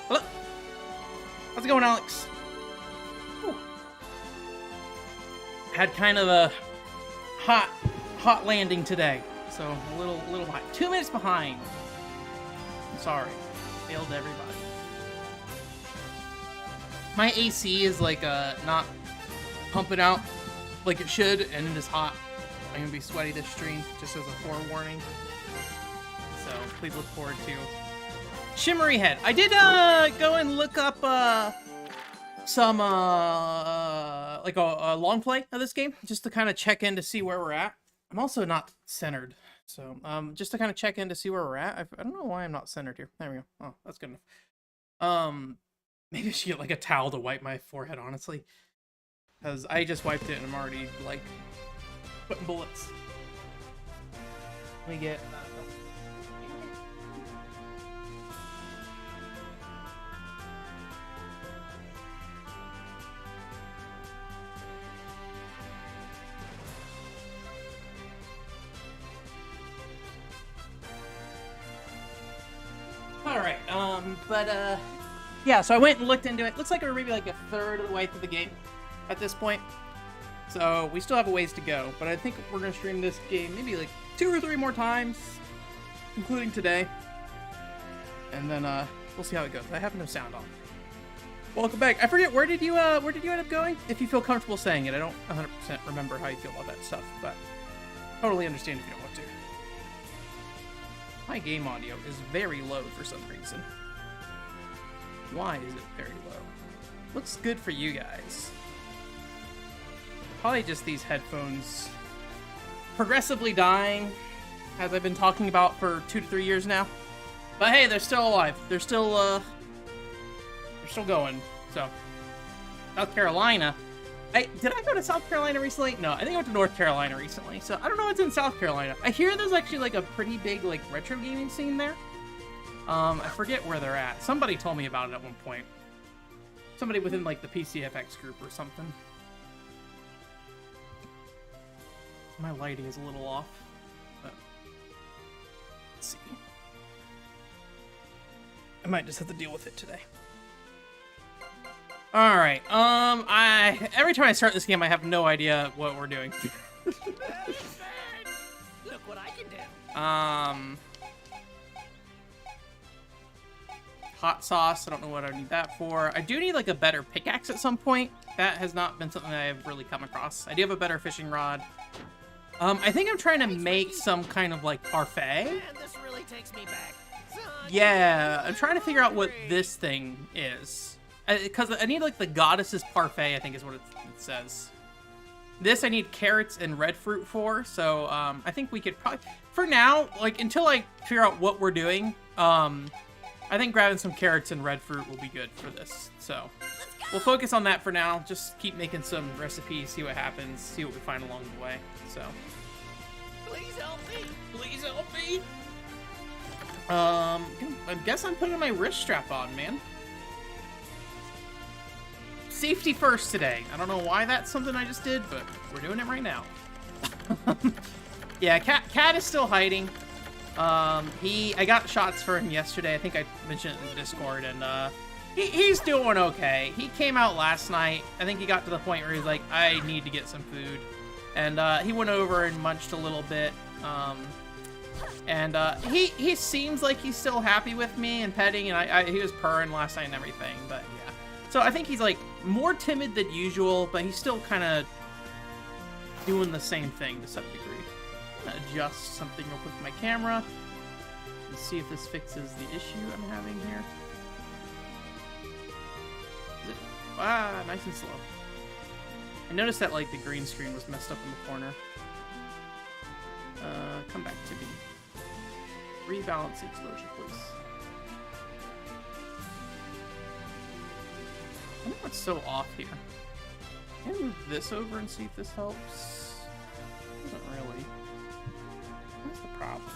Hello. How's it going, Alex? Whew. Had kind of a hot landing today, so a little hot. 2 minutes behind. I'm sorry, failed everybody. My AC is like not pumping out like it should, and it is hot. I'm gonna be sweaty this stream, just as a forewarning. So please look forward to Shimmery Head. I did go and look up some like a long play of this game, just to kind of check in to see where we're at. I'm also not centered, so just to kind of check in to see where we're at. I don't know why I'm not centered here. There we go. Oh, that's good enough. Maybe I should get like a towel to wipe my forehead, honestly, because I just wiped it and I'm already like putting bullets. Let me get. Alright, yeah, so I went and looked into it. Looks like we're maybe like a third of the way through the game at this point. So we still have a ways to go, but I think we're gonna stream this game maybe like 2 or 3 more times, including today. And then we'll see how it goes. I have no sound on. Welcome back. I forget, where did you end up going? If you feel comfortable saying it. I don't 100% remember how you feel about that stuff, but totally understand if you don't want to. My game audio is very low for some reason. Why is it very low? Looks good for you guys. Probably just these headphones progressively dying, as I've been talking about for 2 to 3 years now. But hey, they're still alive. They're still going. So, South Carolina. Did I go to South Carolina recently? No, I think I went to North Carolina recently. So I don't know what's in South Carolina. I hear there's actually like a pretty big like retro gaming scene there. I forget where they're at. Somebody told me about it at one point. Somebody within like the PCFX group or something. My lighting is a little off. But let's see. I might just have to deal with it today. All right. Every time I start this game, I have no idea what we're doing. Look what I can do. Hot sauce. I don't know what I need that for. I do need like a better pickaxe at some point. That has not been something that I've really come across. I do have a better fishing rod. I think I'm trying to make some kind of like parfait. Man, this really takes me back. Son, Yeah, I'm trying to figure out what this thing is. Because I need like the goddess's parfait, I think is what it says. This I need carrots and red fruit for, so I think we could probably, for now, like until I figure out what we're doing, I think grabbing some carrots and red fruit will be good for this. So we'll focus on that for now. Just keep making some recipes, see what happens, see what we find along the way. So please help me. please help me. I guess I'm putting my wrist strap on, man. Safety first today. I don't know why that's something I just did, but we're doing it right now. Yeah, Cat is still hiding. I got shots for him yesterday. I think I mentioned it in the Discord, and he's doing okay. He came out last night. I think he got to the point where he's like, I need to get some food, and he went over and munched a little bit. He seems like he's still happy with me and petting, and he was purring last night and everything, but yeah. So I think he's like more timid than usual, but he's still kind of doing the same thing to some degree. I'm gonna adjust something real quick with my camera and see if this fixes the issue I'm having here. Nice and slow. I noticed that like the green screen was messed up in the corner. Come back to me. Rebalance the exposure, please. I wonder what's so off here. Can I move this over and see if this helps? Doesn't really. What's the problem?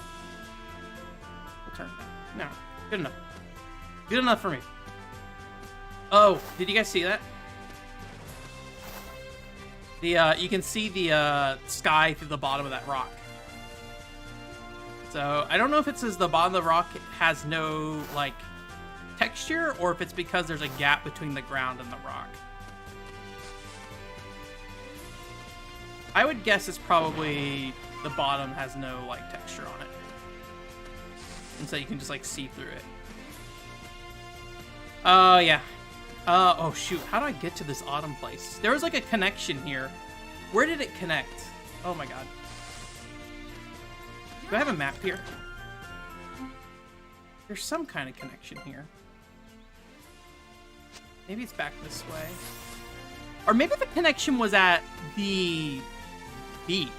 We'll turn it down. No, good enough. Good enough for me. Oh, did you guys see that? You can see the sky through the bottom of that rock. So I don't know if it says the bottom of the rock has no like texture or if it's because there's a gap between the ground and the rock. I would guess it's probably the bottom has no like texture on it. And so you can just like see through it. Oh yeah. Oh shoot, how do I get to this autumn place? There was like a connection here. Where did it connect? Oh my god. Do I have a map here? There's some kind of connection here. Maybe it's back this way. Or maybe the connection was at the beach.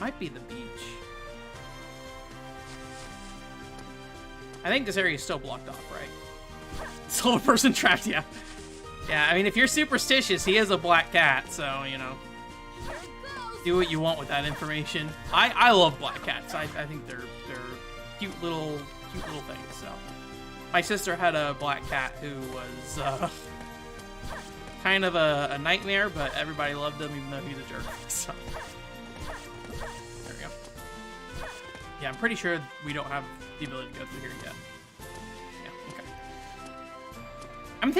Might be the beach. I think this area is still blocked off, right? Still a person trapped, yeah. Yeah, I mean, if you're superstitious, he is a black cat, so, you know. Do what you want with that information. I love black cats. I think they're cute little things, so. My sister had a black cat who was, kind of a nightmare, but everybody loved him even though he's a jerk, so. There we go. Yeah, I'm pretty sure we don't have the ability to go through here yet. Yeah, okay. I'm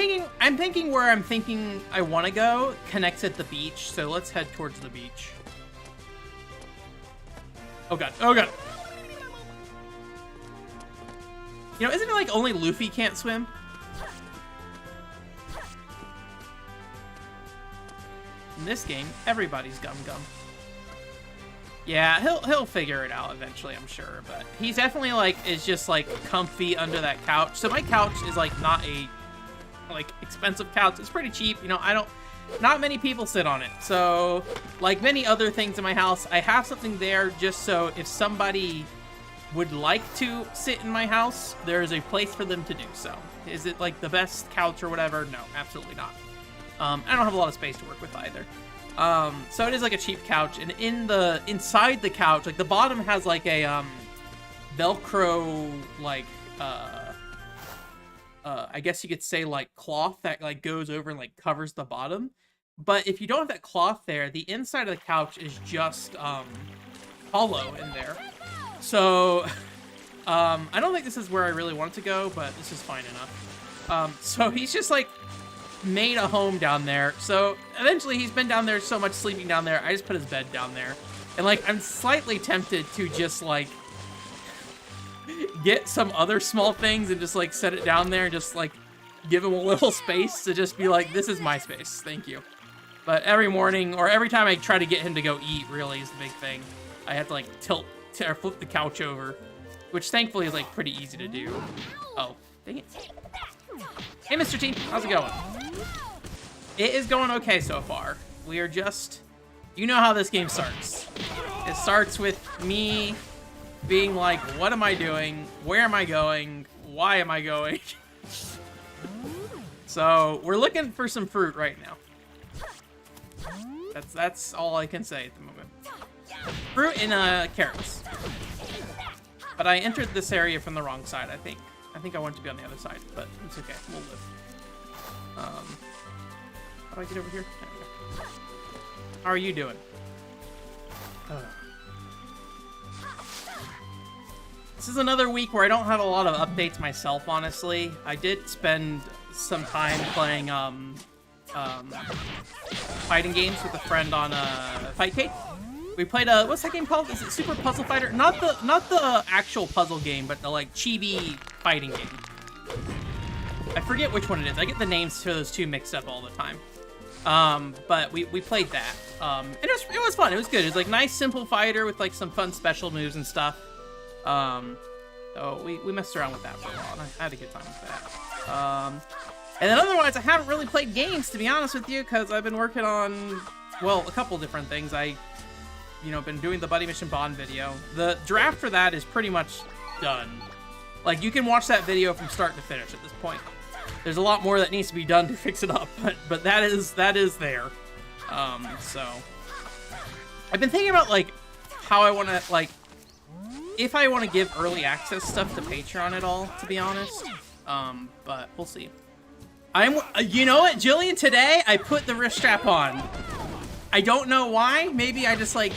thinking where I'm thinking I want to go connects at the beach, so let's head towards the beach. Oh god, oh god. You know, isn't it like only Luffy can't swim? In this game, everybody's Gum Gum. Yeah, he'll figure it out eventually, I'm sure, but he's definitely like is just like comfy under that couch. So my couch is like not a like expensive couch. It's pretty cheap, you know. Not many people sit on it. So like many other things in my house, I have something there just so if somebody would like to sit in my house, there is a place for them to do so. Is it like the best couch or whatever? No, absolutely not. I don't have a lot of space to work with either. So it is like a cheap couch, and inside the couch, like the bottom has like a Velcro like I guess you could say like cloth that like goes over and like covers the bottom. But if you don't have that cloth there, the inside of the couch is just hollow in there. So I don't think this is where I really want it to go, but this is fine enough. So he's just like made a home down there. So eventually he's been down there so much sleeping down there, I just put his bed down there. And like I'm slightly tempted to just like get some other small things and just like set it down there and just like give him a little space to just be like, this is my space, thank you. But every morning or every time I try to get him to go eat really is the big thing. I have to like or flip the couch over, which thankfully is like pretty easy to do. Oh, dang it. Hey, Mr. T, how's it going? It is going okay so far. We are just, you know how this game starts. It starts with me being like, what am I doing? Where am I going? Why am I going? So we're looking for some fruit right now. That's all I can say at the moment. Fruit and carrots. But I entered this area from the wrong side, I think. I think I wanted to be on the other side, but it's okay. We'll live. How do I get over here? There we go. How are you doing? This is another week where I don't have a lot of updates myself, honestly. I did spend some time playing fighting games with a friend on Fightcade. We played what's that game called? Is it Super Puzzle Fighter? Not the actual puzzle game, but the like chibi fighting game. I forget which one it is. I get the names for those two mixed up all the time. But we played that. And it was fun. It was good. It was like nice, simple fighter with like some fun special moves and stuff. So we messed around with that for a while, and I had a good time with that. And then otherwise, I haven't really played games, to be honest with you, because I've been working on, well, a couple different things. Been doing the Buddy Mission Bond video. The draft for that is pretty much done. Like, you can watch that video from start to finish at this point. There's a lot more that needs to be done to fix it up, but that is there. So I've been thinking about like how I want to like if I want to give early access stuff to Patreon at all, to be honest. But we'll see. You know what, Jillian? Today I put the wrist strap on. I don't know why. Maybe I just like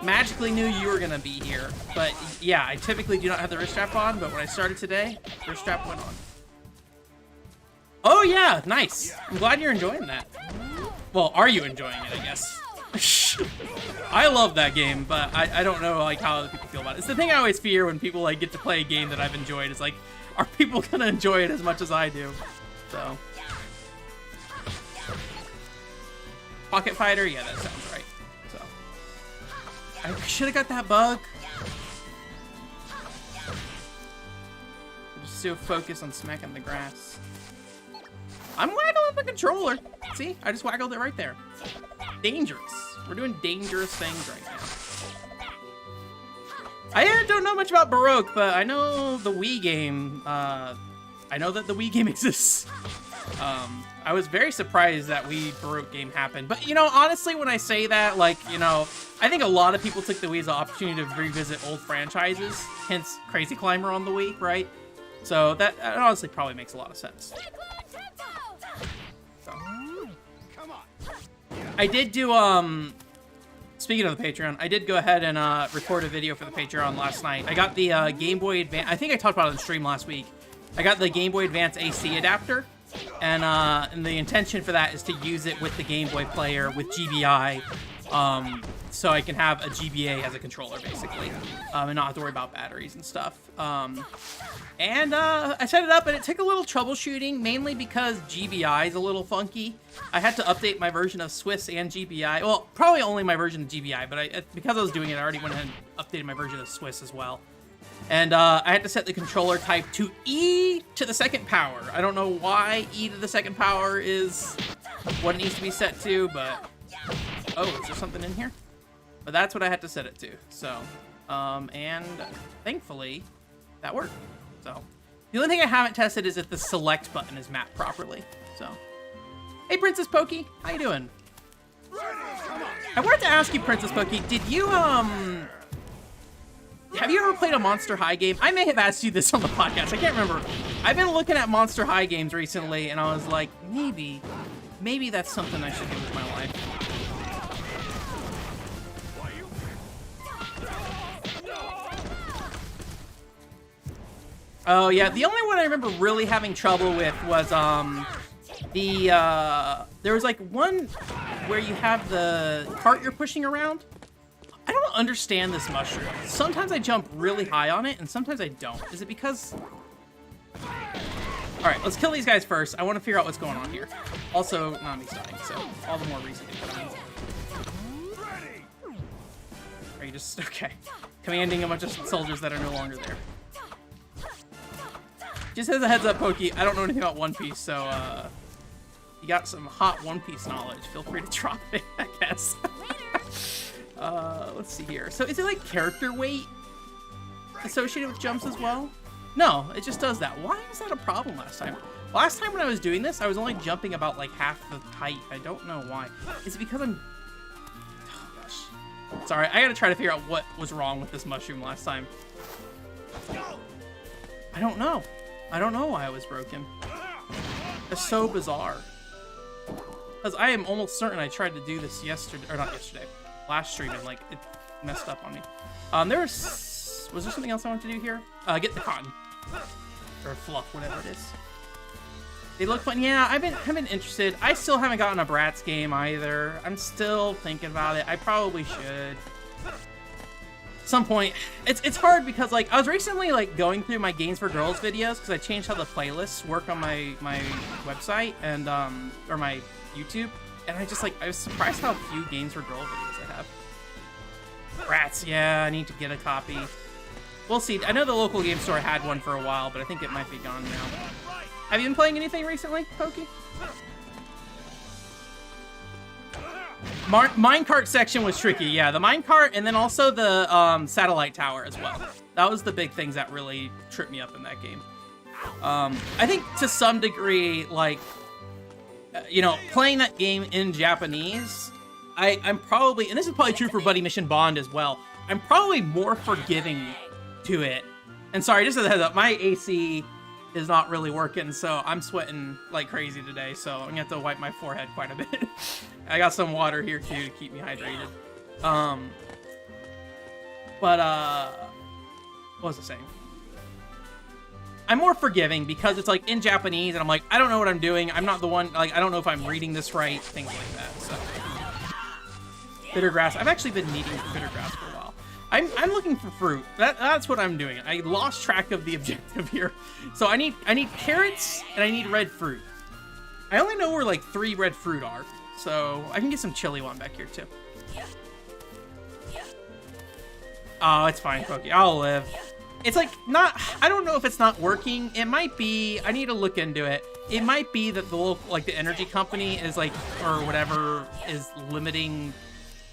magically knew you were gonna be here. But yeah, I typically do not have the wrist strap on, but when I started today, wrist strap went on. Oh yeah, nice. I'm glad you're enjoying that. Well, are you enjoying it, I guess? I love that game, but I don't know like how other people feel about it. It's the thing I always fear when people like get to play a game that I've enjoyed. Is like, are people gonna enjoy it as much as I do? So, Pocket Fighter, yeah, that sounds right. So, I should have got that bug. Just so focused on smacking the grass. I'm waggling the controller. See, I just waggled it right there. Dangerous. We're doing dangerous things right now. I don't know much about Baroque, but I know the Wii game. I know that the Wii game exists. I was very surprised that Wii Baroque game happened. But, you know, honestly, when I say that, like, you know, I think a lot of people took the Wii as an opportunity to revisit old franchises. Hence, Crazy Climber on the Wii, right? So that honestly probably makes a lot of sense. So. I did do, speaking of the Patreon, I did go ahead and record a video for the Patreon last night. I got the Game Boy Advance, I think I talked about it on the stream last week. I got the Game Boy Advance AC adapter, and the intention for that is to use it with the Game Boy player with GBI, so I can have a GBA as a controller, basically, and not have to worry about batteries and stuff. I set it up, and it took a little troubleshooting, mainly because GBI is a little funky. I had to update my version of Swiss and GBI. Well, probably only my version of GBI, but because I was doing it, I already went ahead and updated my version of Swiss as well. And I had to set the controller type to E to the second power. I don't know why E to the second power is what it needs to be set to, but... Oh, is there something in here? But that's what I had to set it to. So, and thankfully, that worked. So, the only thing I haven't tested is if the select button is mapped properly. So, hey, Princess Pokey, how you doing? I wanted to ask you, Princess Pokey, did you, have you ever played a Monster High game? I may have asked you this on the podcast. I can't remember. I've been looking at Monster High games recently, and I was like, maybe that's something I should do with my life. Oh, yeah. The only one I remember really having trouble with was, there was, like, one where you have the cart you're pushing around. I don't understand this mushroom. Sometimes I jump really high on it, and sometimes I don't. Is it because... Alright, let's kill these guys first. I want to figure out what's going on here. Also, Nami's dying, so all the more reason to kill him. Are you just... Okay. Commanding a bunch of soldiers that are no longer there. Just as a heads up, Pokey, I don't know anything about One Piece, so, you got some hot One Piece knowledge. Feel free to drop it, I guess. Let's see here. So is it like character weight associated with jumps as well? No, it just does that. Why is that a problem last time? Last time when I was doing this, I was only jumping about like half the height. I don't know why. Is it because I'm... Oh, gosh. Sorry, I gotta try to figure out what was wrong with this mushroom last time. I don't know. I don't know why it was broken. It's so bizarre. Because I am almost certain I tried to do this yesterday, or not yesterday, last stream, and like it messed up on me. Was there something else I wanted to do here? Get the cotton or fluff, whatever it is. They look fun. Yeah, I've been interested. I still haven't gotten a Bratz game either. I'm still thinking about it. I probably should. Some point. It's hard because like I was recently like going through my Games for Girls videos because I changed how the playlists work on my website and or my YouTube, and I was surprised how few Games for Girls videos I have. Rats, yeah, I need to get a copy. We'll see. I know the local game store had one for a while, but I think it might be gone now. Have you been playing anything recently, Pokey? Minecart section was tricky, yeah. The minecart, and then also the satellite tower as well. That was the big things that really tripped me up in that game. I think to some degree, like, you know, playing that game in Japanese, I'm probably, and this is probably true for Buddy Mission Bond as well, I'm probably more forgiving to it. And sorry, just as a heads up, my AC is not really working, so I'm sweating like crazy today, so I'm gonna have to wipe my forehead quite a bit. I got some water here too to keep me hydrated. But, what was I saying? I'm more forgiving because it's like in Japanese and I'm like, I don't know what I'm doing. I'm not the one, like, I don't know if I'm reading this right, things like that, so. Bitter grass. I've actually been needing bitter grass for a while. I'm looking for fruit. That's what I'm doing. I lost track of the objective here. So I need carrots and I need red fruit. I only know where like 3 red fruit are, so I can get some chili one back here too. Oh, it's fine, Cookie. I'll live. It's like not, I don't know if it's not working. It might be, I need to look into it. It might be that the local, like the energy company is like, or whatever, is limiting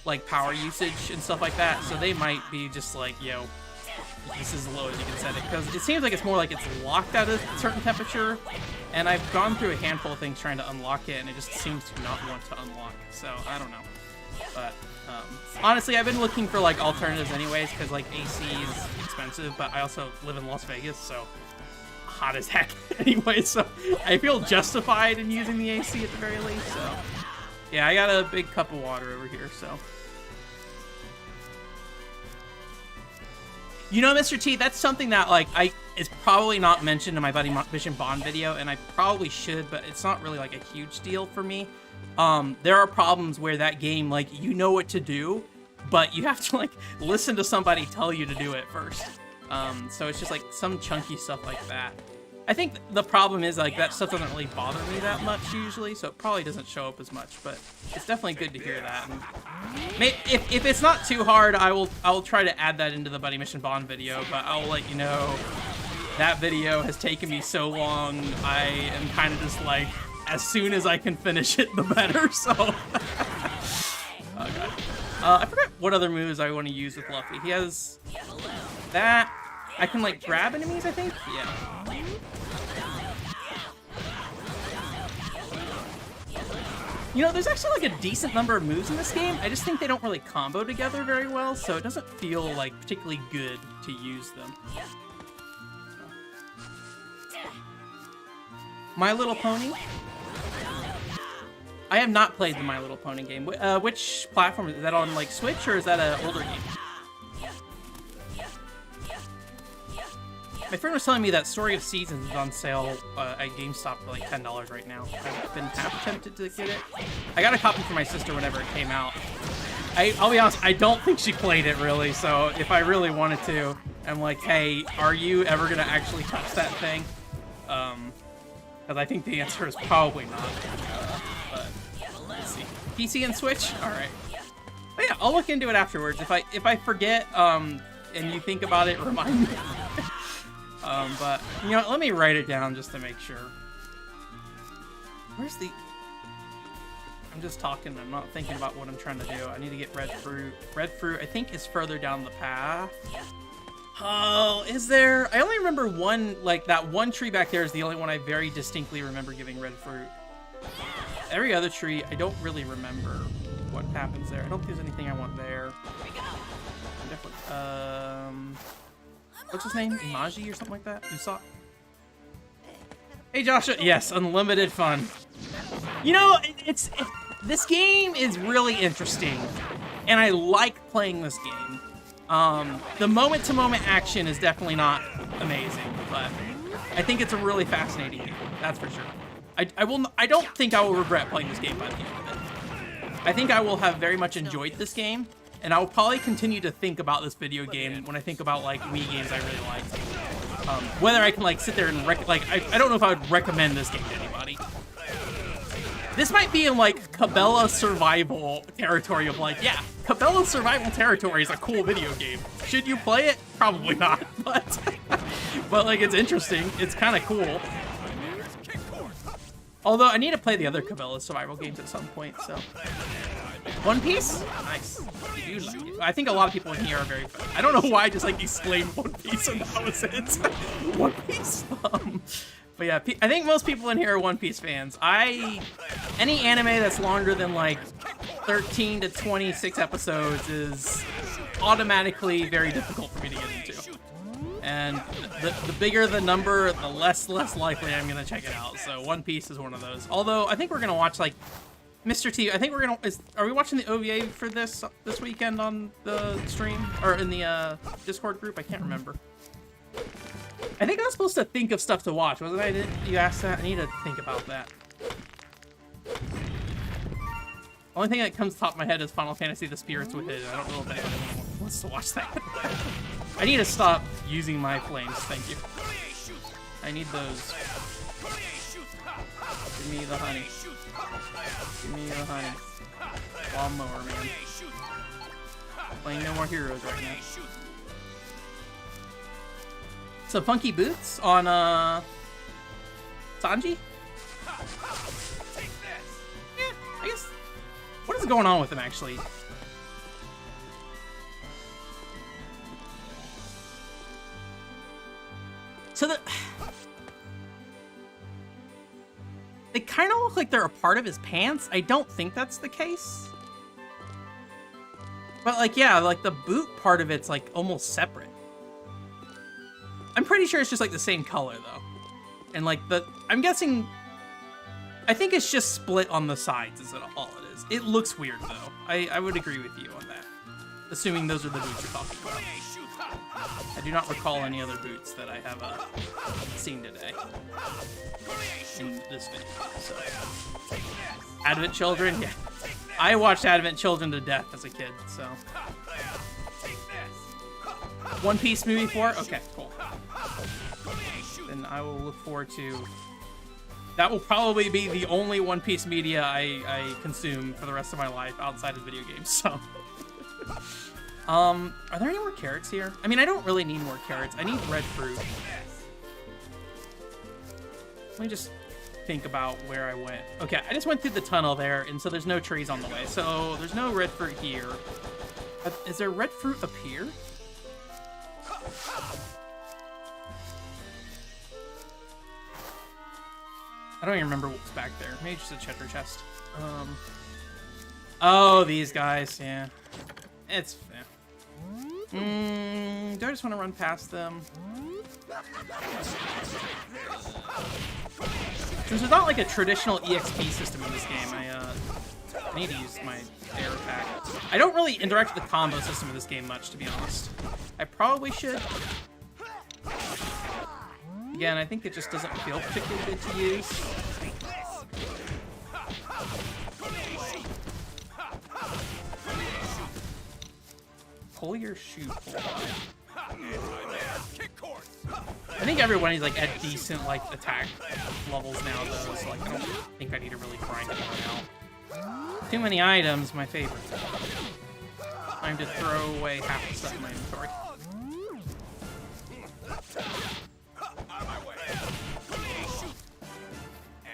like power usage and stuff like that. So they might be just like, yo, this is as low as you can set it. Because it seems like it's more like it's locked at a certain temperature. And I've gone through a handful of things trying to unlock it and it just seems to not want to unlock. So I don't know. But honestly, I've been looking for like alternatives anyways, because like AC is expensive, but I also live in Las Vegas, so hot as heck anyway, so I feel justified in using the AC at the very least. So yeah, I got a big cup of water over here, so. You know, Mr. T, that's something that like is probably not mentioned in my Buddy Mission Bond video, and I probably should, but it's not really like a huge deal for me. There are problems where that game, like, you know what to do, but you have to, like, listen to somebody tell you to do it first. So it's just, like, some chunky stuff like that. I think the problem is, like, that stuff doesn't really bother me that much usually, so it probably doesn't show up as much, but it's definitely good to hear that. And if it's not too hard, I'll try to add that into the Buddy Mission Bond video, but I'll let you know that video has taken me so long, I am kind of just, like, as soon as I can finish it, the better, so. Oh, God. I forgot what other moves I want to use with Luffy. He has that. I can, like, grab enemies, I think? Yeah. You know, there's actually, like, a decent number of moves in this game. I just think they don't really combo together very well, so it doesn't feel, like, particularly good to use them. My Little Pony? I have not played the My Little Pony game. Which platform? Is that on, like, Switch, or is that an older game? My friend was telling me that Story of Seasons is on sale at GameStop for, like, $10 right now. I've been half tempted to get it. I got a copy for my sister whenever it came out. I'll be honest, I don't think she played it, really, so if I really wanted to, I'm like, hey, are you ever going to actually touch that thing? Because I think the answer is probably not. But let's see. PC and Switch? Alright. But yeah, I'll look into it afterwards. If I forget, and you think about it, remind me. But, you know, let me write it down just to make sure. Where's the... I'm just talking, I'm not thinking about what I'm trying to do. I need to get red fruit. Red fruit, I think, is further down the path. Oh, is there? I only remember one, like, that one tree back there is the only one I very distinctly remember giving red fruit. Every other tree, I don't really remember what happens there. I don't think there's anything I want there. Definitely, what's his name? Imaji or something like that? Usopp? Hey, Joshua. Yes, unlimited fun. You know, this game is really interesting, and I like playing this game. The moment-to-moment action is definitely not amazing, but I think it's a really fascinating game. That's for sure. I don't think I will regret playing this game by the end of it. I think I will have very much enjoyed this game, and I will probably continue to think about this video game when I think about, like, Wii games I really like. Whether I can, like, sit there and I don't know if I would recommend this game to anybody. This might be in, like, Cabela Survival territory of, like, yeah, Cabela Survival territory is a cool video game. Should you play it? Probably not, but like, it's interesting. It's kind of cool. Although, I need to play the other Cabela Survival games at some point, so. One Piece? Nice. You do like it. I think a lot of people in here are very fun. I don't know why I just, like, exclaimed One Piece and that was it. One Piece? But yeah, I think most people in here are One Piece fans. Any anime that's longer than, like, 13 to 26 episodes is automatically very difficult for me to get into. And the bigger the number, the less likely I'm gonna check it out. So One Piece is one of those. Although I think we're gonna watch, like, Mr. T, I think we're gonna. Are we watching the OVA for this weekend on the stream or in the Discord group? I can't remember. I think I was supposed to think of stuff to watch, wasn't I? You asked that. I need to think about that. Only thing that comes top of my head is Final Fantasy: The Spirits Within. I don't know if anyone wants to watch that. I need to stop using my flames. Thank you. I need those. Give me the honey. Give me the honey. Lawnmower, man. Playing No More Heroes right now. Some funky boots on Sanji? Yeah, I guess. What is going on with him actually? So they kind of look like they're a part of his pants. I don't think that's the case. But like, yeah, like the boot part of it's like almost separate. I'm pretty sure it's just like the same color though. And like I'm guessing, I think it's just split on the sides is all it is. It looks weird though. I would agree with you on that. Assuming those are the boots you're talking about. I do not recall any other boots that I have seen today in this video. So. Advent Children, yeah. I watched Advent Children to death as a kid, so. One Piece movie 4? Okay, cool. Then I will look forward to... That will probably be the only One Piece media I consume for the rest of my life outside of video games, so. Are there any more carrots here? I mean, I don't really need more carrots. I need red fruit. Let me just think about where I went. Okay, I just went through the tunnel there, and so there's no trees on the way. So there's no red fruit here. Is there red fruit up here? I don't even remember what's back there. Maybe just a cheddar chest. Oh, these guys, yeah. It's... do I just want to run past them? Since there's not like a traditional EXP system in this game, I need to use my air attack. I don't really interact with the combo system in this game much, to be honest. I probably should. Again, I think it just doesn't feel particularly good to use. Pull your shoe. I think everybody's like at decent like attack levels now though, so like I don't think I need to really grind it out. Too many items, my favorite. Time to throw away half the stuff in my inventory.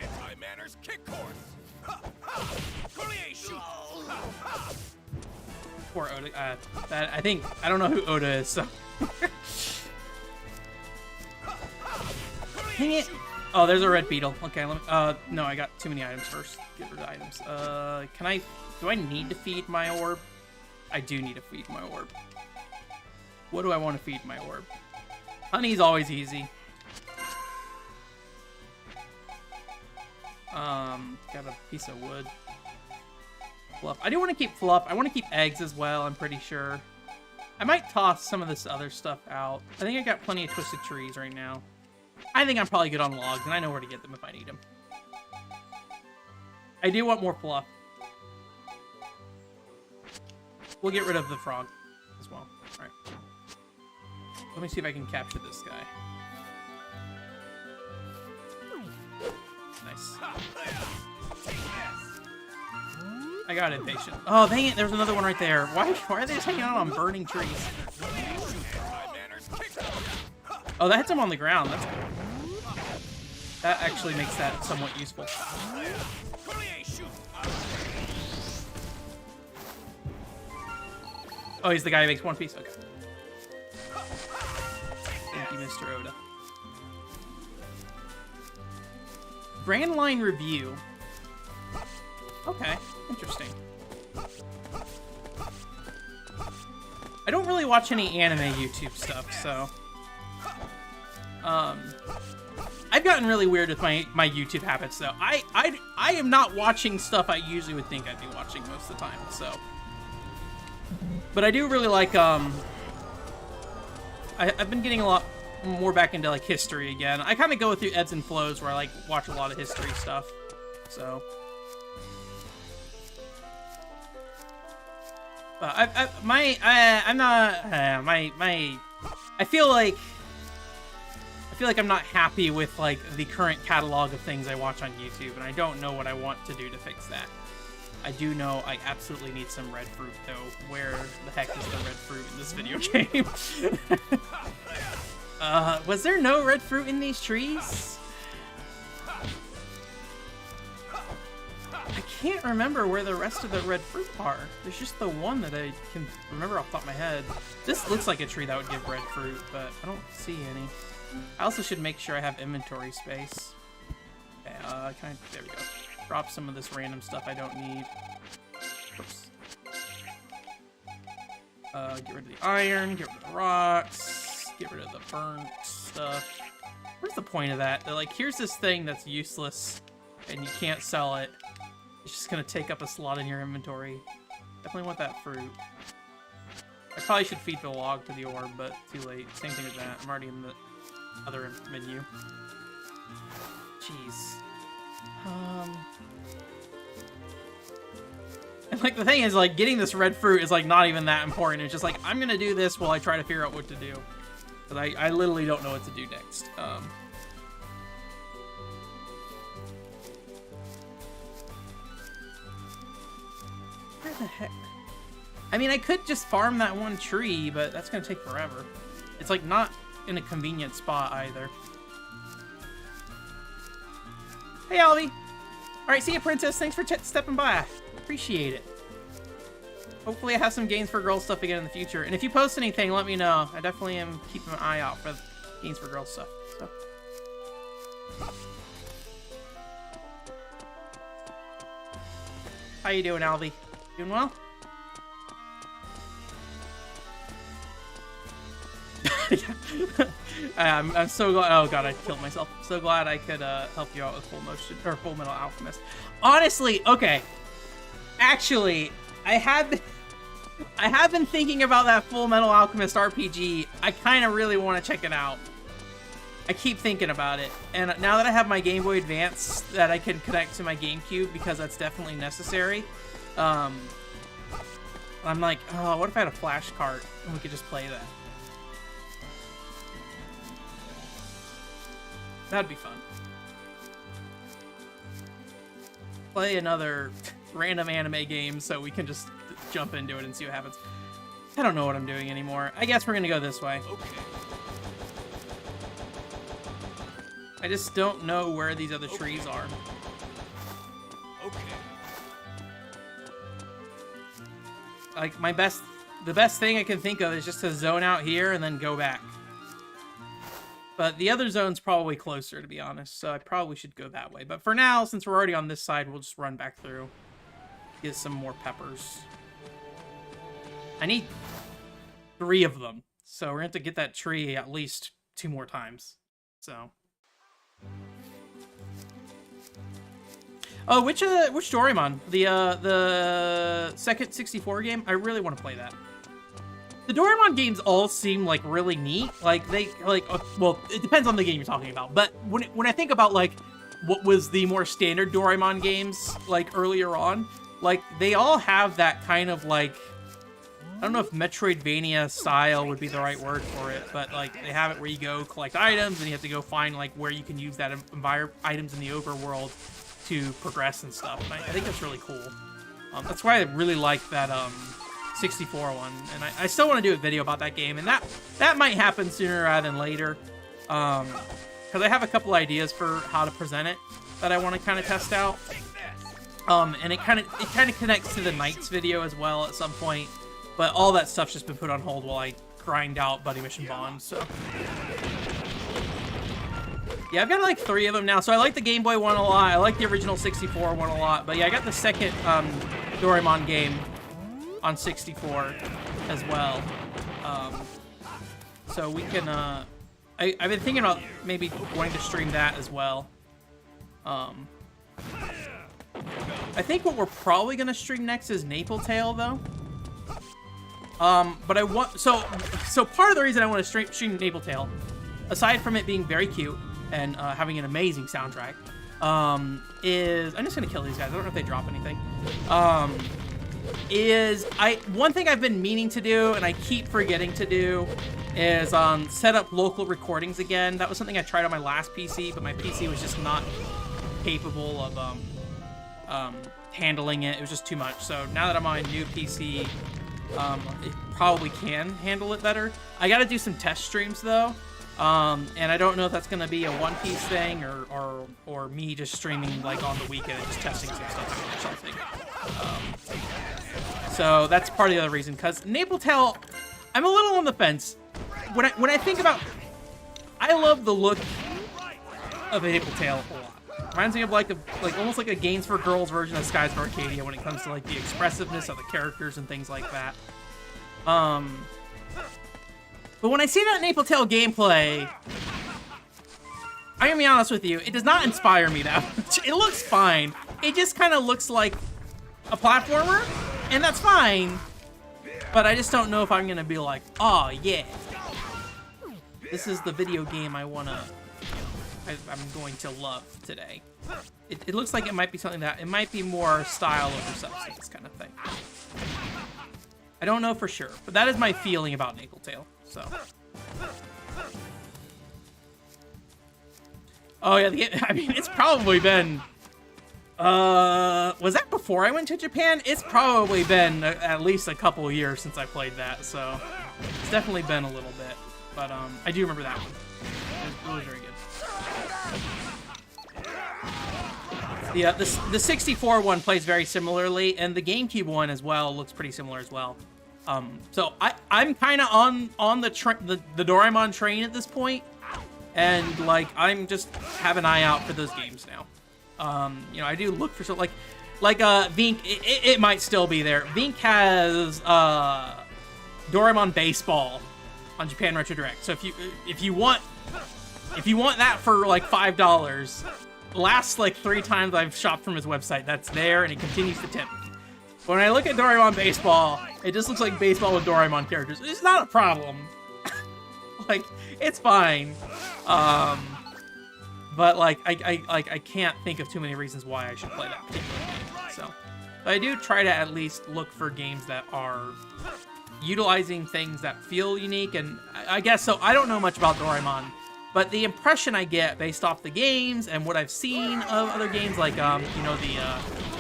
Anti-manners kick course. Poor Oda. I don't know who Oda is, so. Dang it. Oh, there's a red beetle. Okay, let me, no, I got too many items first. Get rid of items. Do I need to feed my orb? I do need to feed my orb. What do I want to feed my orb? Honey's always easy. Got a piece of wood. Fluff. I do want to keep fluff. I want to keep eggs as well, I'm pretty sure. I might toss some of this other stuff out. I think I got plenty of twisted trees right now. I think I'm probably good on logs, and I know where to get them if I need them. I do want more fluff. We'll get rid of the frog as well. Alright. Let me see if I can capture this guy. Nice. I got impatient. Oh, dang it, there's another one right there. Why are they just hanging out on burning trees? Oh, that hits him on the ground. That's cool. That actually makes that somewhat useful. Oh, he's the guy who makes One Piece? Okay. Thank you, Mr. Oda. Grand Line Review. Okay, interesting. I don't really watch any anime YouTube stuff, so... I've gotten really weird with my YouTube habits, though. I am not watching stuff I usually would think I'd be watching most of the time, so. But I do really like, I've been getting a lot more back into, like, history again. I kind of go through ebbs and flows where I, like, watch a lot of history stuff, so. But I feel like I'm not happy with, like, the current catalog of things I watch on YouTube, and I don't know what I want to do to fix that. I do know I absolutely need some red fruit, though. Where the heck is the red fruit in this video game? Was there no red fruit in these trees? I can't remember where the rest of the red fruit are. There's just the one that I can remember off the top of my head. This looks like a tree that would give red fruit, but I don't see any. I also should make sure I have inventory space. Okay, there we go. Drop some of this random stuff I don't need. Oops. Get rid of the iron, get rid of the rocks, get rid of the burnt stuff. Where's the point of that? They're like, here's this thing that's useless, and you can't sell it. It's just gonna take up a slot in your inventory. Definitely want that fruit. I probably should feed the log to the orb, but too late. Same thing as that. I'm already in the other menu. Jeez. And like the thing is, like, getting this red fruit is like not even that important. It's just like, I'm gonna do this while I try to figure out what to do. Because I literally don't know what to do next. Where the heck? I mean, I could just farm that one tree, but that's gonna take forever. It's like not in a convenient spot either. Hey, Albie. Alright, see you, Princess. Thanks for stepping by. Appreciate it. Hopefully I have some Games for Girls stuff again in the future. And if you post anything, let me know. I definitely am keeping an eye out for Games for Girls stuff. So. How you doing, Albie? Doing well? I'm so glad. Oh god, I killed myself. So glad I could help you out with Full Metal Alchemist. Honestly, okay. Actually, I have been thinking about that Full Metal Alchemist RPG. I kind of really want to check it out. I keep thinking about it, and now that I have my Game Boy Advance that I can connect to my GameCube, because that's definitely necessary. I'm like, oh, what if I had a flash cart and we could just play that? That'd be fun. Play another random anime game so we can just jump into it and see what happens. I don't know what I'm doing anymore. I guess we're gonna go this way. Okay. I just don't know where these other trees are. Okay. Like, the best thing I can think of is just to zone out here and then go back. But the other zone's probably closer, to be honest, so I probably should go that way. But for now, since we're already on this side, we'll just run back through. Get some more peppers. I need 3 of them, so we're gonna have to get that tree at least 2 more times. So. Oh, which Doraemon? The second 64 game? I really want to play that. The Doraemon games all seem like really neat. Like well, it depends on the game you're talking about. But when I think about like what was the more standard Doraemon games like earlier on, like they all have that kind of like, I don't know if Metroidvania style would be the right word for it, but like they have it where you go collect items and you have to go find like where you can use that items in the overworld to progress and stuff. And I think that's really cool. That's why I really like that 64 one, and I still want to do a video about that game, and that might happen sooner rather than later, because I have a couple ideas for how to present it that I want to kind of test out, and it kind of connects to the Knights video as well at some point, but all that stuff's just been put on hold while I grind out Buddy Mission Bond. So yeah, I've got like 3 of them now, so I like the Game Boy one a lot, I like the original 64 one a lot, but yeah, I got the second Doraemon game on 64 as well, so we can I've been thinking about maybe wanting to stream that as well. I think what we're probably gonna stream next is Naple Tale, though. But I want so part of the reason I want to stream Naple Tale, aside from it being very cute and having an amazing soundtrack, is I'm just gonna kill these guys. I don't know if they drop anything. One thing I've been meaning to do and I keep forgetting to do is set up local recordings again. That was something I tried on my last PC, but my PC was just not capable of handling it. It was just too much. So now that I'm on a new PC, it probably can handle it better. I got to do some test streams though, and I don't know if that's gonna be a One Piece thing or me just streaming like on the weekend and just testing some stuff or something. So that's part of the other reason, because Naple Tale, I'm a little on the fence. When I think about, I love the look of Naple Tale a lot. Reminds me of like almost like a Games for Girls version of Skies of Arcadia when it comes to like the expressiveness of the characters and things like that. But when I see that Naple Tale gameplay, I'm gonna be honest with you, it does not inspire me that much. It looks fine. It just kind of looks like a platformer, and that's fine. But I just don't know if I'm gonna be like, oh yeah, this is the video game I'm going to love today. It looks like it might be something that, it might be more style over substance kind of thing. I don't know for sure, but that is my feeling about Naple Tale, so. Oh yeah, I mean, it's probably been, was that before I went to Japan? It's probably been at least a couple of years since I played that, so it's definitely been a little bit, but I do remember that one. It was very good. Yeah, the 64 one plays very similarly, and the GameCube one as well looks pretty similar as well. So I'm kind of on the Doraemon train at this point, and like I'm just have an eye out for those games now. You know, I do look for something like Vink. It might still be there. Vink has Doraemon Baseball on Japan Retro Direct. So if you want that for like $5, last like 3 times I've shopped from his website, that's there, and it continues to tip. When I look at Doraemon Baseball, it just looks like baseball with Doraemon characters. It's not a problem. Like, it's fine. But like I can't think of too many reasons why I should play that particular game. So, but I do try to at least look for games that are utilizing things that feel unique, and I guess so. I don't know much about Doraemon, but the impression I get based off the games and what I've seen of other games, like you know, the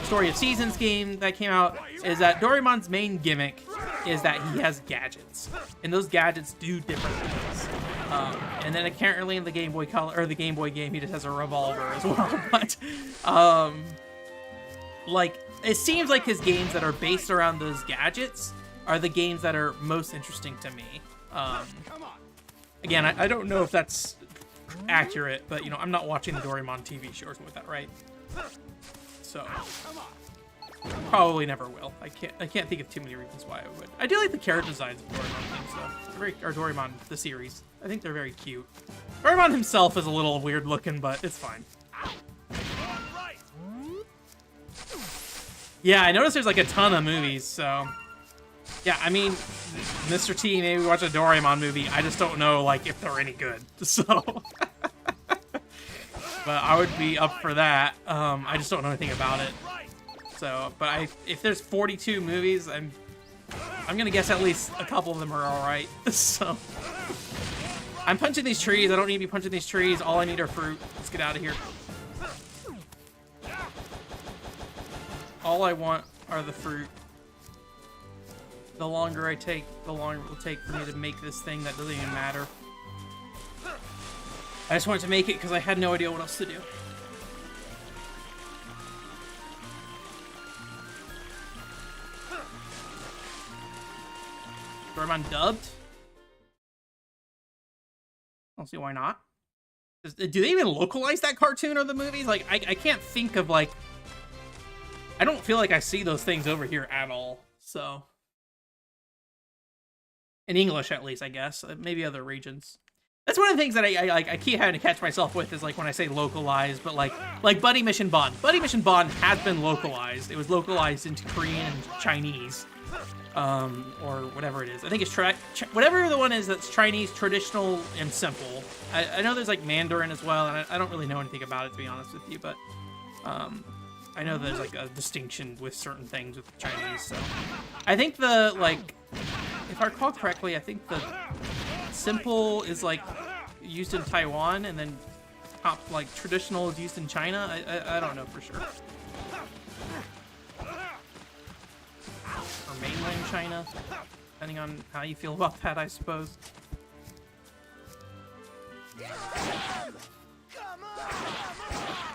Story of Seasons game that came out, is that Doraemon's main gimmick is that he has gadgets, and those gadgets do different things. And then apparently in the Game Boy Color or the Game Boy game, he just has a revolver as well. But like, it seems like his games that are based around those gadgets are the games that are most interesting to me. Again, I don't know if that's accurate, but you know, I'm not watching the Doraemon TV show or something like that, right? So probably never will. I can't think of too many reasons why I would. I do like the character designs of Doraemon games, though. Or Doraemon the series. I think they're very cute. Doraemon himself is a little weird looking, but it's fine. Yeah, I noticed there's like a ton of movies, so yeah, I mean, Mr. T, maybe watch a Doraemon movie. I just don't know like if they're any good. So but I would be up for that. I just don't know anything about it. So, but if there's 42 movies, I'm gonna guess at least a couple of them are all right. So, I'm punching these trees. I don't need to be punching these trees. All I need are fruit. Let's get out of here. All I want are the fruit. The longer I take, the longer it will take for me to make this thing that doesn't even matter. I just wanted to make it because I had no idea what else to do. Doraemon dubbed? I don't see why not. Do they even localize that cartoon or the movies? Like, I can't think of, like... I don't feel like I see those things over here at all, so... In English, at least, I guess. Maybe other regions. That's one of the things that I keep having to catch myself with is like when I say localized, but like Buddy Mission Bond. Buddy Mission Bond has been localized. It was localized into Korean and Chinese, or whatever it is. I think it's whatever the one is that's Chinese, traditional, and simple. I know there's like Mandarin as well, and I don't really know anything about it, to be honest with you, but I know there's like a distinction with certain things with Chinese. So I think if I recall correctly, I think the simple is like used in Taiwan, and then like traditional is used in China. I don't know for sure. Or mainland China, depending on how you feel about that, I suppose.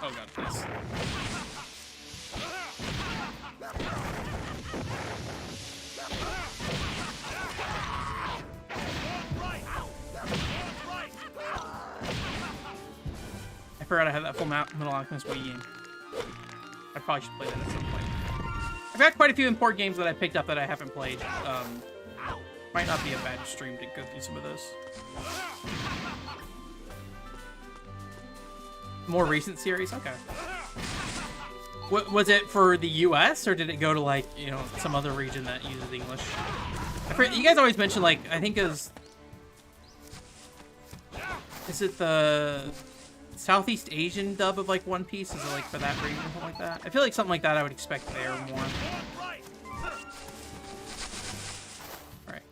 Oh god, please. I forgot I had that full Metal Alchemist Wii game. I probably should play that at some point. I've got quite a few important games that I picked up that I haven't played. Might not be a bad stream to go through some of those. More recent series? Okay. What was it for the US, or did it go to like, you know, some other region that uses English? You guys always mention like, I think is it the Southeast Asian dub of like One Piece? Is it like for that region or something like that? I feel like something like that I would expect there more. Alright.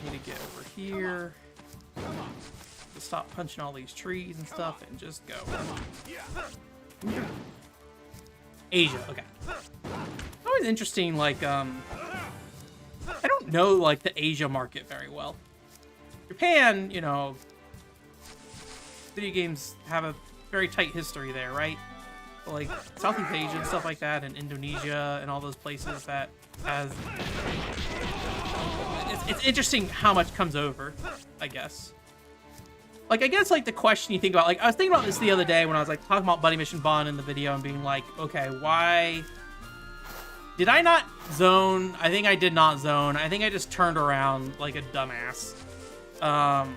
Need to get over here. Stop punching all these trees and stuff and just go. Asia, okay. Always interesting, like, I don't know, like, the Asia market very well. Japan, you know, video games have a very tight history there, right? But, like, Southeast Asia and stuff like that, and Indonesia and all those places that has... It's interesting how much comes over, I guess. Like, I guess, like, the question you think about, like, I was thinking about this the other day when I was, like, talking about Buddy Mission Bond in the video and being like, okay, why... Did I not zone? I think I did not zone. I think I just turned around like a dumbass. But I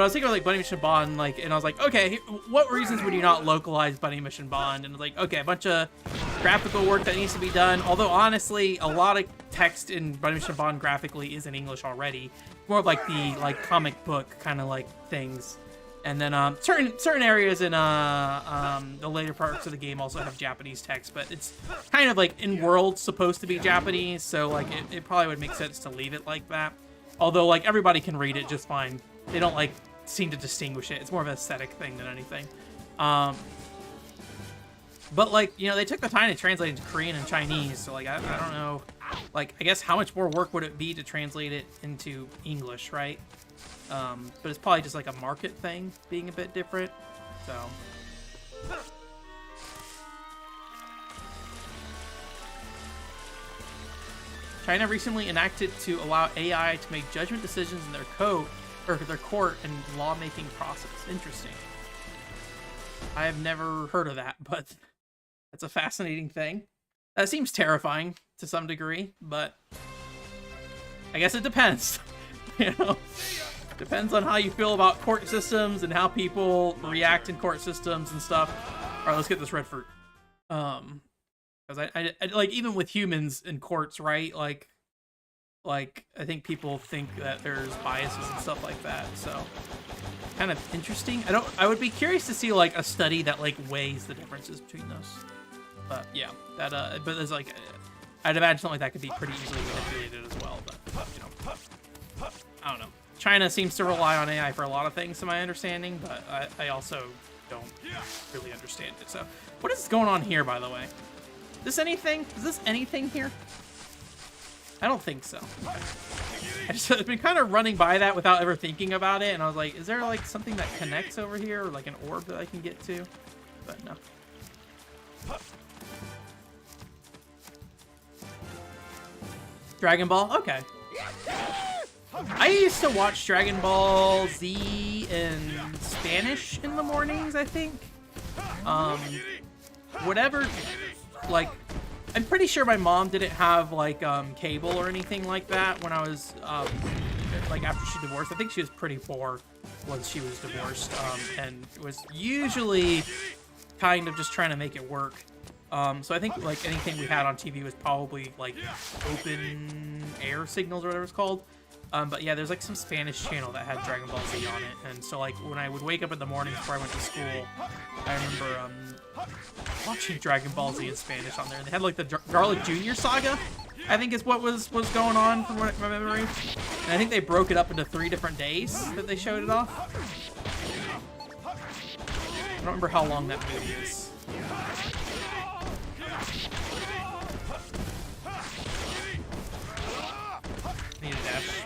was thinking about, like, Buddy Mission Bond, like, and I was like, okay, what reasons would you not localize Buddy Mission Bond? And I was like, okay, a bunch of graphical work that needs to be done. Although, honestly, a lot of text in Buddy Mission Bond graphically is in English already. More of, like, the, like, comic book kind of, like, things. And then, certain areas in, the later parts of the game also have Japanese text, but it's kind of, like, in world supposed to be Japanese, so, like, it probably would make sense to leave it like that. Although, like, everybody can read it just fine. They don't, like, seem to distinguish it. It's more of an aesthetic thing than anything. But, like, you know, they took the time to translate into Korean and Chinese, so, like, I don't know. Like, I guess how much more work would it be to translate it into English, right? But it's probably just, like, a market thing being a bit different, so... China recently enacted to allow AI to make judgment decisions in their code, or their court and lawmaking process. Interesting. I have never heard of that, but that's a fascinating thing. That seems terrifying to some degree, but I guess it depends. You know, depends on how you feel about court systems and how people react in court systems and stuff. All right, let's get this red fruit. Because I like, even with humans in courts, right? Like I think people think that there's biases and stuff like that. So kind of interesting. I would be curious to see like a study that like weighs the differences between those. But yeah, that but there's like, I'd imagine something like that could be pretty easily manipulated as well. But you know, I don't know. China seems to rely on AI for a lot of things, to my understanding, but I also don't really understand it. So what is going on here, by the way? Is this anything? Is this anything here? I don't think so. I've been kind of running by that without ever thinking about it, and I was like, is there like something that connects over here, or like an orb that I can get to? But no. Dragon Ball? Okay. I used to watch Dragon Ball Z in Spanish in the mornings, I think. Whatever, like, I'm pretty sure my mom didn't have, like, cable or anything like that when I was, like after she divorced. I think she was pretty poor once she was divorced, and was usually kind of just trying to make it work. So I think like anything we had on TV was probably like open air signals or whatever it's called. But yeah, there's like some Spanish channel that had Dragon Ball Z on it, and so like when I would wake up in the morning before I went to school, I remember watching Dragon Ball Z in Spanish on there. They had like the Garlic Jr. saga, I think is what was going on from my memory, and I think they broke it up into 3 different days that they showed it off. I don't remember how long that movie is. Need a dash.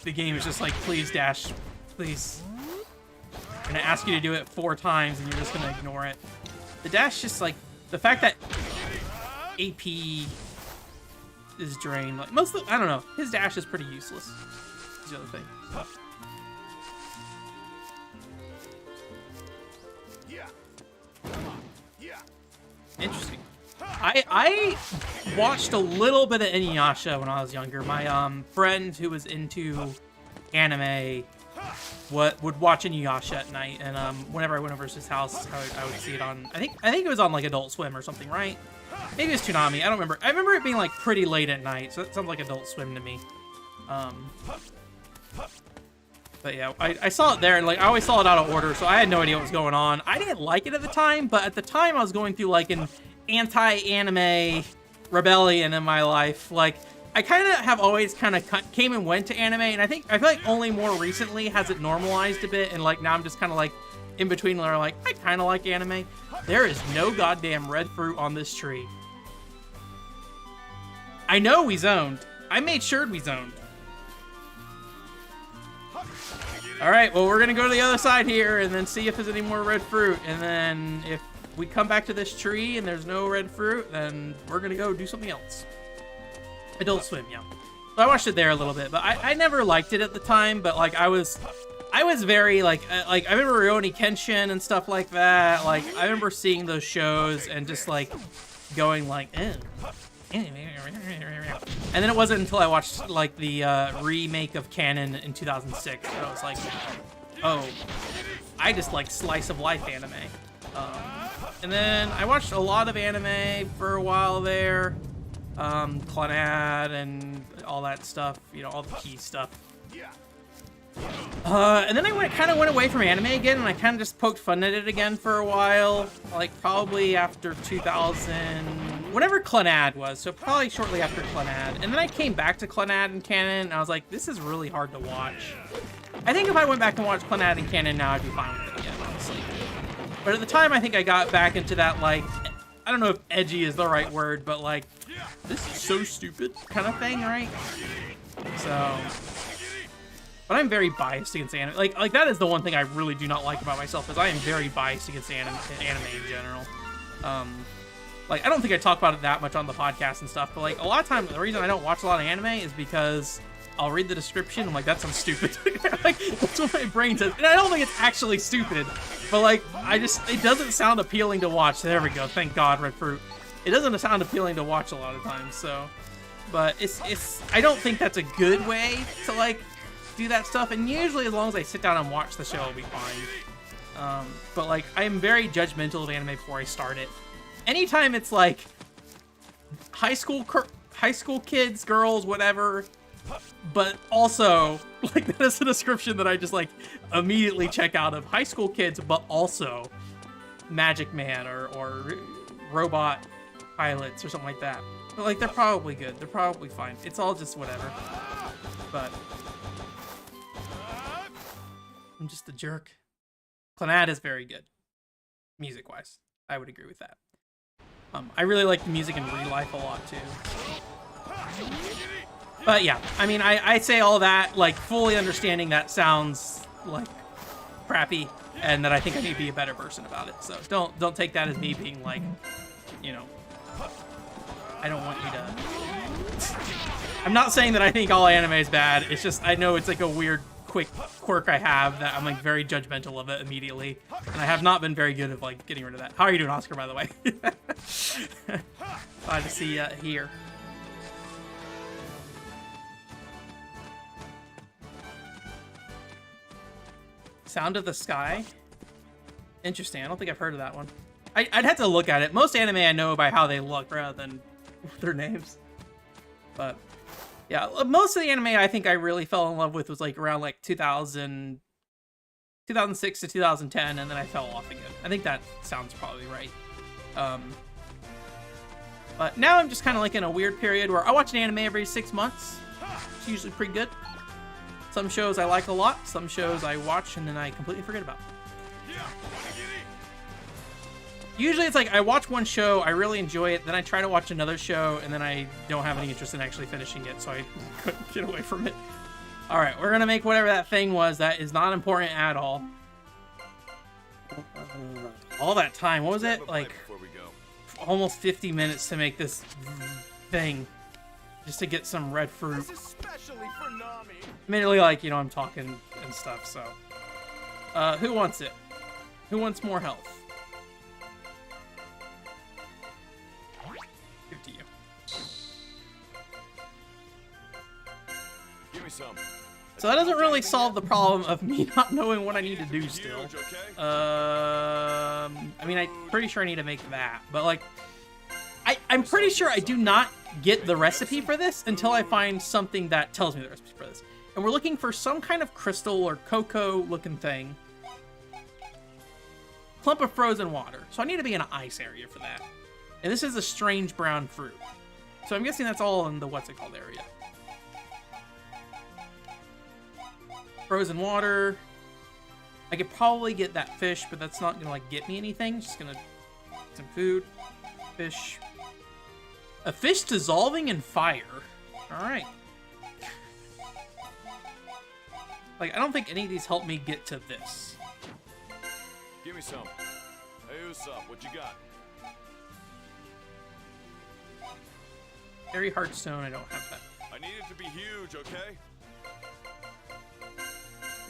The game is just like, please dash, please. I'm gonna ask you to do it 4 times and you're just gonna ignore it. The dash just like, the fact that AP is drained, like most of the, I don't know, his dash is pretty useless. Is the other thing. Interesting. I watched a little bit of Inuyasha when I was younger. My friend who was into anime would watch Inuyasha at night, and whenever I went over to his house, I would see it on. I think it was on like Adult Swim or something, right? Maybe it was Toonami. I don't remember. I remember it being like pretty late at night, so that sounds like Adult Swim to me. But yeah, I saw it there, and like I always saw it out of order, so I had no idea what was going on. I didn't like it at the time, but at the time I was going through like an anti-anime rebellion in my life. Like I kind of have always kind of came and went to anime, and I feel like only more recently has it normalized a bit, and like now I'm just kind of like in between where like I kind of like anime. There is no goddamn red fruit on this tree. I know we zoned. I made sure we zoned. All right, well, we're gonna go to the other side here and then see if there's any more red fruit. And then if we come back to this tree and there's no red fruit, then we're gonna go do something else. Adult Swim, yeah. So I watched it there a little bit, but I never liked it at the time. But like I was very like I remember Rurouni Kenshin and stuff like that. Like I remember seeing those shows and just like going like, eh. And then it wasn't until I watched like the remake of Canon in 2006 that I was like, oh, I just like slice of life anime. And then I watched a lot of anime for a while there, Clannad and all that stuff, you know, all the key stuff. And then I kind of went away from anime again, and I kind of just poked fun at it again for a while, like probably after 2000, whenever Clannad was, so probably shortly after Clannad. And then I came back to Clannad and Canon, and I was like, this is really hard to watch. I think if I went back and watched Clannad and Canon now, I'd be fine with it again, honestly. But at the time, I think I got back into that, like, I don't know if edgy is the right word, but like, this is so stupid kind of thing, right? So... But I'm very biased against anime. Like that is the one thing I really do not like about myself, is I am very biased against anime in general. Like I don't think I talk about it that much on the podcast and stuff, but like a lot of times the reason I don't watch a lot of anime is because I'll read the description, I'm like, that sounds stupid. Like that's what my brain says. And I don't think it's actually stupid, but like it doesn't sound appealing to watch. There we go. Thank God, red fruit. It doesn't sound appealing to watch a lot of times, so. But it's I don't think that's a good way to like do that stuff, and usually as long as I sit down and watch the show, I'll be fine. But like I'm very judgmental of anime before I start it. Anytime it's like high school kids, girls, whatever, but also like that is a description that I just like immediately check out of high school kids, but also Magic Man or robot pilots or something like that. But like they're probably good, they're probably fine. It's all just whatever. But I'm just a jerk. Clannad is very good, music-wise. I would agree with that. I really like the music in real life a lot too. But yeah, I mean, I say all that like fully understanding that sounds like crappy, and that I think I need to be a better person about it. So don't take that as me being like, you know, I don't want you to. I'm not saying that I think all anime is bad. It's just I know it's like a weird quick quirk I have that I'm like very judgmental of it immediately, and I have not been very good at like getting rid of that. How are you doing, Oscar, by the way? Glad to see you here. Sound of the Sky. Interesting. I don't think I've heard of that one. I'd have to look at it. Most anime I know by how they look rather than their names. But yeah, most of the anime I think I really fell in love with was like around like 2006 to 2010, and then I fell off again. I think that sounds probably right. But now I'm just kind of like in a weird period where I watch an anime every 6 months. It's usually pretty good. Some shows I like a lot, some shows I watch and then I completely forget about. Usually it's like I watch one show, I really enjoy it, then I try to watch another show, and then I don't have any interest in actually finishing it, so I couldn't get away from it. Alright, we're gonna make whatever that thing was that is not important at all. All that time, what was it? Like, almost 50 minutes to make this thing. Just to get some red fruit. Admittedly, like, you know, I'm talking and stuff, so. Who wants it? Who wants more health? Give it to you. Give me some. So that doesn't really solve the problem of me not knowing what I need to do still. I mean, I'm pretty sure I need to make that, but like, I'm pretty sure I do not get the recipe for this until I find something that tells me the recipe for this. And we're looking for some kind of crystal or cocoa looking thing. Clump of frozen water. So I need to be in an ice area for that. And this is a strange brown fruit. So I'm guessing that's all in the what's it called area. Frozen water. I could probably get that fish, but that's not gonna like get me anything. Just gonna get some food. Fish. A fish dissolving in fire. Alright. Like, I don't think any of these help me get to this. Give me some. Hey, what's up? What you got? Very hard stone, I don't have that. I need it to be huge, okay?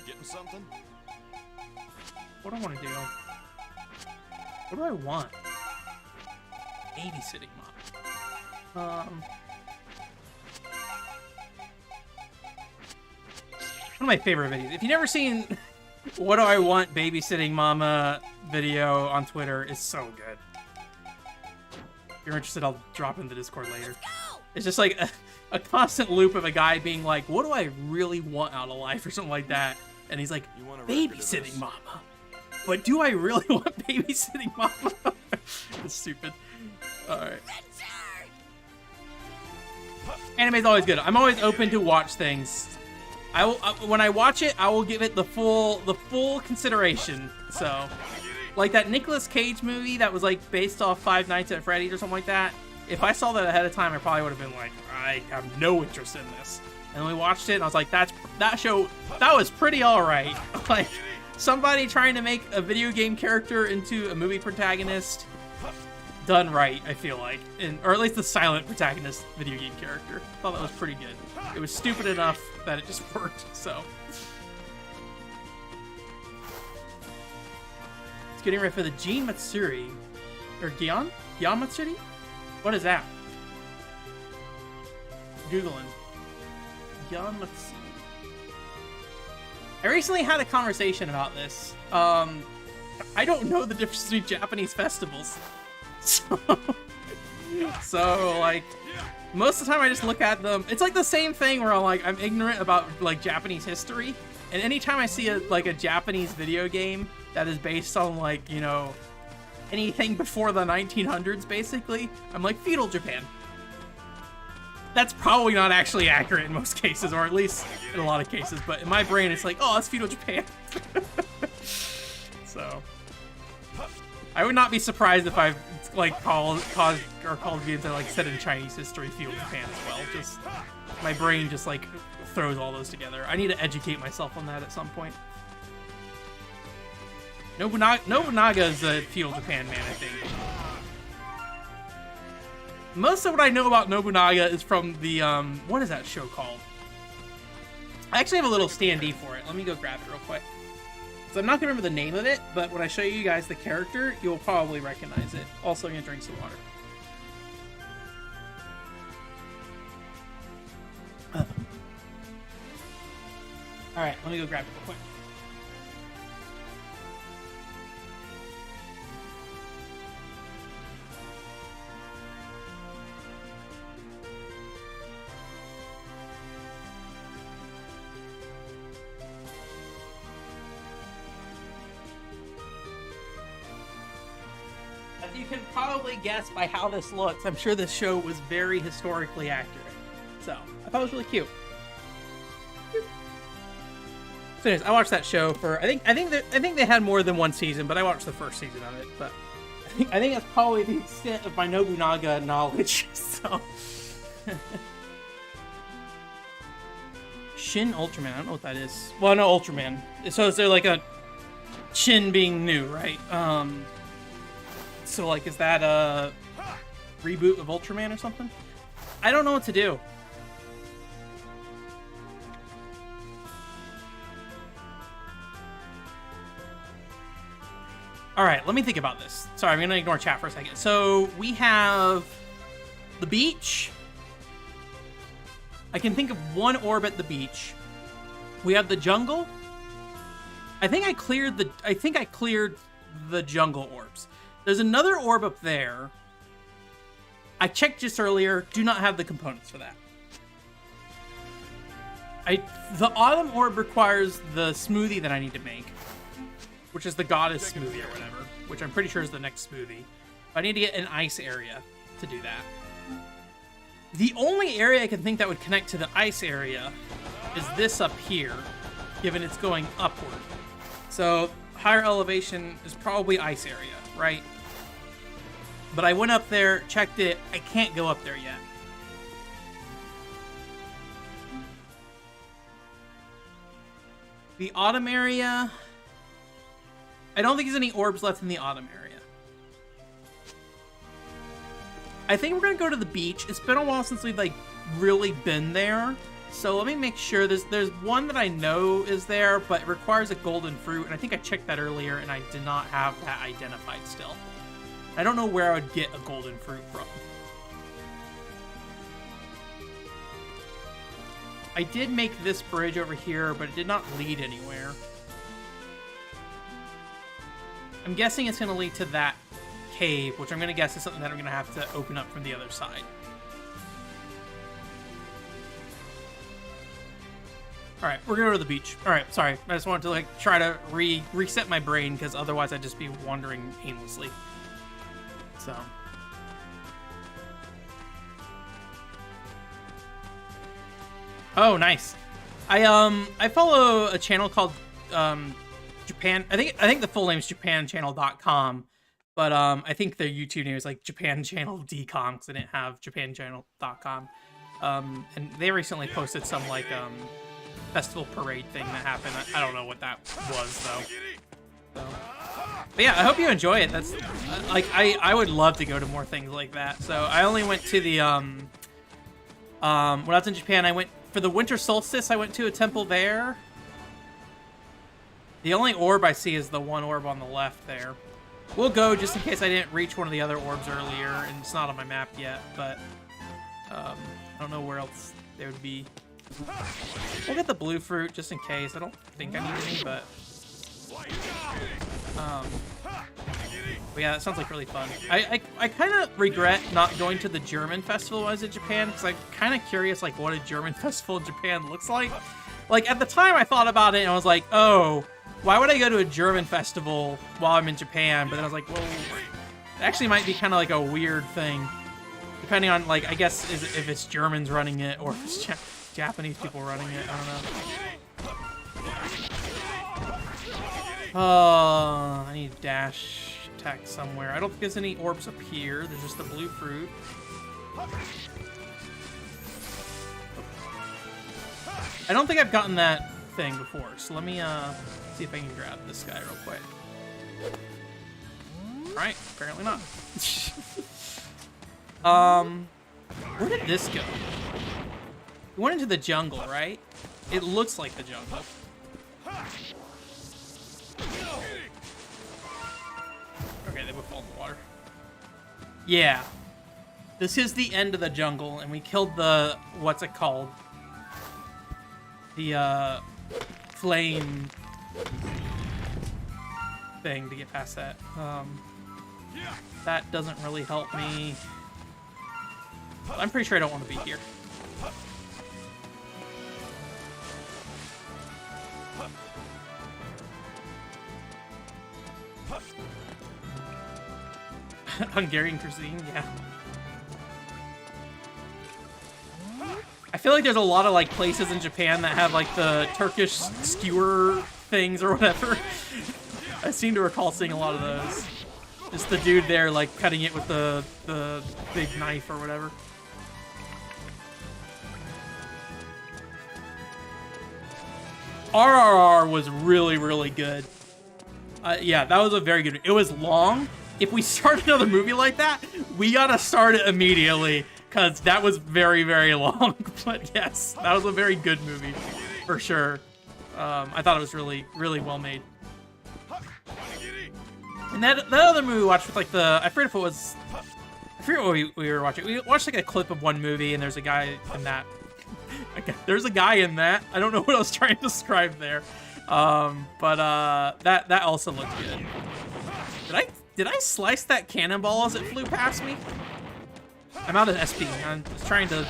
Getting something? What do I want to do? What do I want? Babysitting mom. One of my favorite videos. If you've never seen What Do I Want Babysitting Mama video on Twitter, is so good. If you're interested, I'll drop in the Discord later. It's just like a constant loop of a guy being like, what do I really want out of life or something like that? And he's like, babysitting mama. But do I really want babysitting mama? It's stupid. Alright. Anime's always good. I'm always open to watch things. I will when I watch it, I will give it the full consideration. So, like that Nicolas Cage movie that was like based off Five Nights at Freddy's or something like that. If I saw that ahead of time, I probably would have been like, I have no interest in this. And then we watched it, and I was like, that show was pretty alright. Like, somebody trying to make a video game character into a movie protagonist, done right, I feel like. Or at least the silent protagonist video game character. I thought that was pretty good. It was stupid enough that it just worked, so. It's getting ready for the Gin Matsuri. Or Gian Matsuri? What is that? Googling. Gian Matsuri. I recently had a conversation about this. I don't know the difference between Japanese festivals. So, like, most of the time I just look at them. It's like the same thing where I'm ignorant about, like, Japanese history. And anytime I see a Japanese video game that is based on, like, you know, anything before the 1900s, basically, I'm like, feudal Japan. That's probably not actually accurate in most cases, or at least in a lot of cases. But in my brain, it's like, oh, that's feudal Japan. So, I would not be surprised if I've like called games that like set in Chinese history feudal Japan as well. Just my brain just like throws all those together. I need to educate myself on that at some point. Nobunaga is a feudal Japan man, I think. Most of what I know about Nobunaga is from the, what is that show called? I actually have a little standee for it. Let me go grab it real quick. So I'm not going to remember the name of it, but when I show you guys the character, you'll probably recognize it. Also, I'm going to drink some water. Alright, let me go grab it real quick. you can probably guess by how this looks. I'm sure this show was very historically accurate. So, I thought it was really cute. So anyways, I watched that show for I think they had more than one season, but I watched the first season of it. But I think that's probably the extent of my Nobunaga knowledge. So Shin Ultraman, I don't know what that is. Well, no, Ultraman. So is there like a Shin being new, right? So like, is that a reboot of Ultraman or something? I don't know what to do. All right, let me think about this. Sorry, I'm gonna ignore chat for a second. So we have the beach. I can think of one orb at the beach. We have the jungle. I think I cleared the jungle orbs. There's another orb up there. I checked just earlier. Do not have the components for that. The autumn orb requires the smoothie that I need to make, which is the goddess smoothie or whatever, which I'm pretty sure is the next smoothie. But I need to get an ice area to do that. The only area I can think that would connect to the ice area is this up here, given it's going upward. So higher elevation is probably ice area, right? But I went up there, checked it. I can't go up there yet. The autumn area, I don't think there's any orbs left in the autumn area. I think we're gonna go to the beach. It's been a while since we've like really been there. So let me make sure. There's one that I know is there, but it requires a golden fruit. And I think I checked that earlier and I did not have that identified still. I don't know where I would get a golden fruit from. I did make this bridge over here, but it did not lead anywhere. I'm guessing it's going to lead to that cave, which I'm going to guess is something that I'm going to have to open up from the other side. All right, we're going to go to the beach. All right, sorry. I just wanted to like try to reset my brain because otherwise I'd just be wandering aimlessly. So... Oh, nice. I follow a channel called Japan. I think the full name is japanchannel.com, but I think their YouTube name is like Japan Channel DCOM because they didn't have japanchannel.com. And they recently posted some like festival parade thing that happened. I don't know what that was though. So. But yeah, I hope you enjoy it. That's like I would love to go to more things like that. So I only went to the when I was in Japan, I went for the winter solstice. I went to a temple there. The only orb I see is the one orb on the left there. We'll go just in case I didn't reach one of the other orbs earlier, and it's not on my map yet, but I don't know where else there would be. We'll get the blue fruit just in case. I don't think I need any, but yeah, that sounds like really fun. I kind of regret not going to the German festival when I was in Japan, because I'm kind of curious like what a German festival in Japan looks like. Like at the time I thought about it and I was like, oh, why would I go to a German festival while I'm in Japan? But then I was like, well, it actually might be kind of like a weird thing, depending on like, I guess if it's Germans running it or if it's Japanese people running it. I don't know. Oh, I need dash attack somewhere. I don't think there's any orbs up here. There's just the blue fruit. I don't think I've gotten that thing before, so let me see if I can grab this guy real quick. Alright, apparently not. Where did this go? We went into the jungle, right? It looks like the jungle. Okay, they both fall in the water. Yeah. This is the end of the jungle, and we killed the... what's it called? The, flame... thing to get past that. That doesn't really help me. I'm pretty sure I don't want to be here. Hungarian cuisine, yeah. I feel like there's a lot of like places in Japan that have like the Turkish skewer things or whatever. I seem to recall seeing a lot of those. Just the dude there like cutting it with the big knife or whatever. RRR was really, really good. Yeah, that was a very good. It was long. If we start another movie like that, we gotta start it immediately, because that was very, very long. But yes, that was a very good movie, for sure. I thought it was really, really well made. And that other movie we watched with like I forget if it was, I forget what we were watching. We watched like a clip of one movie, and there's a guy in that. There's a guy in that. I don't know what I was trying to describe there. But that also looked good. Did I slice that cannonball as it flew past me? I'm out of SP. I'm just trying to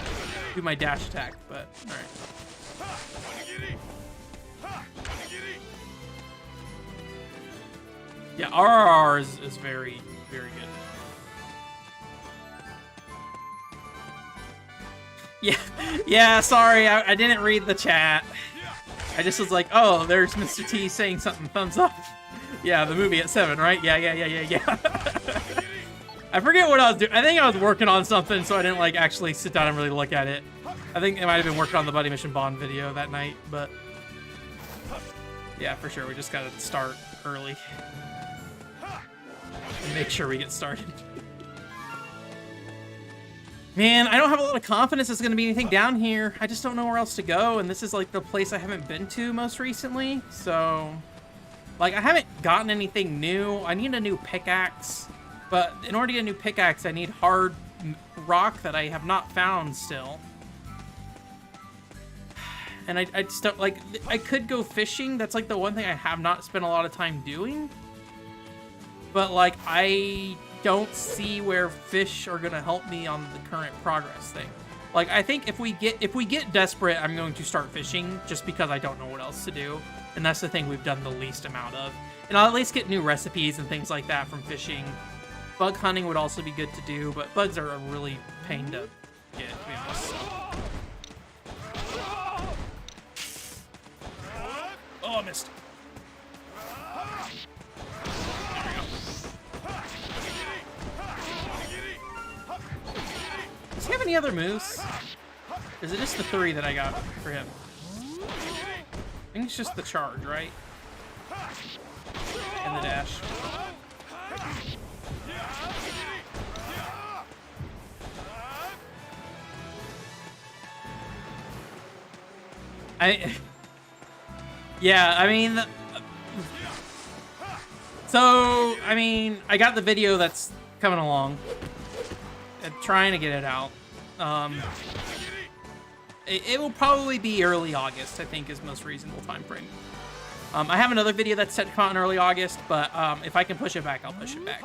do my dash attack, but alright. Yeah, RRR is very, very good. Yeah, sorry, I didn't read the chat. I just was like, oh, there's Mr. T saying something, thumbs up. Yeah, the movie at 7, right? Yeah. I forget what I was doing. I think I was working on something, so I didn't like actually sit down and really look at it. I think I might have been working on the Buddy Mission Bond video that night, but yeah, for sure, we just gotta start early and make sure we get started. Man, I don't have a lot of confidence there's going to be anything down here. I just don't know where else to go, and this is, like, the place I haven't been to most recently, so... Like, I haven't gotten anything new. I need a new pickaxe, but in order to get a new pickaxe, I need hard rock that I have not found still. And I just don't, like, I could go fishing. That's, like, the one thing I have not spent a lot of time doing. But, like, I don't see where fish are gonna help me on the current progress thing. Like, I think if we get desperate, I'm going to start fishing just because I don't know what else to do, and that's the thing we've done the least amount of. And I'll at least get new recipes and things like that from fishing. Bug hunting would also be good to do, but bugs are a really pain to get, to be honest. Oh, I missed. Does he have any other moves? Is it just the 3 that I got for him? I think it's just the charge, right? And the dash. Yeah, I mean... So, I mean, I got the video that's coming along. I'm trying to get it out. It will probably be early August, I think, is most reasonable time frame. I have another video that's set to come out in early August, but if I can push it back, I'll push it back.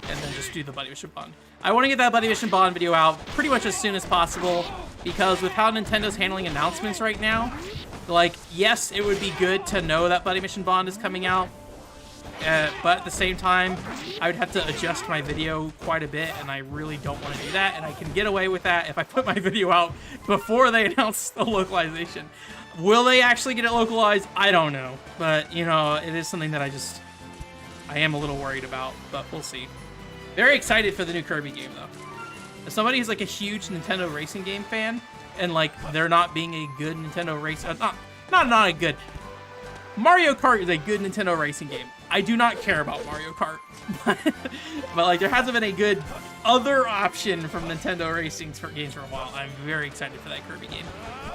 And then just do the Buddy Mission Bond. I want to get that Buddy Mission Bond video out pretty much as soon as possible, because with how Nintendo's handling announcements right now, like, yes, it would be good to know that Buddy Mission Bond is coming out, but at the same time, I would have to adjust my video quite a bit, and I really don't want to do that, and I can get away with that if I put my video out before they announce the localization. Will they actually get it localized? I don't know, but, you know, it is something that I am a little worried about, but we'll see. Very excited for the new Kirby game, though. As somebody who's, like, a huge Nintendo racing game fan, and, like, there not being a good Nintendo race... not a good... Mario Kart is a good Nintendo racing game. I do not care about Mario Kart. But like, there hasn't been a good other option from Nintendo racing games for a while. I'm very excited for that Kirby game.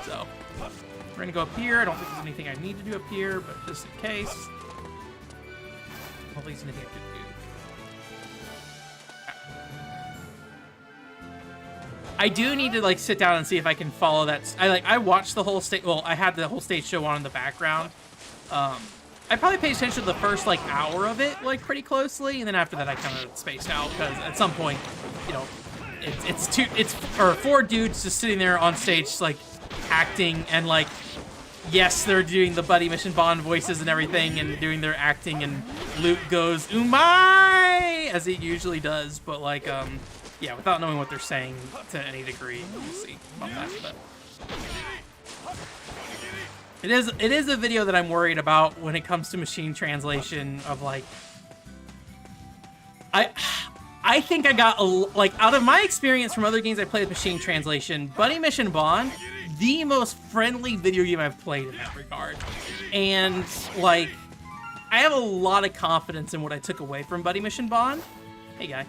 So, we're gonna go up here. I don't think there's anything I need to do up here, but just in case. I don't think there's anything I could do. I do need to like sit down and see if I can follow that. I watched the whole stage. Well, I had the whole stage show on in the background. I probably paid attention to the first like hour of it like pretty closely, and then after that I kind of spaced out because at some point, you know, it's 4 dudes just sitting there on stage like acting, and like yes, they're doing the Buddy Mission Bond voices and everything and doing their acting, and Luke goes "Umai" as he usually does, but like, yeah, without knowing what they're saying to any degree. We'll see about that, but it is a video that I'm worried about when it comes to machine translation of like, I think I got like, out of my experience from other games I played with machine translation, Buddy Mission Bond, the most friendly video game I've played in that regard. And like, I have a lot of confidence in what I took away from Buddy Mission Bond. Hey guy.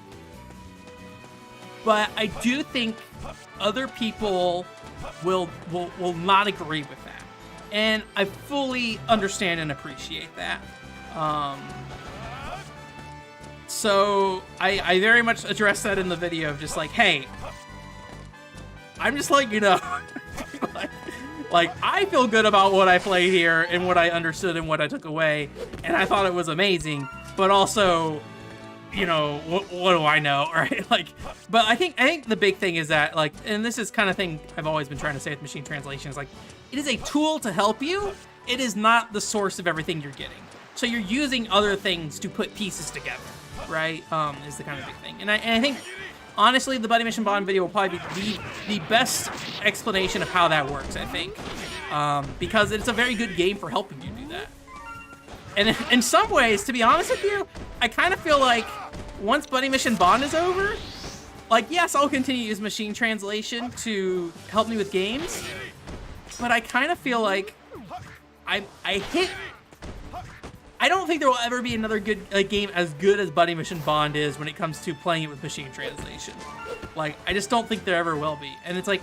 But I do think other people will not agree with that. And I fully understand and appreciate that. So I very much address that in the video of just like, hey, I'm just like, you know, like I feel good about what I played here and what I understood and what I took away, and I thought it was amazing. But also, you know, what do I know, right? Like, but I think the big thing is that, like, and this is kind of thing I've always been trying to say with machine translation, is like, it is a tool to help you. It is not the source of everything you're getting. So you're using other things to put pieces together, right? Is the kind of big thing. And I think, honestly, the Buddy Mission Bond video will probably be the best explanation of how that works, I think. Because it's a very good game for helping you do that. And in some ways, to be honest with you, I kind of feel like once Buddy Mission Bond is over, like, yes, I'll continue to use machine translation to help me with games, but I kind of feel like I don't think there will ever be another good game as good as Buddy Mission Bond is when it comes to playing it with machine translation. Like, I just don't think there ever will be. And it's like,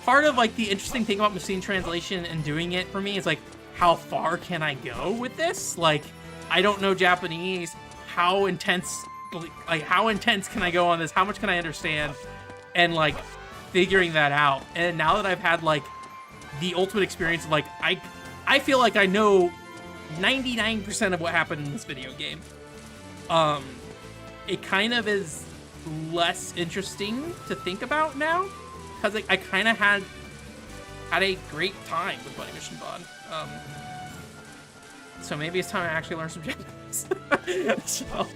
part of like the interesting thing about machine translation and doing it for me is like, how far can I go with this? Like, I don't know Japanese. How intense can I go on this? How much can I understand? And like, figuring that out. And now that I've had like the ultimate experience of like, I feel like I know 99% of what happened in this video game. It kind of is less interesting to think about now, because like, I kind of had a great time with Buddy Mission Bond. So maybe it's time I actually learn some Japanese. So.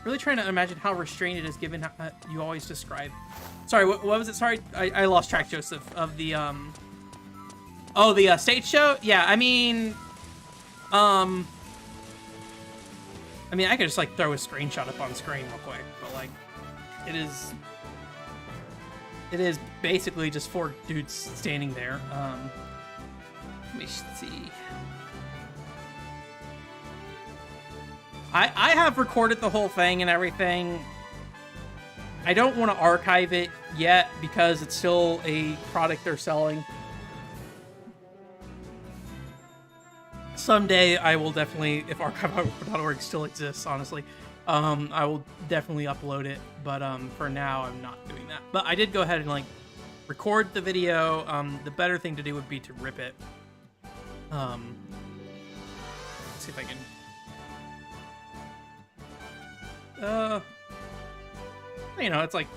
Really trying to imagine how restrained it is given how you always describe. Sorry, what was it? Sorry, I lost track, Joseph, of the, oh, the stage show? Yeah, I mean, I could just, like, throw a screenshot up on screen real quick, but, like, it is basically just 4 dudes standing there. Let me see. I have recorded the whole thing and everything. I don't want to archive it yet because it's still a product they're selling. Someday I will definitely, if archive.org still exists, honestly, I will definitely upload it. But for now, I'm not doing that. But I did go ahead and like record the video. The better thing to do would be to rip it. Let's see if I can. You know, it's like,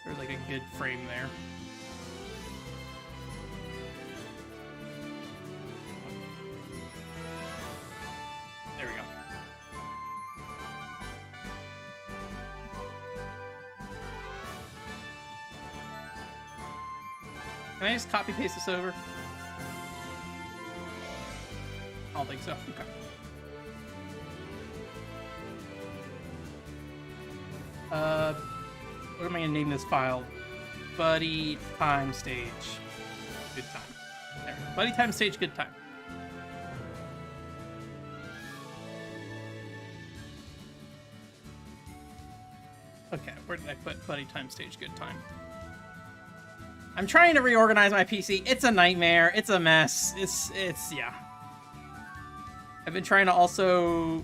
there's like a good frame there. There we go. Can I just copy paste this over? I don't think so. Okay. What am I gonna name this file? Buddy time stage. Good time. There. Buddy time stage. Good time. Okay, where did I put buddy time stage? Good time. I'm trying to reorganize my PC. It's a nightmare. It's a mess. It's yeah. I've been trying to also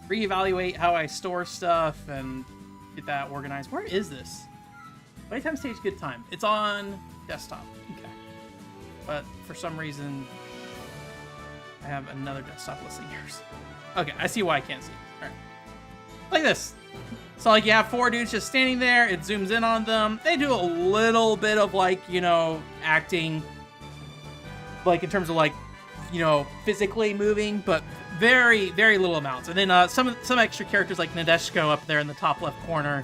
reevaluate how I store stuff and get that organized. Where is this? Playtime stage, good time. It's on desktop. Okay. But for some reason, I have another desktop listing here. Okay, I see why I can't see. All right. Like this. So, like, you have 4 dudes just standing there. It zooms in on them. They do a little bit of, like, you know, acting. Like, in terms of, like, you know, physically moving, but very, very little amounts. And then some extra characters, like Nadeshko up there in the top left corner.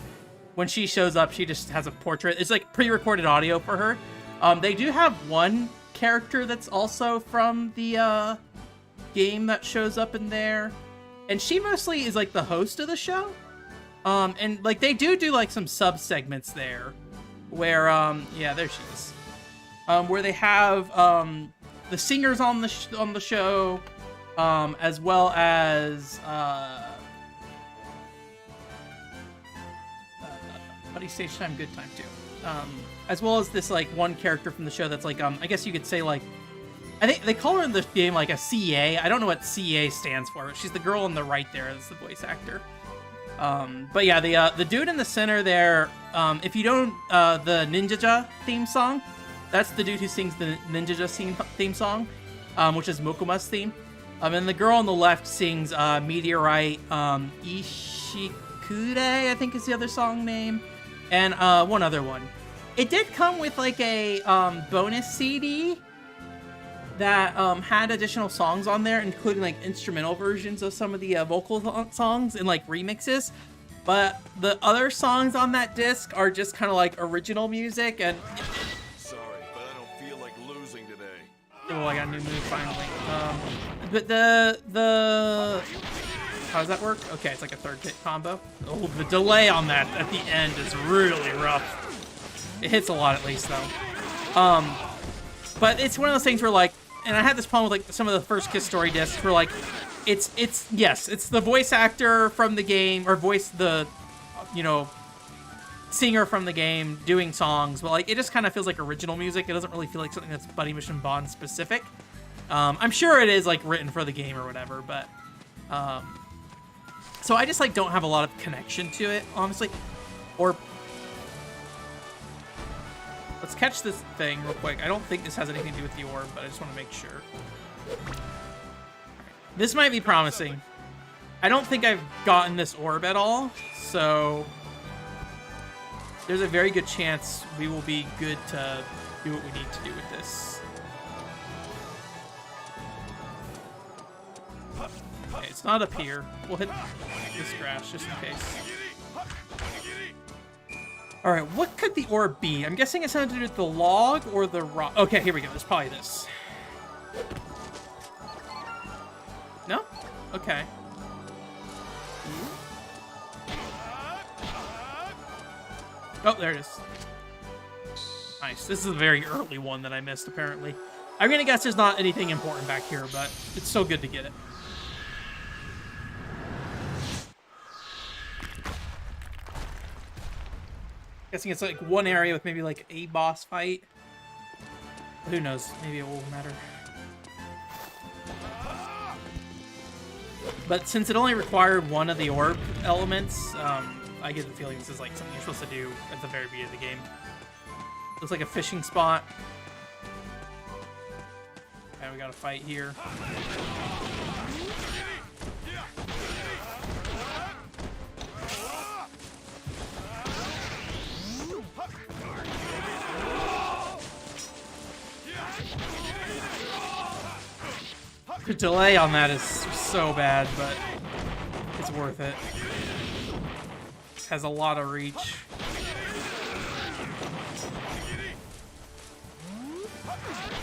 When she shows up, she just has a portrait. It's, like, pre-recorded audio for her. They do have one character that's also from the game that shows up in there. And she mostly is, like, the host of the show. And, like, they do like, some sub-segments there. Where, yeah, there she is. Where they have, the singers on the show, as well as, Buddy Stage Time, Good Time, too. As well as this, like, one character from the show that's, like, I guess you could say, like, I think they call her in the game, like, a CA. I don't know what CA stands for, but she's the girl on the right there as the voice actor. But yeah, the dude in the center there, if you don't, the Ninjaja theme song, that's the dude who sings the Ninjaja theme song, which is Mokuma's theme. And the girl on the left sings, Meteorite, Ishikure, I think is the other song name, and, one other one. It did come with, like, a, bonus CD that, had additional songs on there, including, like, instrumental versions of some of the, vocal songs and, like, remixes. But the other songs on that disc are just kind of, like, original music, and... Sorry, but I don't feel like losing today. Oh, I got a new move, finally. But the... How does that work? Okay, it's like a third hit combo. Oh, the delay on that at the end is really rough. It hits a lot, at least, though. But it's one of those things where, like, and I had this problem with, like, some of the first Kiss Story discs where, like, it's the voice actor from the game, or you know, singer from the game doing songs, but, like, it just kind of feels like original music. It doesn't really feel like something that's Buddy Mission Bond specific. I'm sure it is, like, written for the game or whatever, but, so I just, like, don't have a lot of connection to it, honestly. Or... Let's catch this thing real quick. I don't think this has anything to do with the orb, but I just want to make sure. This might be promising. I don't think I've gotten this orb at all, so there's a very good chance we will be good to do what we need to do with this. Okay, it's not up here. We'll hit this grass just in case. Alright, what could the orb be? I'm guessing it's something to do with the log or the rock. Okay, here we go. There's probably this. No? Okay. Oh, there it is. Nice. This is a very early one that I missed, apparently. I'm gonna guess there's not anything important back here, but it's so good to get it. Guessing it's like one area with maybe like a boss fight. Who knows? Maybe it will matter. But since it only required one of the orb elements, I get the feeling this is like something you're supposed to do at the very beginning of the game. Looks like a fishing spot. Okay, we got a fight here. The delay on that is so bad, but it's worth it. It has a lot of reach.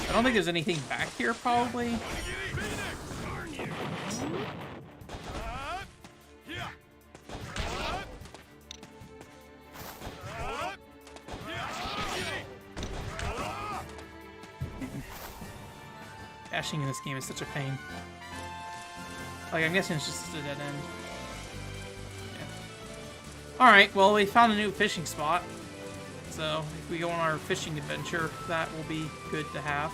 I don't think there's anything back here, probably. Dashing in this game is such a pain. Like, I'm guessing it's just a dead end. Yeah. Alright, well, we found a new fishing spot. So, if we go on our fishing adventure, that will be good to have.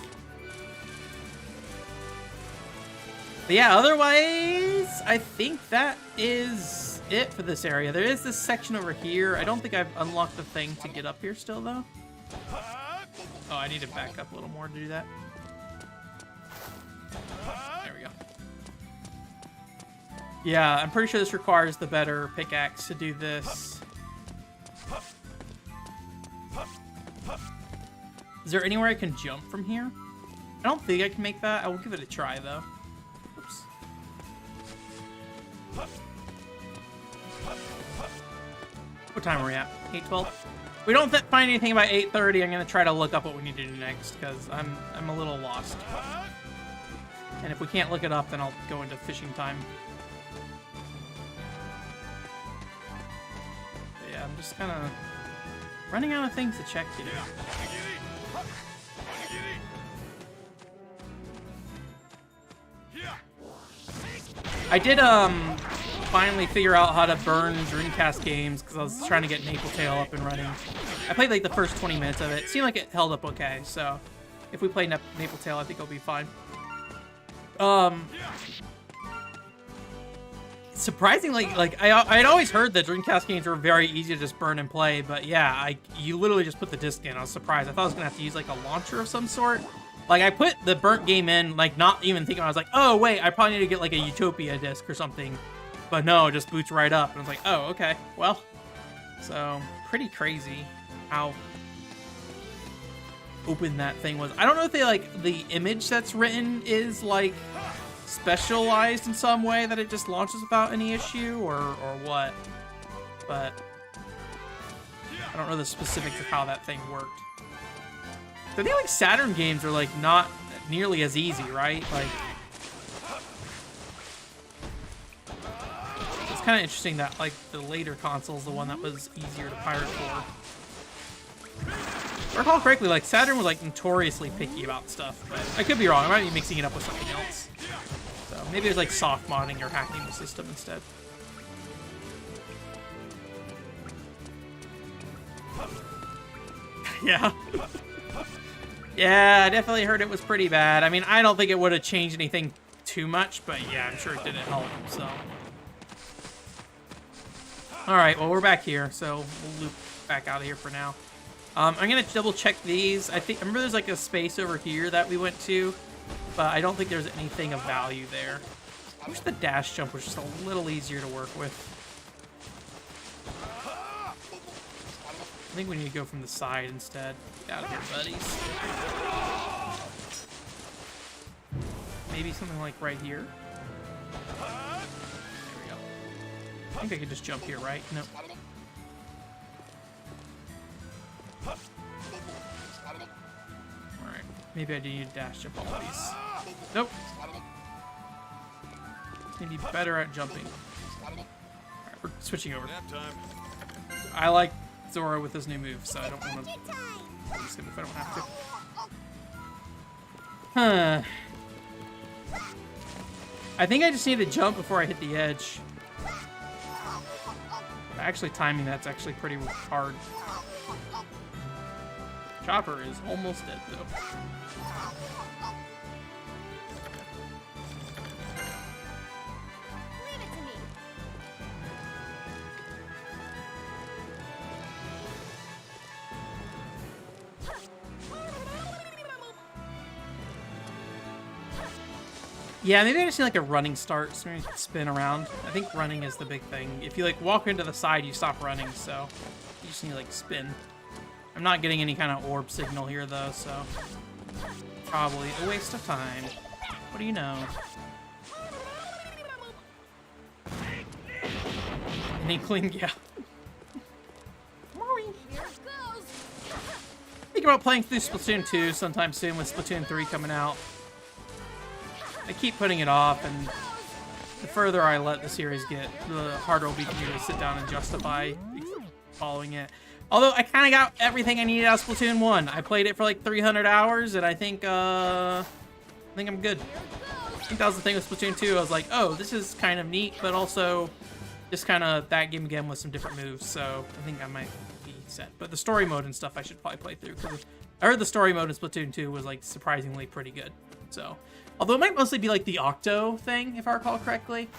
But yeah, otherwise, I think that is it for this area. There is this section over here. I don't think I've unlocked the thing to get up here still, though. Oh, I need to back up a little more to do that. There we go. Yeah, I'm pretty sure this requires the better pickaxe to do this. Is there anywhere I can jump from here? I don't think I can make that. I will give it a try, though. Oops. What time are we at? 8:12? If we don't find anything by 8:30, I'm going to try to look up what we need to do next, because I'm a little lost. And if we can't look it up, then I'll go into fishing time. But yeah, I'm just kind of running out of things to check here. I did finally figure out how to burn Dreamcast games because I was trying to get Napletail up and running. I played like the first 20 minutes of it. It seemed like it held up okay, so if we play Napletail, I think it'll be fine. Surprisingly, like I'd always heard that Dreamcast games were very easy to just burn and play, but yeah, you literally just put the disc in. I was surprised. I thought I was gonna have to use like a launcher of some sort. Like, I put the burnt game in, like, not even thinking. I was like, oh, wait, I probably need to get, like, a Utopia disc or something. But no, it just boots right up. And I was like, oh, okay, well. So, pretty crazy how open that thing was. I don't know if they, like, the image that's written is, like, specialized in some way that it just launches without any issue or what. But I don't know the specifics of how that thing worked. I think like Saturn games are like not nearly as easy, right? Like it's kind of interesting that like the later console is the one that was easier to pirate for. If I recall correctly, like Saturn was like notoriously picky about stuff, but I could be wrong. I might be mixing it up with something else. So maybe there's like soft modding or hacking the system instead. Yeah. Yeah, I definitely heard it was pretty bad. I mean, I don't think it would have changed anything too much, but yeah, I'm sure it didn't help, so. Alright, well, we're back here, so we'll loop back out of here for now. I'm going to double check these. Remember there's like a space over here that we went to, but I don't think there's anything of value there. I wish the dash jump was just a little easier to work with. I think we need to go from the side instead. Get out of here, buddies. Maybe something like right here. There we go. I think I could just jump here, right? Nope. Alright. Maybe I do need to dash jump all of these. Nope. Need to be better at jumping. Alright, we're switching over. I like Zora with his new move, so I don't want to use him if I don't have to. Huh. I think I just need to jump before I hit the edge. Actually, timing that's actually pretty hard. Chopper is almost dead, though. Yeah, maybe I just need like a running start, so maybe spin around. I think running is the big thing. If you like walk into the side, you stop running, so you just need to like spin. I'm not getting any kind of orb signal here though, so probably a waste of time. What do you know? An inkling, yeah. Think about playing through Splatoon 2 sometime soon with Splatoon 3 coming out. I keep putting it off, and the further I let the series get, the harder it'll be for me to sit down and justify following it. Although I kind of got everything I needed out of Splatoon 1. I played it for like 300 hours, and I think I'm good. I think that was the thing with Splatoon 2. I was like, oh, this is kind of neat, but also just kind of that game again with some different moves. So I think I might be set. But the story mode and stuff I should probably play through, because I heard the story mode in Splatoon 2 was like surprisingly pretty good. So, although it might mostly be like the Octo thing, if I recall correctly.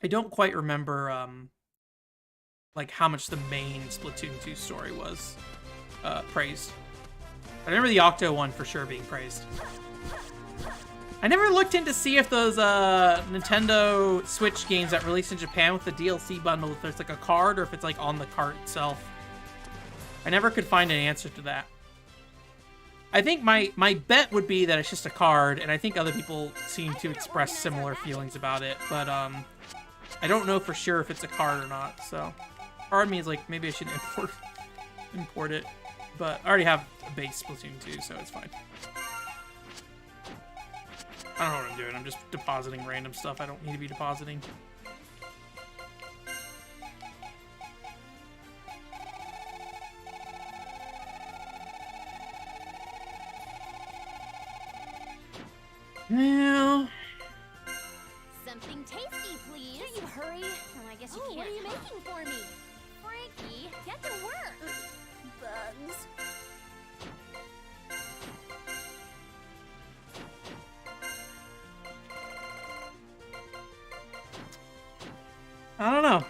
I don't quite remember like how much the main Splatoon 2 story was praised. I remember the Octo one for sure being praised. I never looked in to see if those Nintendo Switch games that released in Japan with the DLC bundle, if there's like a card or if it's like on the cart itself. I never could find an answer to that. I think my bet would be that it's just a card, and I think other people seem to express similar feelings about it, but I don't know for sure if it's a card or not, so part of me is like, maybe I should import it, but I already have a base Splatoon 2, so it's fine. I don't know what I'm doing. I'm just depositing random stuff I don't need to be depositing. Well, Something tasty, please. Can't you hurry? Well, I guess you can't. What are you making for me? Frankie, get to work. Bugs. I don't know.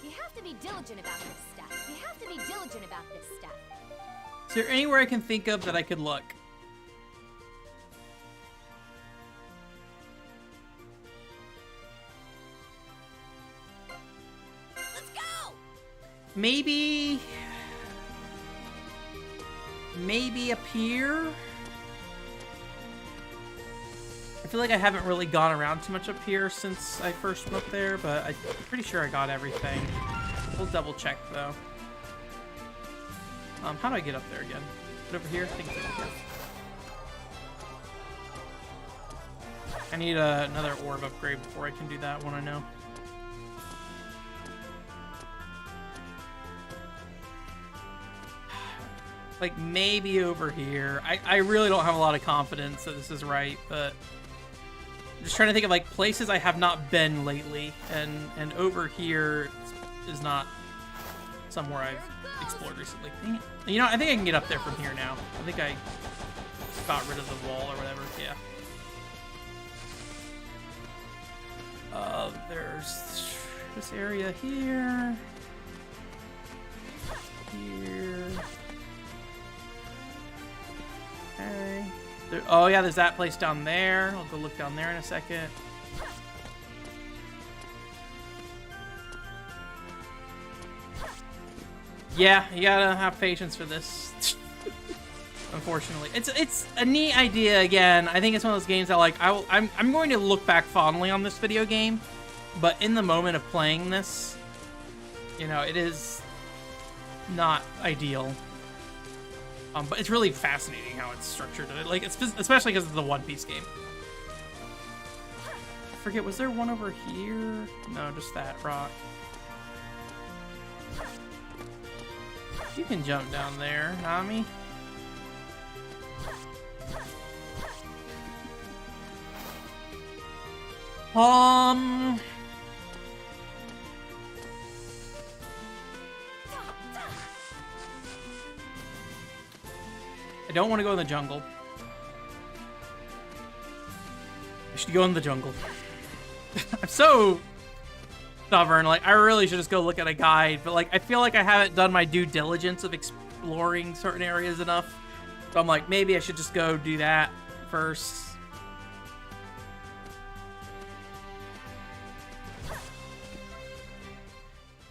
You have to be diligent about this stuff. You have to be diligent about this stuff. Is there anywhere I can think of that I could look? Let's go! Maybe up here? I feel like I haven't really gone around too much up here since I first went there, but I'm pretty sure I got everything. We'll double check though. How do I get up there again? Is it over here? I think it's over here. I need another orb upgrade before I can do that one, I know. Like maybe over here. I really don't have a lot of confidence that this is right, but I'm just trying to think of like places I have not been lately, and over here is not somewhere I've explored recently. Dang it. You know, I think I can get up there from here now. I think I got rid of the wall or whatever. Yeah. There's this area here. Here. Okay. Oh yeah, there's that place down there. I'll go look down there in a second. Yeah, you gotta have patience for this. Unfortunately, it's a neat idea. Again, I think it's one of those games that like I'm going to look back fondly on this video game, but in the moment of playing this, you know, it is not ideal. But it's really fascinating how it's structured. Like, it's especially because it's the One Piece game. I forget, was there one over here? No, just that rock. You can jump down there, Nami. I don't want to go in the jungle. I should go in the jungle. I'm so stubborn. Like, I really should just go look at a guide, but like, I feel like I haven't done my due diligence of exploring certain areas enough. So I'm like, maybe I should just go do that first.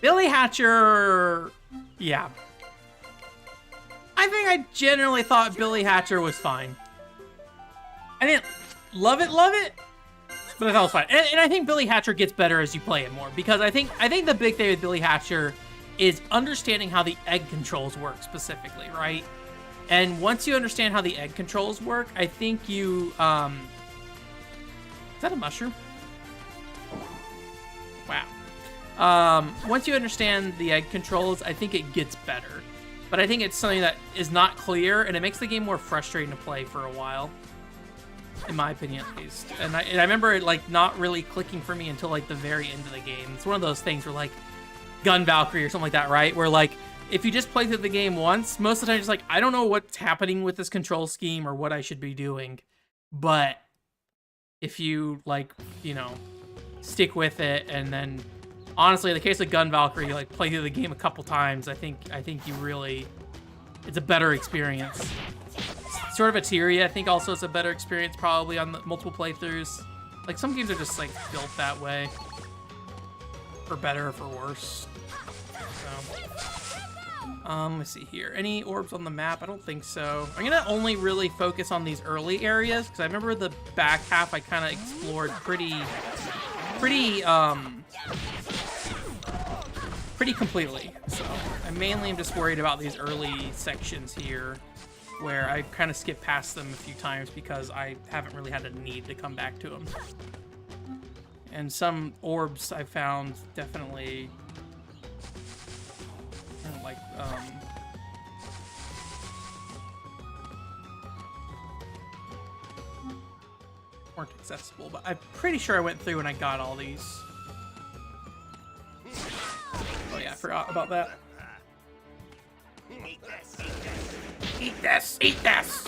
Billy Hatcher, yeah. I think I generally thought Billy Hatcher was fine. I didn't love it, but I thought it was fine. And I think Billy Hatcher gets better as you play it more, because I think the big thing with Billy Hatcher is understanding how the egg controls work specifically, right? And once you understand how the egg controls work, I think you, is that a mushroom? Wow. Once you understand the egg controls, I think it gets better. But I think it's something that is not clear, and it makes the game more frustrating to play for a while. In my opinion, at least. And I remember it, like, not really clicking for me until, like, the very end of the game. It's one of those things where, like, Gun Valkyrie or something like that, right? Where, like, if you just play through the game once, most of the time it's like, I don't know what's happening with this control scheme or what I should be doing. But if you like, you know, stick with it. And then honestly, in the case of Gun Valkyrie, like play through the game a couple times, I think you really, it's a better experience. Sort of Ateria, I think also is a better experience probably on the multiple playthroughs. Like some games are just like built that way, for better or for worse. So, let's see here. Any orbs on the map? I don't think so. I'm gonna only really focus on these early areas because I remember the back half I kind of explored pretty completely. So I mainly am just worried about these early sections here, where I kind of skip past them a few times because I haven't really had a need to come back to them. And some orbs I found definitely like weren't accessible, but I'm pretty sure I went through and I got all these. Oh yeah, I forgot about that. Eat this! Eat this!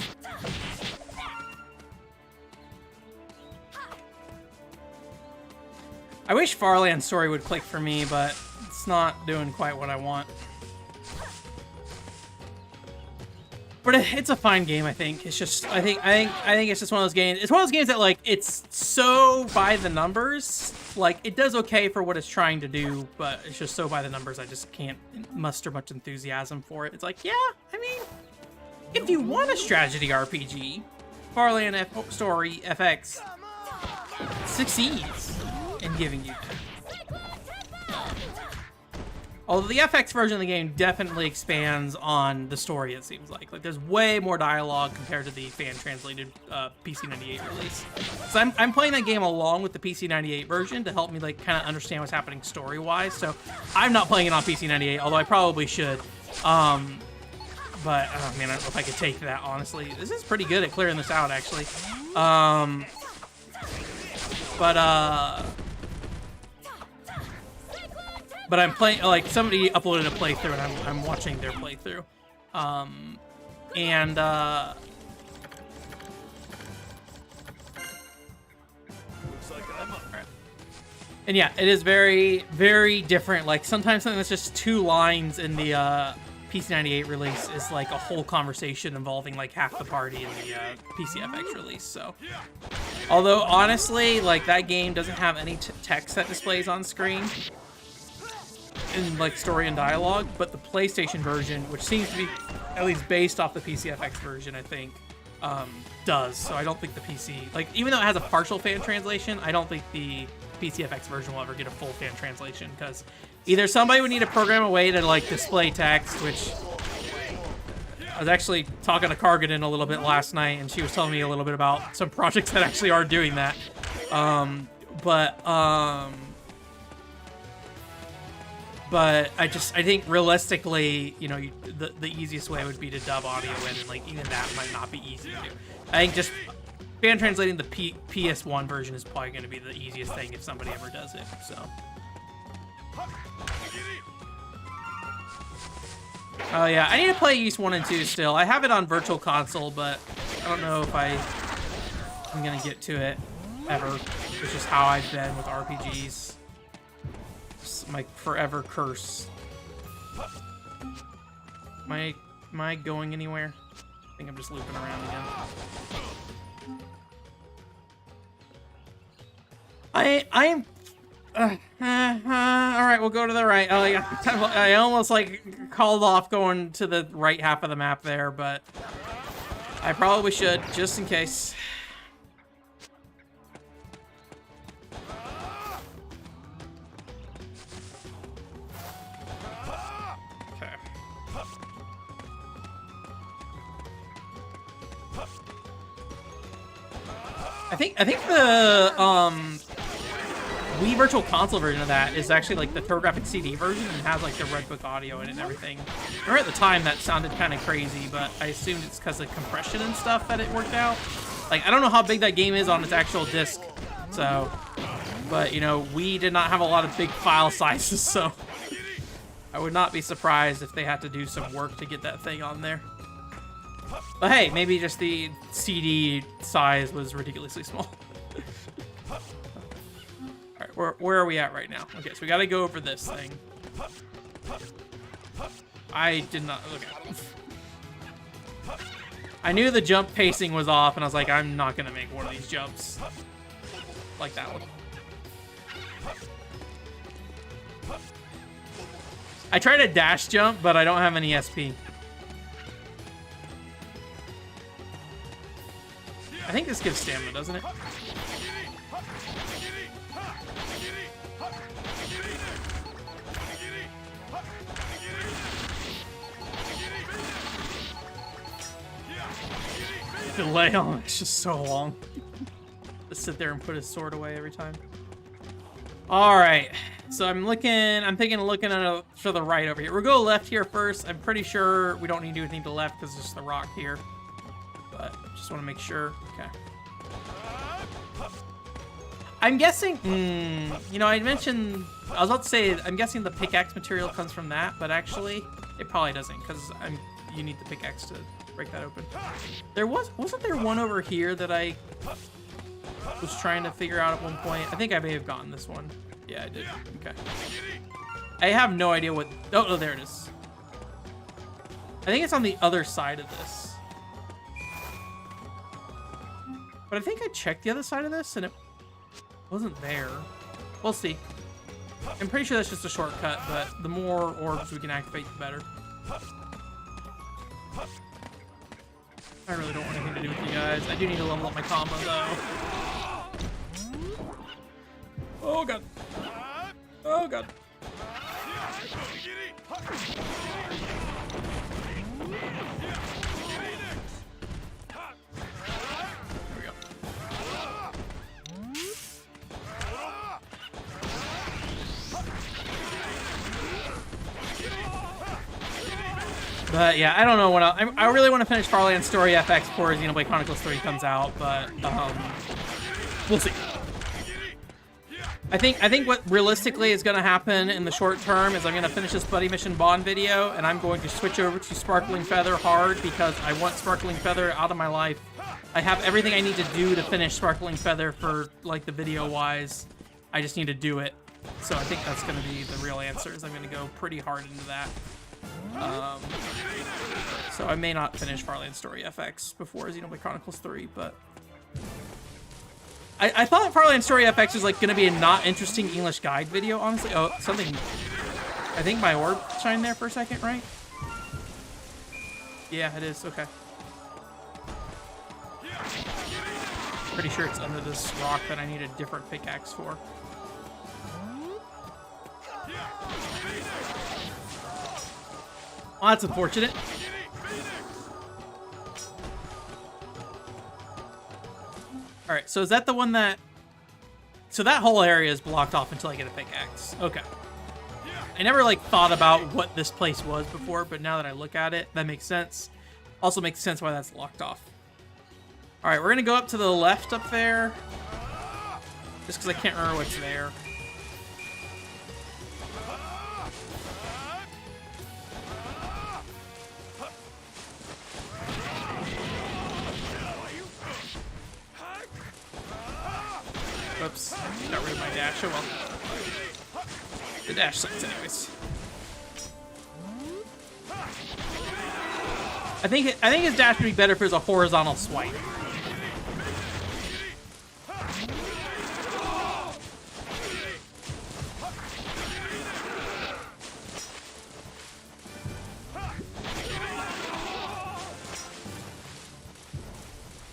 I wish Farland's story would click for me, but it's not doing quite what I want. But it's a fine game, I think. It's just, I think it's just one of those games. It's one of those games that, like, it's so by the numbers. Like, it does okay for what it's trying to do, but it's just so by the numbers, I just can't muster much enthusiasm for it. It's like, yeah, I mean, if you want a strategy RPG, Farland Story FX succeeds in giving you that. Although the FX version of the game definitely expands on the story, it seems like. Like, there's way more dialogue compared to the fan-translated PC98 release. So I'm playing that game along with the PC98 version to help me, like, kind of understand what's happening story-wise. So I'm not playing it on PC98, although I probably should. But, oh man, I don't know if I could take that, honestly. This is pretty good at clearing this out, actually. But I'm playing, like, somebody uploaded a playthrough and I'm watching their playthrough. And yeah, it is very, very different. Like, sometimes something that's just 2 lines in the PC98 release is like a whole conversation involving like half the party in the PCFX release. So, although honestly, like, that game doesn't have any text that displays on screen in like story and dialogue, but the PlayStation version, which seems to be at least based off the PCFX version, I think, does. So I don't think the PC, like, even though it has a partial fan translation, I don't think the PCFX version will ever get a full fan translation, because either somebody would need to program a way to like display text, which I was actually talking to Kargadin a little bit last night, and she was telling me a little bit about some projects that actually are doing that. But I think realistically, you know, the easiest way would be to dub audio in, and like even that might not be easy to do. I think just fan translating the PS1 version is probably going to be the easiest thing if somebody ever does it. So. Oh yeah, I need to play Ys 1 and 2 still. I have it on Virtual Console, but I don't know if I'm gonna get to it ever. It's just how I've been with RPGs. My forever curse. Am I going anywhere? I think I'm just looping around again. I'm all right, we'll go to the right. Oh, yeah, I almost like called off going to the right half of the map there, but I probably should, just in case. I think the Wii Virtual Console version of that is actually like the TurboGrafx CD version and has like the Red Book audio in it and everything. I remember at the time that sounded kind of crazy, but I assumed it's because of compression and stuff that it worked out. Like, I don't know how big that game is on its actual disc, so, but you know, we did not have a lot of big file sizes, so I would not be surprised if they had to do some work to get that thing on there. But hey, maybe just the CD size was ridiculously small. Alright, where are we at right now? Okay, so we gotta go over this thing. I did not look at it. I knew the jump pacing was off, and I was like, I'm not gonna make one of these jumps. Like that one. I tried a dash jump, but I don't have any SP. I think this gives stamina, doesn't it? The delay on it's just so long. Just sit there and put his sword away every time. All right, so I'm looking at it to the right over here. We'll go left here first. I'm pretty sure we don't need to do anything to the left because it's just the rock here. But just want to make sure. Okay. I'm guessing, you know, I was about to say, I'm guessing the pickaxe material comes from that, but actually, it probably doesn't because you need the pickaxe to break that open. Wasn't there one over here that I was trying to figure out at one point? I think I may have gotten this one. Yeah, I did. Okay. I have no idea what... Oh, there it is. I think it's on the other side of this. But I think I checked the other side of this and it wasn't there. We'll see. I'm pretty sure that's just a shortcut, but the more orbs we can activate, the better. I really don't want anything to do with you guys. I do need to level up my combo, though. Oh, God. Oh, God. There we go. But yeah, I don't know what else. I really want to finish Farland Story FX before Xenoblade Chronicles 3 comes out, but we'll see. I think what realistically is going to happen in the short term is I'm going to finish this Buddy Mission Bond video, and I'm going to switch over to Sparkling Feather hard because I want Sparkling Feather out of my life. I have everything I need to do to finish Sparkling Feather for, like, the video-wise. I just need to do it. So I think that's going to be the real answer, is I'm going to go pretty hard into that. So I may not finish Farland Story FX before Xenoblade Chronicles 3, but... I thought Farland Story FX was, like, going to be a not interesting English guide video, honestly. Oh, something... I think my orb shined there for a second, right? Yeah, it is. Okay. Pretty sure it's under this rock that I need a different pickaxe for. Oh, that's unfortunate. All right, so is that the one that... So that whole area is blocked off until I get a pickaxe. Okay. I never, like, thought about what this place was before, but now that I look at it, that makes sense. Also makes sense why that's locked off. All right, we're going to go up to the left up there. Just because I can't remember what's there. Whoops, got rid of my dash. Oh well. The dash sucks anyways. I think his dash would be better if it was a horizontal swipe.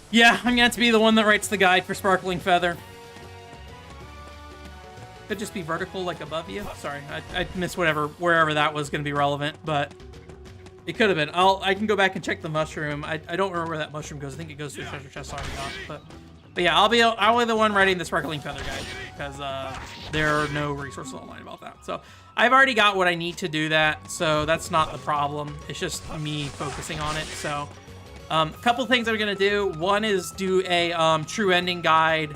Yeah, I'm gonna have to be the one that writes the guide for Sparkling Feather. Could just be vertical, like above you. Sorry, I missed wherever that was going to be relevant, but it could have been. I can go back and check the mushroom. I don't remember where that mushroom goes. I think it goes to the treasure chest. Already got, but yeah, I'll be the one writing the Sparkling Feather guide because there are no resources online about that. So I've already got what I need to do that, so that's not the problem. It's just me focusing on it. So a couple things I'm going to do. One is do a true ending guide.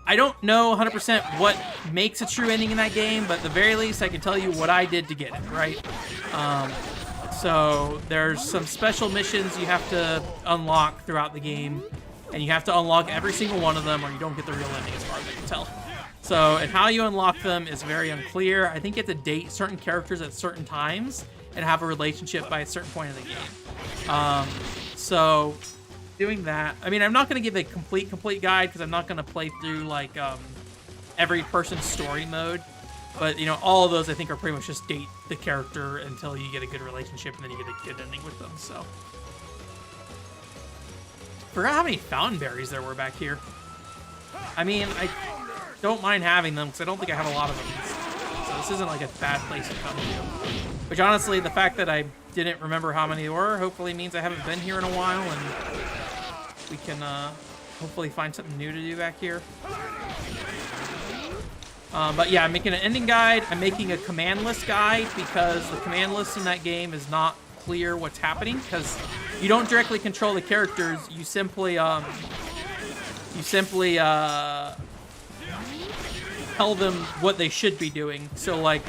I don't know 100% what makes a true ending in that game, but at the very least, I can tell you what I did to get it, right? So there's some special missions you have to unlock throughout the game and you have to unlock every single one of them or you don't get the real ending as far as I can tell. So, and how you unlock them is very unclear. I think you have to date certain characters at certain times and have a relationship by a certain point in the game. So, doing that, I mean, I'm not going to give a complete guide because I'm not going to play through, like, every person's story mode. But, you know, all of those, I think, are pretty much just date the character until you get a good relationship and then you get a good ending with them, so. Forgot how many fountain berries there were back here. I mean, I don't mind having them because I don't think I have a lot of them. So this isn't like a bad place to come to. Which honestly, the fact that I didn't remember how many there were hopefully means I haven't been here in a while and we can hopefully find something new to do back here. But yeah, I'm making an ending guide. I'm making a command list guide because the command list in that game is not clear what's happening because you don't directly control the characters. You simply tell them what they should be doing. So like,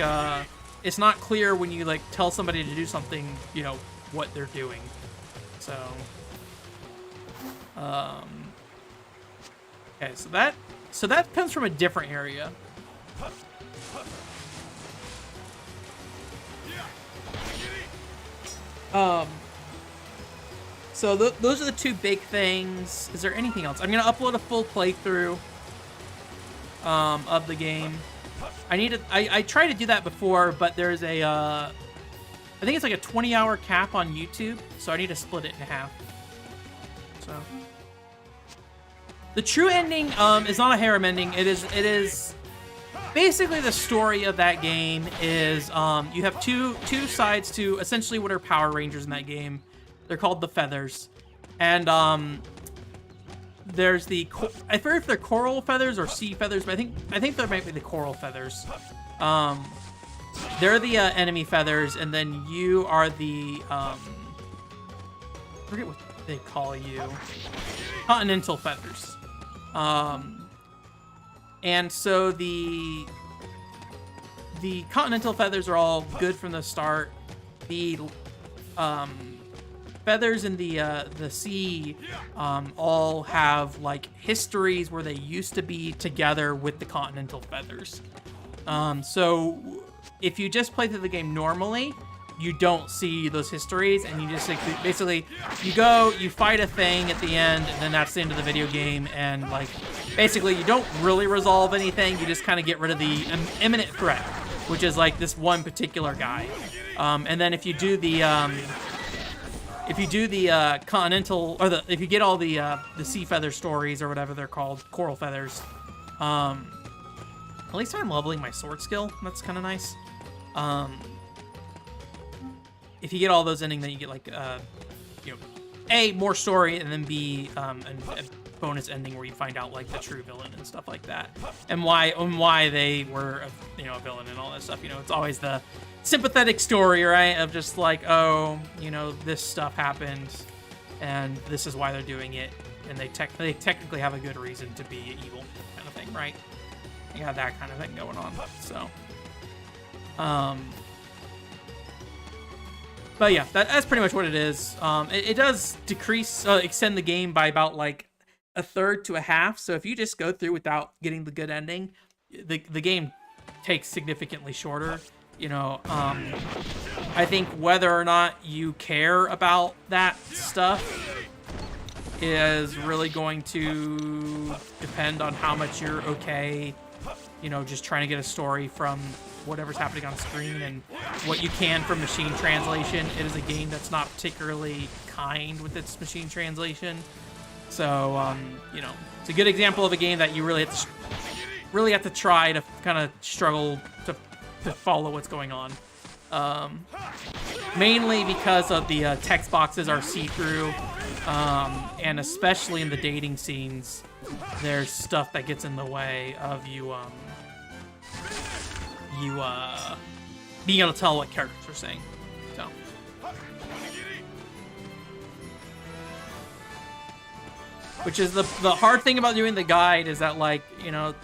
it's not clear when you like tell somebody to do something, you know, what they're doing. So, okay, so that comes from a different area. So those are the two big things. Is there anything else? I'm gonna upload a full playthrough of the game. I tried to do that before, but there's a I think it's like a 20-hour cap on YouTube, so I need to split it in half. So the true ending is not a harem ending. It is basically the story of that game is you have two sides to essentially what are Power Rangers in that game. They're called the Feathers, and there's the I forget if they're Coral Feathers or Sea Feathers, but I think they might be the Coral Feathers. They're the enemy feathers, and then you are the I forget what they call you, Continental Feathers. And so the Continental Feathers are all good from the start. The feathers in the sea all have like histories where they used to be together with the Continental Feathers. So if you just play through the game normally, you don't see those histories, and you just like, basically you go, you fight a thing at the end, and then that's the end of the video game, and like basically you don't really resolve anything. You just kind of get rid of the imminent threat, which is like this one particular guy. And then if you do the Continental, or if you get all the Sea Feather stories or whatever they're called, Coral Feathers, at least I'm leveling my sword skill. That's kind of nice. If you get all those ending, then you get like, you know, A, more story, and then B, a bonus ending where you find out like the true villain and stuff like that, and why they were, you know, a villain and all that stuff. You know, it's always the sympathetic story, right? Of just like, oh, you know, this stuff happened, and this is why they're doing it, and they technically have a good reason to be evil, kind of thing, right? You got that kind of thing going on. So, but yeah, that's pretty much what it is. It does extend the game by about like a third to a half. So if you just go through without getting the good ending, the game takes significantly shorter. You know, I think whether or not you care about that stuff is really going to depend on how much you're okay, you know, just trying to get a story from whatever's happening on screen and what you can from machine translation. It is a game that's not particularly kind with its machine translation. So, you know, it's a good example of a game that you really have to try to kind of struggle to follow what's going on. Mainly because of the text boxes are see-through, and especially in the dating scenes, there's stuff that gets in the way of you being able to tell what characters are saying. So, which is the hard thing about doing the guide is that, like, you know,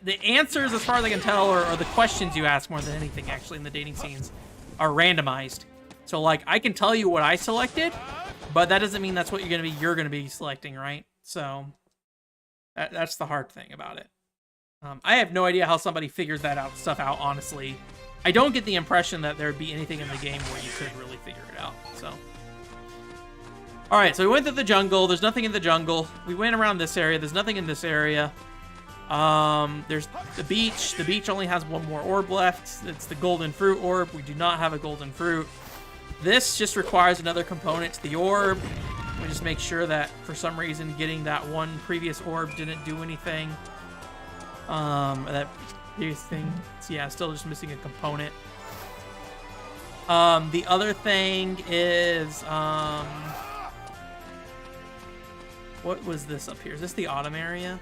the answers, as far as I can tell, or the questions you ask more than anything, actually, in the dating scenes, are randomized. So, like, I can tell you what I selected, But that doesn't mean that's what you're gonna be selecting, right? So that's the hard thing about it. I have no idea how somebody figures that stuff out, honestly. I don't get the impression that there'd be anything in the game where you could really figure it out, so. Alright, so we went through the jungle. There's nothing in the jungle. We went around this area. There's nothing in this area. There's the beach. The beach only has one more orb left. It's the golden fruit orb. We do not have a golden fruit. This just requires another component to the orb. We just make sure that, for some reason, getting that one previous orb didn't do anything. That previous thing, so yeah, still just missing a component. The other thing is, what was this up here? Is this the autumn area?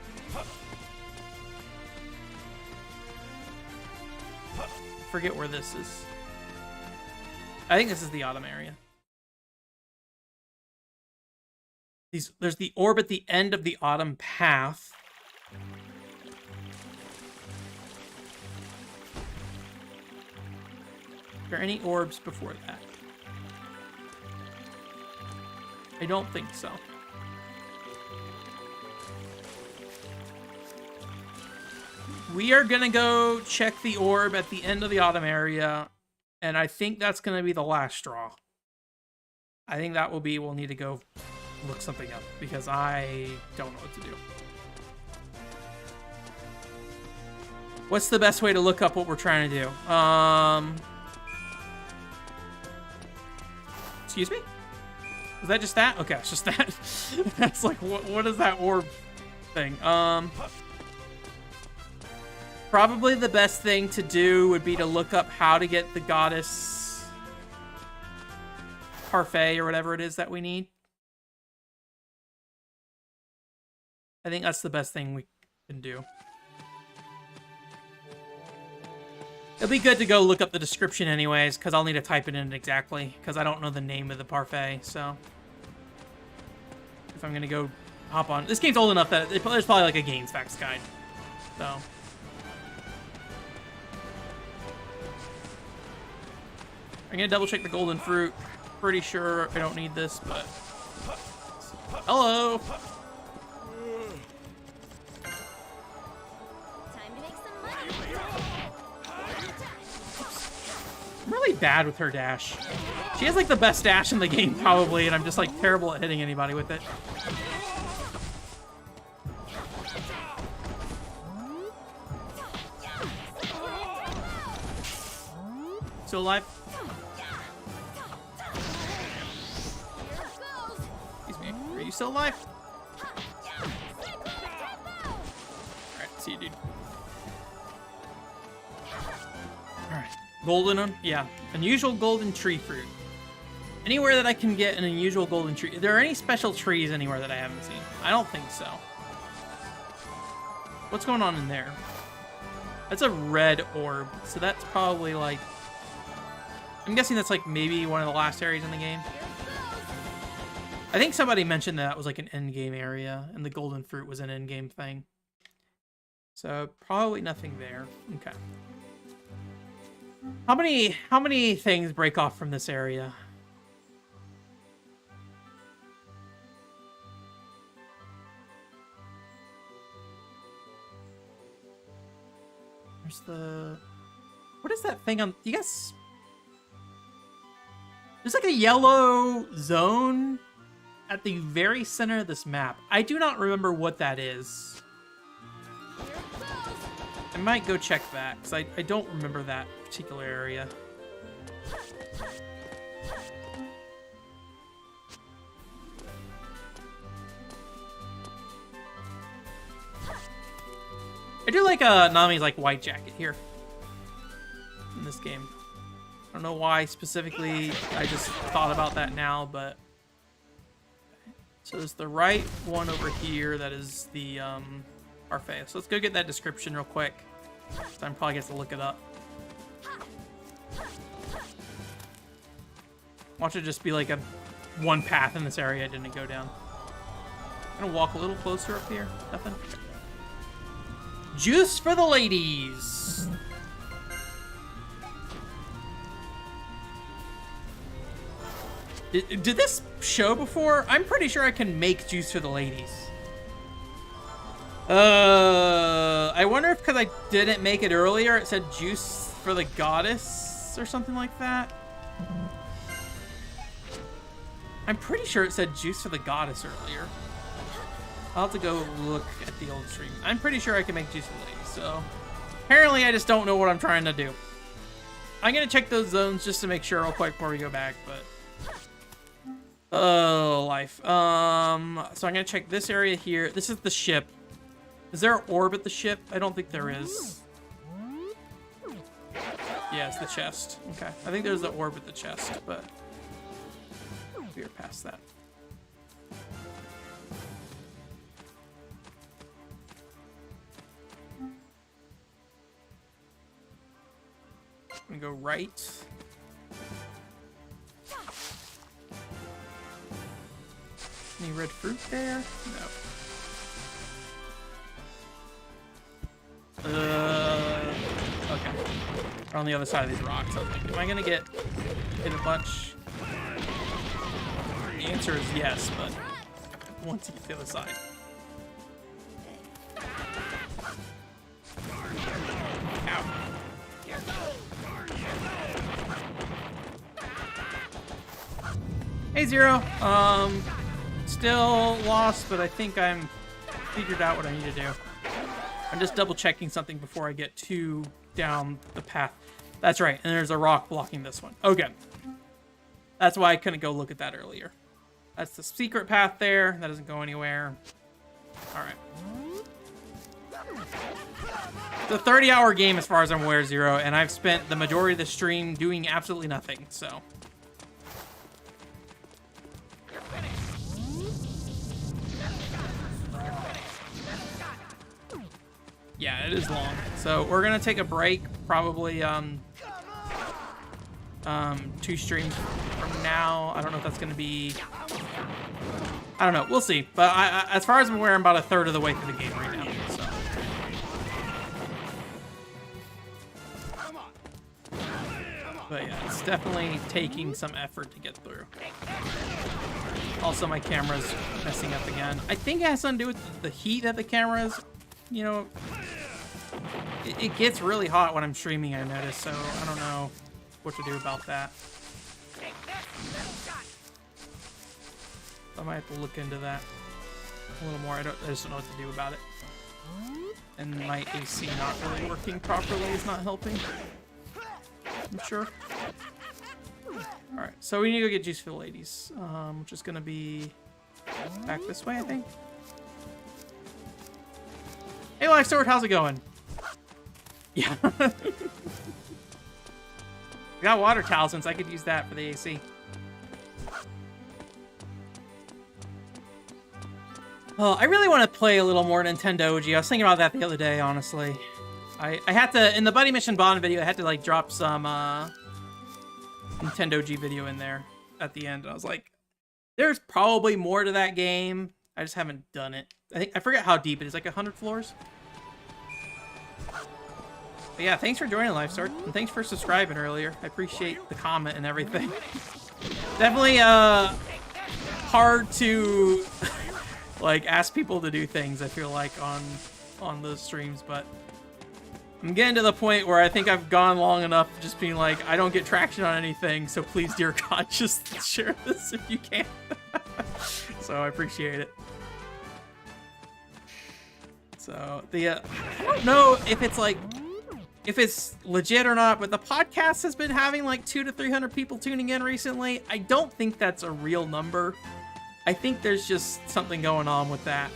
Forget where this is. I think this is the autumn area. There's the orb at the end of the autumn path. Are there any orbs before that? I don't think so. We are gonna go check the orb at the end of the autumn area, and I think that's gonna be the last straw. I think that will be, we'll need to go look something up, because I don't know what to do. What's the best way to look up what we're trying to do? Excuse me? Is that just that? Okay, it's just that. That's like, what is that orb thing? Probably the best thing to do would be to look up how to get the goddess parfait or whatever it is that we need. I think that's the best thing we can do. It'll be good to go look up the description anyways, because I'll need to type it in exactly, because I don't know the name of the parfait, so. If I'm going to go hop on. This game's old enough that there's probably like a games facts guide, so. I'm going to double check the golden fruit. Pretty sure I don't need this, but. Hello! I'm really bad with her dash. She has like the best dash in the game probably, and I'm just like terrible at hitting anybody with it. Still alive? Excuse me, are you still alive? Alright, see you, dude. Alright. Golden one? Yeah. Unusual golden tree fruit. Anywhere that I can get an unusual golden tree. Are there any special trees anywhere that I haven't seen? I don't think so. What's going on in there? That's a red orb. So that's probably like... I'm guessing that's like maybe one of the last areas in the game. I think somebody mentioned that was like an end-game area, and the golden fruit was an end-game thing. So probably nothing there. Okay. How many things break off from this area? There's the... What is that thing on... You guys... There's like a yellow zone at the very center of this map. I do not remember what that is. I might go check that, because I don't remember that particular area. I do like Nami's like white jacket here in this game. I don't know why specifically, I just thought about that now, but... So there's the right one over here that is the parfait. So let's go get that description real quick. So I'm probably gonna look it up. Watch it just be like a one path in this area I didn't go down. I'm gonna walk a little closer up here. Nothing. Juice for the ladies. Did this show before? I'm pretty sure I can make juice for the ladies. I wonder if because I didn't make it earlier, it said juice for the goddess or something like that. I'm pretty sure it said juice for the goddess earlier. I'll have to go look at the old stream. I'm pretty sure I can make juice for the ladies, so apparently I just don't know what I'm trying to do. I'm gonna check those zones just to make sure real quick before we go back, but oh, life. So I'm gonna check this area here. This is the ship. Is there an orb at the ship? I don't think there is. Yeah, it's the chest. Okay. I think there's the orb at the chest, but we're past that. I'm gonna go right. Any red fruit there? No. Okay. We're on the other side of these rocks, I think. Am I gonna get hit a bunch? The answer is yes, but once you get to the other side. Ow. Hey, Zero. Still lost, but I think I'm figured out what I need to do. I'm just double checking something before I get too down the path. That's right, and there's a rock blocking this one. Okay. That's why I couldn't go look at that earlier. That's the secret path there. That doesn't go anywhere. Alright. It's a 30-hour game as far as I'm aware, Zero, and I've spent the majority of the stream doing absolutely nothing, so. Yeah, it is long. So we're gonna take a break, probably 2 streams from now. I don't know if that's gonna be. I don't know. We'll see. But as far as I'm aware, I'm about a third of the way through the game right now. So. But yeah, it's definitely taking some effort to get through. Also, my camera's messing up again. I think it has something to do with the heat that the camera's. You know, it gets really hot when I'm streaming, I notice, so I don't know what to do about that. I might have to look into that a little more. I just don't know what to do about it. And my AC not really working properly is not helping. I'm sure. Alright, so we need to go get juice for the ladies, which is going to be back this way, I think. Hey, Life Sword, how's it going? Yeah. I got water towel since I could use that for the AC. Oh, I really want to play a little more Nintendo OG. I was thinking about that the other day, honestly. I had to, in the Buddy Mission Bond video, I had to like drop some Nintendo OG video in there at the end. I was like, there's probably more to that game. I just haven't done it. I forget how deep it is, like 100 floors. But yeah, thanks for joining, Lifestart, and thanks for subscribing earlier. I appreciate the comment and everything. Definitely hard to like ask people to do things, I feel like, on those streams, but I'm getting to the point where I think I've gone long enough just being like, I don't get traction on anything, so please, dear God, just share this if you can. So I appreciate it. So I don't know if it's like, if it's legit or not, but the podcast has been having like 200 to 300 people tuning in recently. I don't think that's a real number. I think there's just something going on with that.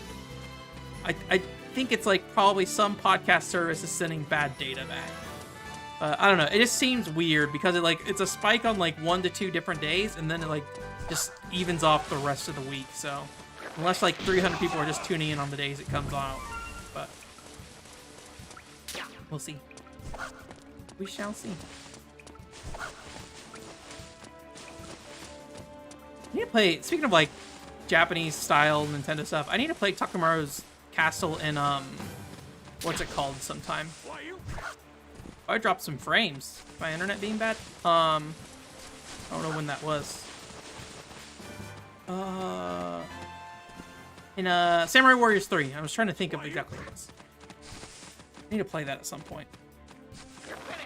I think it's like probably some podcast service is sending bad data back. I don't know. It just seems weird because it's a spike on like 1 to 2 different days, and then it like just evens off the rest of the week. So unless like 300 people are just tuning in on the days it comes out, but we'll see. We shall see. I need to play, speaking of like Japanese style Nintendo stuff, I need to play Takamaro's Castle in what's it called sometime. I dropped some frames. My internet being bad. I don't know when that was. In Samurai Warriors 3. I was trying to think of exactly what it was. I need to play that at some point.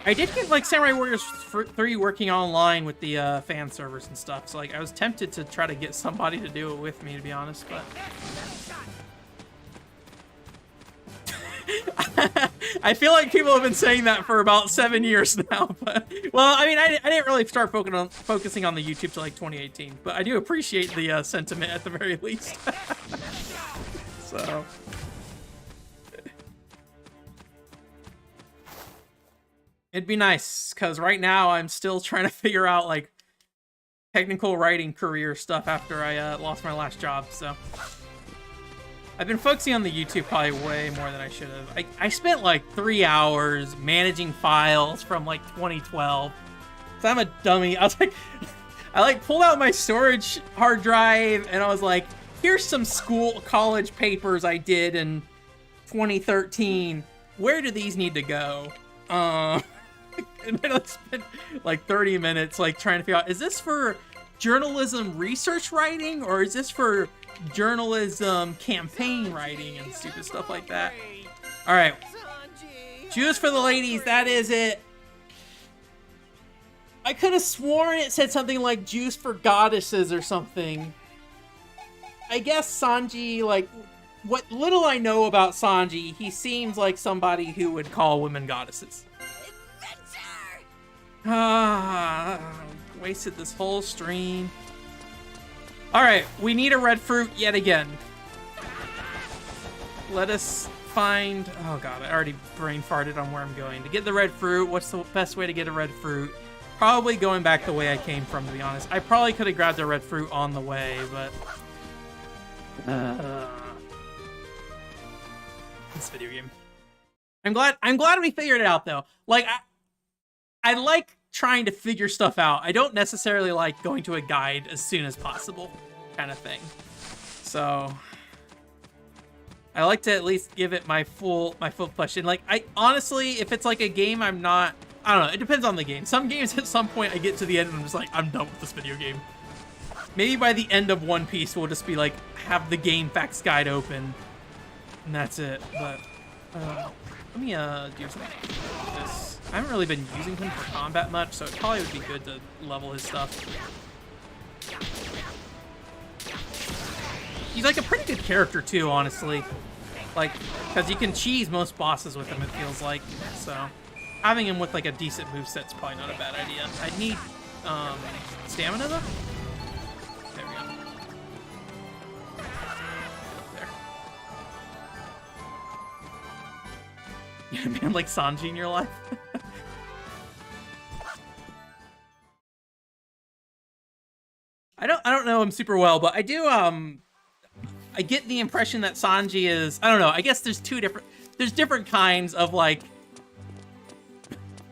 I did get like Samurai Warriors 3 working online with the fan servers and stuff. So like I was tempted to try to get somebody to do it with me, to be honest, but I feel like people have been saying that for about 7 years now. But well, I mean, I didn't really start focusing on the YouTube till like 2018, but I do appreciate the sentiment at the very least. So. It'd be nice, because right now I'm still trying to figure out, like, technical writing career stuff after I lost my last job, so. I've been focusing on the YouTube probably way more than I should have. I spent, like, 3 hours managing files from, like, 2012. So I'm a dummy. I was like, I, pulled out my storage hard drive, and I was like, here's some college papers I did in 2013. Where do these need to go? And then I spent like 30 minutes like trying to figure out, is this for journalism research writing or is this for journalism campaign writing and stupid stuff like that? All right, Juice for the ladies, that is it. I could have sworn it said something like juice for goddesses or something. I guess Sanji, like, what little I know about Sanji, he seems like somebody who would call women goddesses. Wasted this whole stream. Alright, we need a red fruit yet again. Let us find... Oh god, I already brain farted on where I'm going. To get the red fruit, what's the best way to get a red fruit? Probably going back the way I came from, to be honest. I probably could have grabbed a red fruit on the way, but... This video game. I'm glad we figured it out, though. Like, I like trying to figure stuff out. I don't necessarily like going to a guide as soon as possible, kind of thing. So I like to at least give it my full push. And like, I honestly, if it's like a game I don't know, it depends on the game. Some games at some point I get to the end and I'm just like, I'm done with this video game. Maybe by the end of One Piece we'll just be like, have the game facts guide open and that's it. But let me do something with this. I haven't really been using him for combat much, so it probably would be good to level his stuff. He's like a pretty good character too, honestly. Like, because you can cheese most bosses with him, it feels like. So having him with like a decent moveset's probably not a bad idea. I need stamina though. There we go. There. Yeah, man, like Sanji in your life. I don't know him super well, but I do I get the impression that Sanji is, I don't know, I guess there's different kinds of like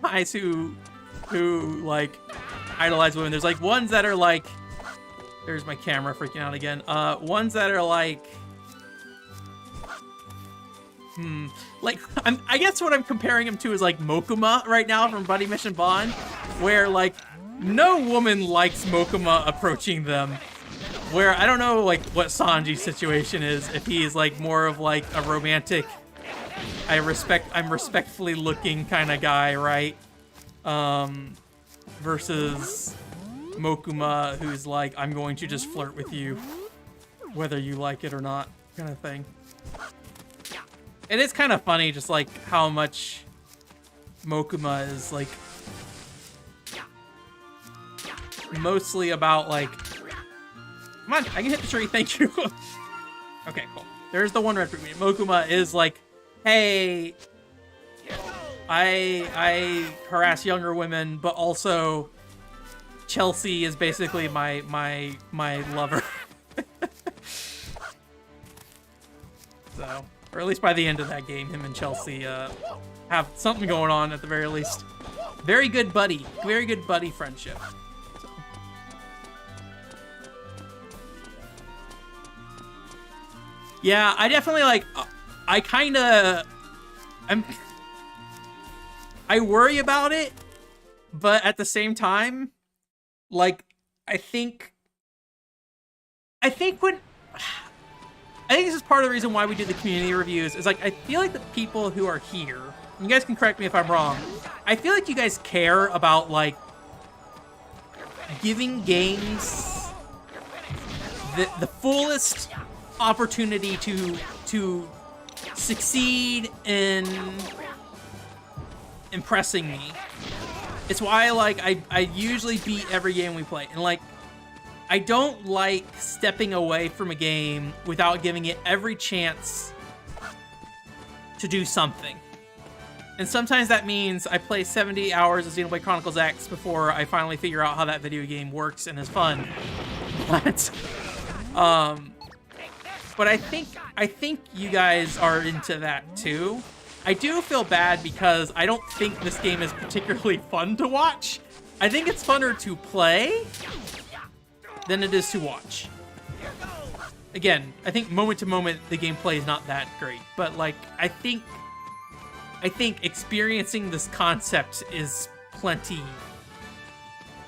guys who like idolize women. There's like ones that are like, there's my camera freaking out again. Ones that are like like, I guess what I'm comparing him to is like Mokuma right now from Buddy Mission Bond, where like no woman likes Mokuma approaching them. Where I don't know like what Sanji's situation is, if he is like more of like a romantic, I'm respectfully looking kind of guy, right? Versus Mokuma, who's like, I'm going to just flirt with you, whether you like it or not, kind of thing. It is kind of funny, just like how much Mokuma is like mostly about like, come on, I can hit the tree, thank you. Okay, cool. There's the one red fruit. Mokuma is like, hey, I harass younger women, but also Chelsea is basically my lover. So, or at least by the end of that game, him and Chelsea have something going on at the very least. Very good buddy friendship. So. Yeah, I definitely like, I worry about it, but at the same time, like, I think I think this is part of the reason why we do the community reviews, is like, I feel like the people who are here, you guys can correct me if I'm wrong, I feel like you guys care about, like, giving games the fullest opportunity to succeed in impressing me. It's why, like, I usually beat every game we play. And, like, I don't like stepping away from a game without giving it every chance to do something. And sometimes that means I play 70 hours of Xenoblade Chronicles X before I finally figure out how that video game works and is fun. But I think you guys are into that too. I do feel bad because I don't think this game is particularly fun to watch. I think it's funner to play than it is to watch. Again, I think moment to moment the gameplay is not that great, but like I think experiencing this concept is plenty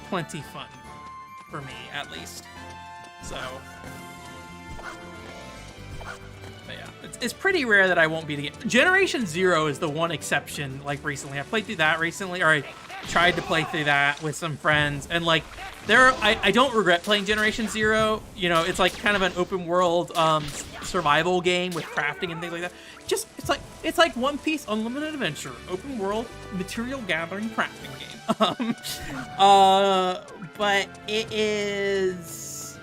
fun for me, at least. So, but yeah, it's pretty rare that I won't beat a game. Generation Zero is the one exception. Like recently, I played through that recently, or I tried to play through that with some friends, and like I don't regret playing Generation Zero. You know, it's like kind of an open world survival game with crafting and things like that. Just it's like One Piece Unlimited Adventure, open world material gathering crafting game. But it's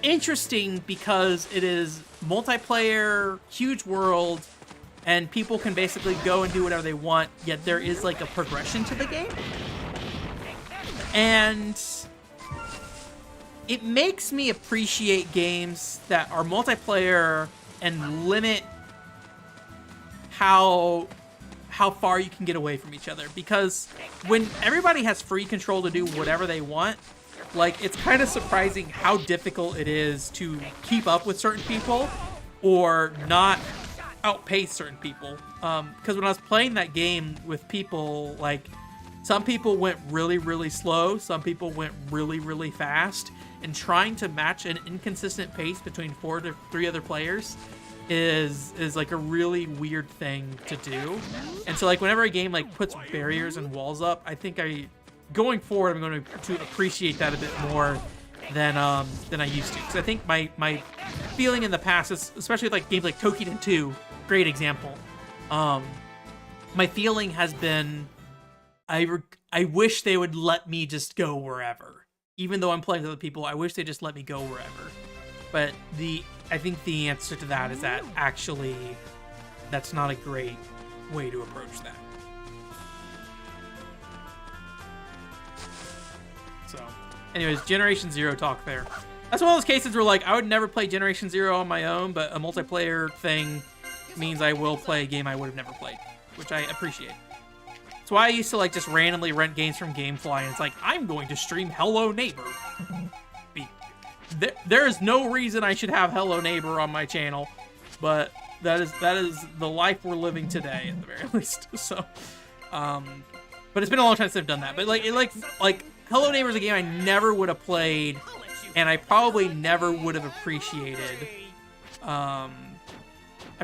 interesting because it is multiplayer, huge world, and people can basically go and do whatever they want, yet there is like a progression to the game. And it makes me appreciate games that are multiplayer and limit how far you can get away from each other. Because when everybody has free control to do whatever they want, like, it's kind of surprising how difficult it is to keep up with certain people or not outpace certain people. Because when I was playing that game with people, like, some people went really, really slow, some people went really, really fast, and trying to match an inconsistent pace between 4 to 3 other players is like a really weird thing to do. And so, like, whenever a game like puts barriers and walls up, I think going forward, I'm going to appreciate that a bit more than I used to. Because I think my feeling in the past, is, especially with like games like Tokiden 2, great example. My feeling has been, I wish they would let me just go wherever. Even though I'm playing with other people, I wish they just let me go wherever. But I think the answer to that is that actually that's not a great way to approach that. So, anyways, Generation Zero talk there. That's one of those cases where, like, I would never play Generation Zero on my own, but a multiplayer thing means I will play a game I would have never played, which I appreciate. That's why I used to, like, just randomly rent games from Gamefly, and it's like, I'm going to stream Hello Neighbor. There is no reason I should have Hello Neighbor on my channel, but that is the life we're living today, at the very least. So, but it's been a long time since I've done that. But like Hello Neighbor is a game I never would have played, and I probably never would have appreciated. I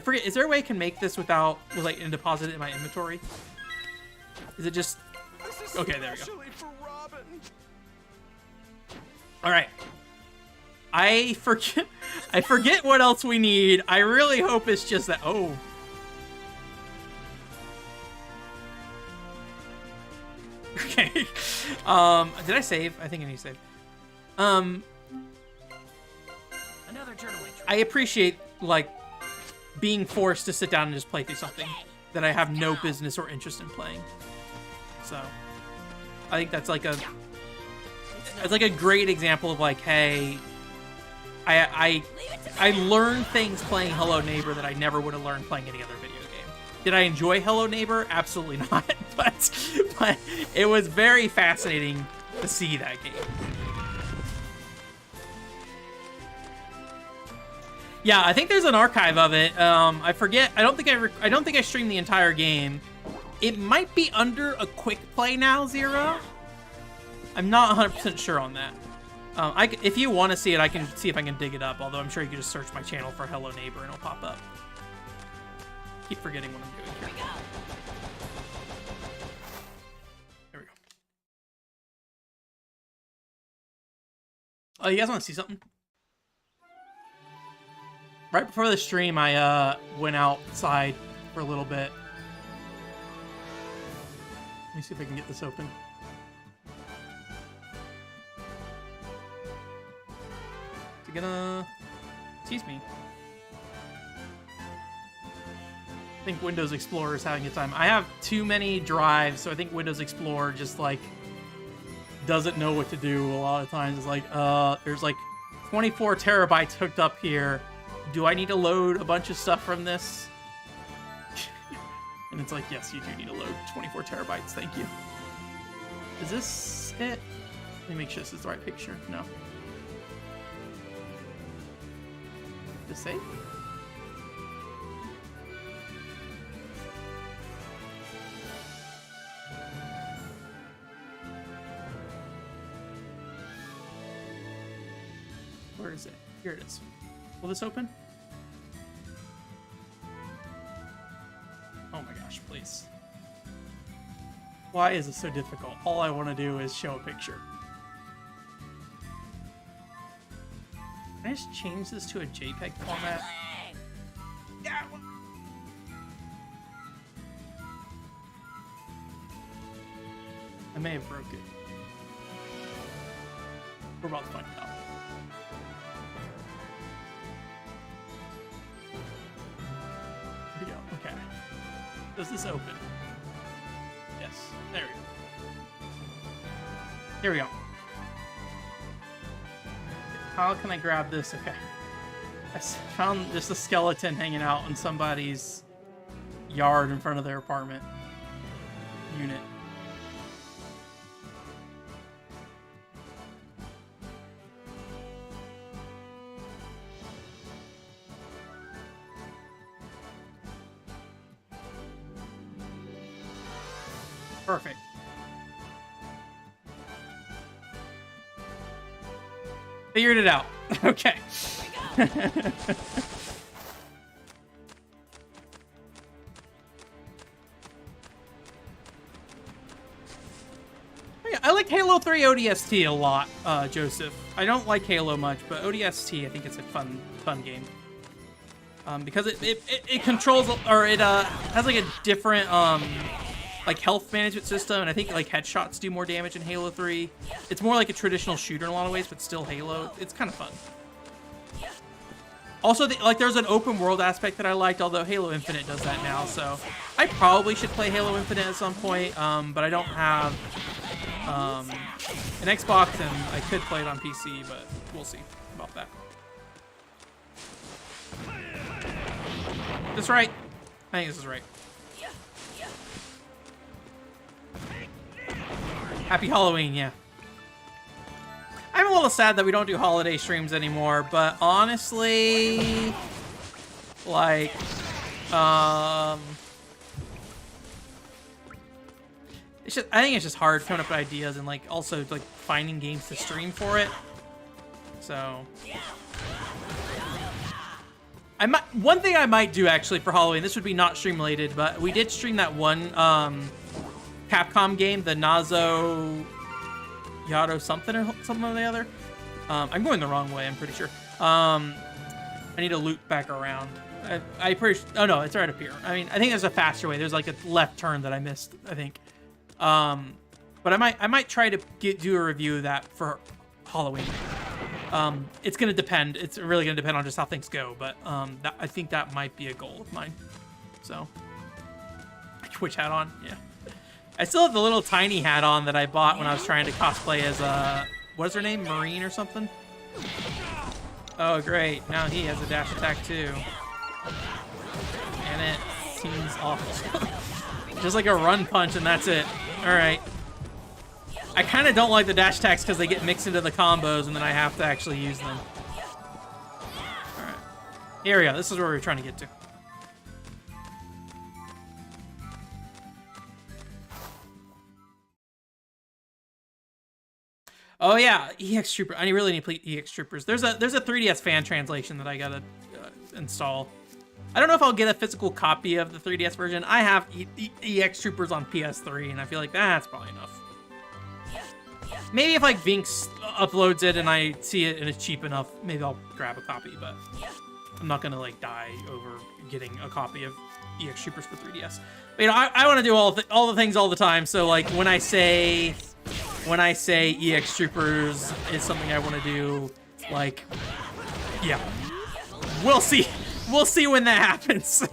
forget. Is there a way I can make this without and deposit it in my inventory? Is it just okay? There we go. All right. I forget what else we need. I really hope it's just that. Oh. Okay. Did I save? I think I need to save. Another journal entry. I appreciate, like, being forced to sit down and just play through something that I have no business or interest in playing. So, I think that's like a great example of, like, hey, I learned things playing Hello Neighbor that I never would have learned playing any other video game. Did I enjoy Hello Neighbor? Absolutely not. But it was very fascinating to see that game. Yeah, I think there's an archive of it. I forget. I don't think I streamed the entire game. It might be under a quick play now, Zero. I'm not 100% sure on that. If you want to see it, I can see if I can dig it up. Although I'm sure you can just search my channel for Hello Neighbor and it'll pop up. Keep forgetting what I'm doing here. There we go. Oh, you guys want to see something? Right before the stream, I went outside for a little bit. Let me see if I can get this open. Is it gonna tease me? I think Windows Explorer is having a time. I have too many drives, so I think Windows Explorer just like doesn't know what to do a lot of times. It's like, there's like 24 terabytes hooked up here. Do I need to load a bunch of stuff from this? And it's like, yes, you do need to load 24 terabytes. Thank you. Is this it? Let me make sure this is the right picture. No. Just save? Where is it? Here it is. Will this open? Oh my gosh, please. Why is it so difficult? All I want to do is show a picture. Can I just change this to a JPEG format? I may have broke it. We're about to find out. Here we go. Okay. Does this open? Yes. There we go. Here we go. How can I grab this? Okay. I found just a skeleton hanging out in somebody's yard in front of their apartment unit. Perfect. Figured it out. Okay. I like Halo 3 ODST a lot, Joseph. I don't like Halo much, but ODST I think it's a fun game. Because it controls, or it has like a different like health management system, and I think like headshots do more damage in Halo 3. It's more like a traditional shooter in a lot of ways, but still Halo. It's kind of fun. Also, like there's an open world aspect that I liked, although Halo Infinite does that now, so I probably should play Halo Infinite at some point, but I don't have an Xbox, and I could play it on PC, but we'll see about that. This right? I think this is right. Happy Halloween, yeah. I'm a little sad that we don't do holiday streams anymore, but honestly, like, it's just, I think it's just hard coming up with ideas and like also like finding games to stream for it. So, one thing I might do actually for Halloween, this would be not stream related, but we did stream that one Capcom game, the Nazo Yado something or the other. I'm going the wrong way, I'm pretty sure. I need to loop back around. Oh no, it's right up here. I mean, I think there's a faster way. There's like a left turn that I missed, I think. But I might try to do a review of that for Halloween. It's gonna depend. It's really gonna depend on just how things go. But I think that might be a goal of mine. So, which hat on? Yeah. I still have the little tiny hat on that I bought when I was trying to cosplay as what is her name? Marine or something? Oh, great. Now he has a dash attack too. And it seems awful. Just like a run punch and that's it. Alright. I kind of don't like the dash attacks because they get mixed into the combos and then I have to actually use them. Alright. Here we go. This is where we're trying to get to. Oh yeah, EX Trooper. I really need to play EX Troopers. There's a 3DS fan translation that I gotta install. I don't know if I'll get a physical copy of the 3DS version. I have EX Troopers on PS3, and I feel like that's probably enough. Maybe if like Vinx uploads it and I see it and it's cheap enough, maybe I'll grab a copy, but I'm not gonna like die over getting a copy of EX Troopers for 3DS. But, you know, I want to do all the things all the time, so like when I say EX Troopers is something I want to do, like, yeah, we'll see when that happens.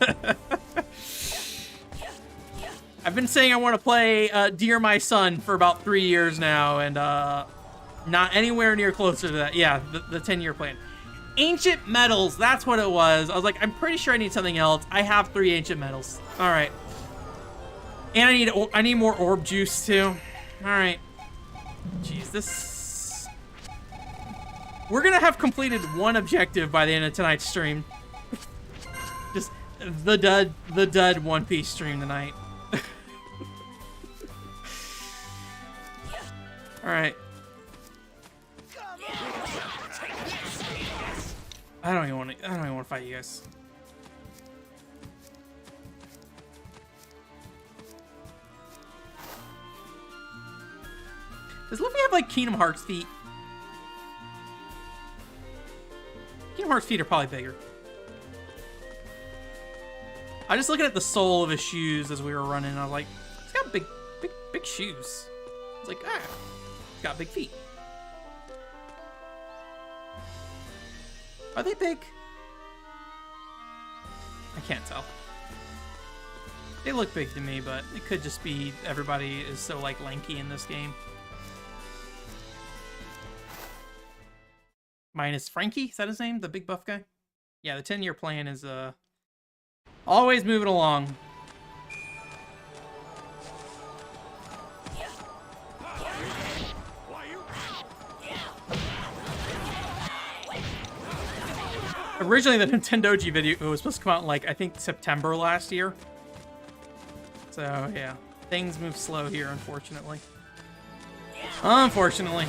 I've been saying I want to play Dear My Son for about 3 years now, and not anywhere near closer to that. Yeah, the 10-year plan. Ancient Metals, that's what it was. I was like, I'm pretty sure I need something else. I have 3 Ancient Metals. All right. And I need more orb juice too. All right. Jeez, this... We're gonna have completed 1 objective by the end of tonight's stream. Just the dud One Piece stream tonight. All right. I don't even want to fight you guys. Does Luffy have like Kingdom Hearts feet? Kingdom Hearts feet are probably bigger. I was just looking at the sole of his shoes as we were running. And I was like, he's got big shoes. It's like, he's got big feet. Are they big? I can't tell. They look big to me, but it could just be everybody is so like lanky in this game. Minus Frankie, is that his name? The big buff guy? Yeah, the 10-year plan is always moving along. Originally, the Nintendoji video was supposed to come out in, like, I think September last year. So, yeah. Things move slow here, unfortunately. Unfortunately.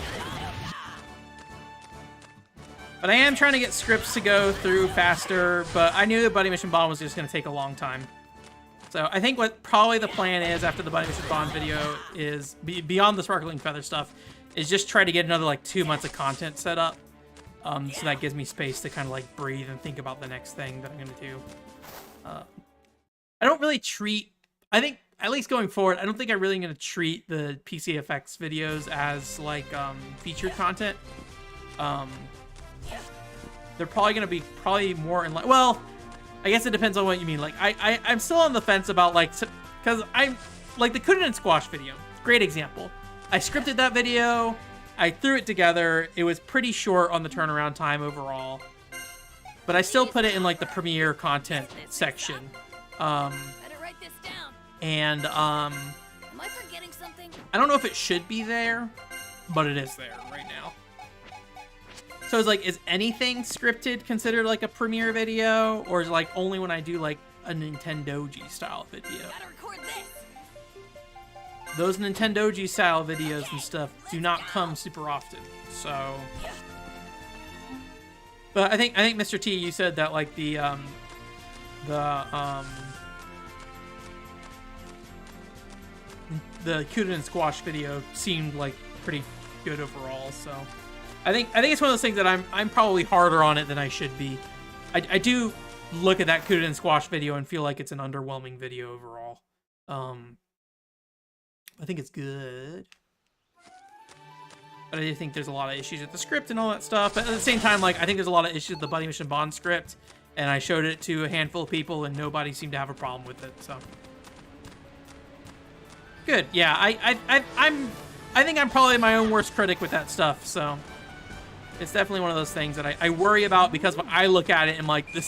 But I am trying to get scripts to go through faster, but I knew the Buddy Mission Bond was just going to take a long time. So I think what probably the plan is after the Buddy Mission Bond video is, beyond the Sparkling Feather stuff, is just try to get another, like, 2 months of content set up. So that gives me space to kind of, like, breathe and think about the next thing that I'm going to do. I don't really treat... I think, at least going forward, I don't think I'm really going to treat the PCFX videos as, like, featured content. They're probably going to be more in, like... Well, I guess it depends on what you mean. Like, I'm still on the fence about, like... Because I'm... Like, the Kuden and Squash video. Great example. I scripted that video... I threw it together. It was pretty short on the turnaround time overall. But I still put it in, like, the premiere content section. Better write this down. And, Am I forgetting something? I don't know if it should be there, but it is there right now. So it's like, is anything scripted considered, like, a premiere video? Or is it, like, only when I do, like, a Nintendoji style video? Gotta record this. Those Nintendoji style videos and stuff do not come super often, so. But I think Mr. T, you said that like the Kuden and Squash video seemed like pretty good overall. So I think it's one of those things that I'm probably harder on it than I should be. I do look at that Kuden and Squash video and feel like it's an underwhelming video overall. I think it's good. But I do think there's a lot of issues with the script and all that stuff. But at the same time, like, I think there's a lot of issues with the Buddy Mission Bond script. And I showed it to a handful of people, and nobody seemed to have a problem with it, so. Good, yeah, I think I'm probably my own worst critic with that stuff, so. It's definitely one of those things that I worry about because when I look at it and like, the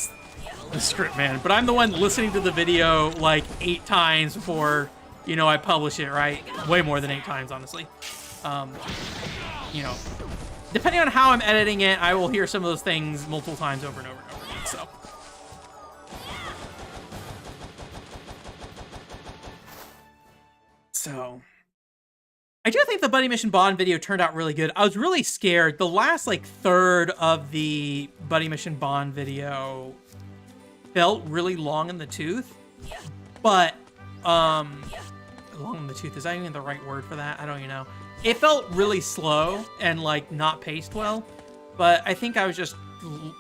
script, man. But I'm the one listening to the video, like, 8 times before... You know, I publish it, right? Way more than 8 times, honestly. You know, depending on how I'm editing it, I will hear some of those things multiple times over and over and over again, so. So, I do think the Buddy Mission Bond video turned out really good. I was really scared. The last, like, third of the Buddy Mission Bond video felt really long in the tooth. But, long in the tooth, is that even the right word for that? I don't even know. It felt really slow and, like, not paced well. But I think I was just,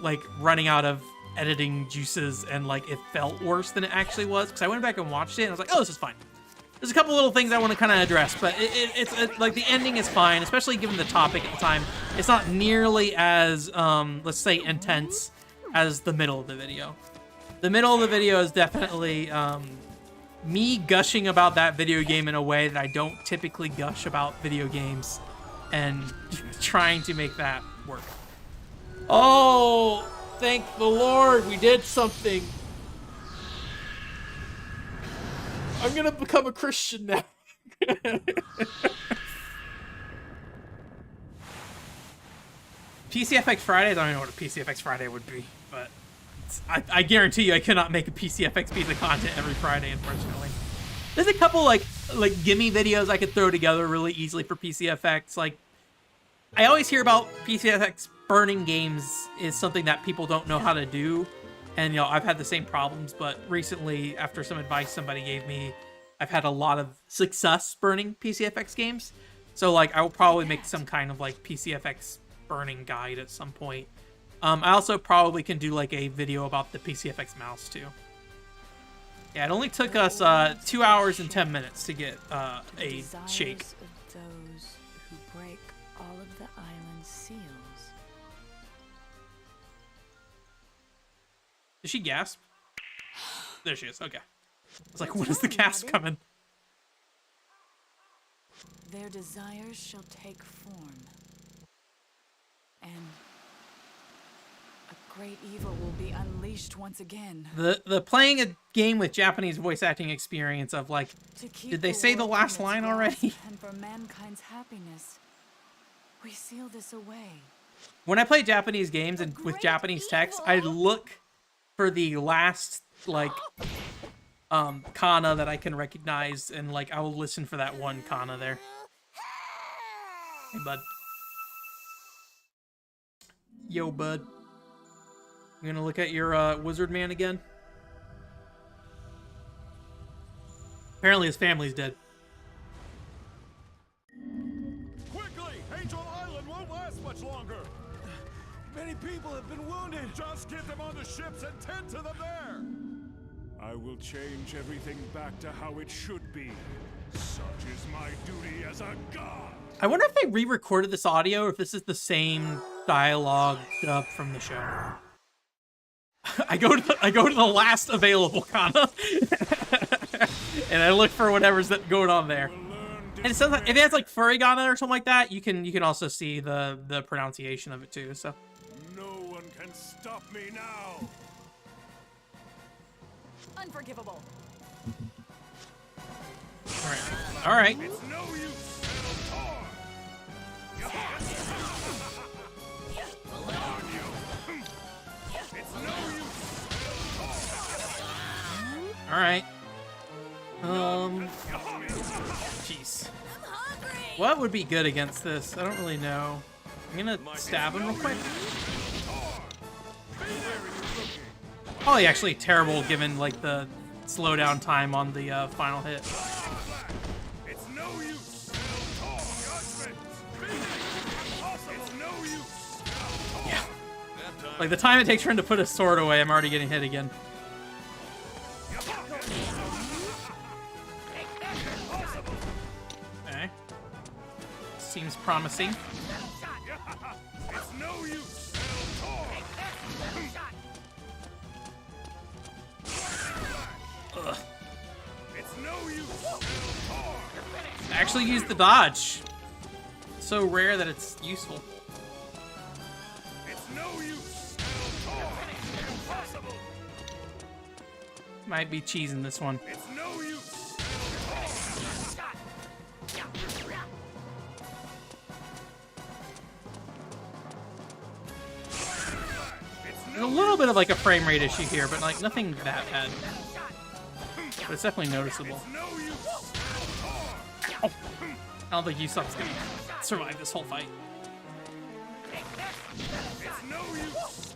like, running out of editing juices and, like, it felt worse than it actually was. Because I went back and watched it and I was like, oh, this is fine. There's a couple little things I want to kind of address, but it's like the ending is fine, especially given the topic at the time. It's not nearly as, let's say, intense as the middle of the video. The middle of the video is definitely me gushing about that video game in a way that I don't typically gush about video games and trying to make that work. Oh, thank the Lord, we did something. I'm gonna become a Christian now. PCFX Fridays, I don't know what a PCFX Friday would be, but I guarantee you I cannot make a PCFX piece of content every Friday, unfortunately. There's a couple like gimme videos I could throw together really easily for PCFX. Like, I always hear about PCFX burning games is something that people don't know how to do. And, you know, I've had the same problems, but recently, after some advice somebody gave me, I've had a lot of success burning PCFX games. So, like, I will probably make some kind of, like, PCFX burning guide at some point. I also probably can do, like, a video about the PCFX mouse, too. Yeah, it only took us 2 hours and 10 minutes to get a shake. Of those who break all of the island's seals. Did she gasp? There she is. Okay. I was like, when is the gasp coming? Their desires shall take form, and a great evil will be unleashed once again. The playing a game with Japanese voice acting experience of, like, did they say the last line already? And for mankind's happiness, we seal this away. When I play Japanese games and with Japanese text, I look for the last, like, kana that I can recognize, and, like, I will listen for that one kana there. Hey, bud. Yo, bud. You gonna look at your wizard man again? Apparently his family's dead. Quickly! Angel Island won't last much longer! Many people have been wounded! Just get them on the ships and tend to them there! I will change everything back to how it should be. Such is my duty as a god! I wonder if they re-recorded this audio or if this is the same dialogue dub from the show. I go to the last available kana and I look for whatever's going on there. And it sounds like if it has like furigana or something like that, you can also see the pronunciation of it too. So No one can stop me now! Unforgivable. all right. It's no use! Tor! It's no use! All right. Jeez. What would be good against this? I don't really know. I'm gonna stab him real quick. Probably actually terrible given like the slowdown time on the final hit. It's no use! Judgment! It's no use! Yeah. Like the time it takes for him to put his sword away, I'm already getting hit again. Okay. Seems promising. It's no use! Ugh. It's no use! I actually used the dodge. So rare that it's useful. It's no use! Impossible! Might be cheesing this one. It's no use! There's a little bit of like a frame rate issue here, but like nothing that bad. But it's definitely noticeable. No use! Ow. I don't think Usopp's gonna survive this whole fight. It's no use.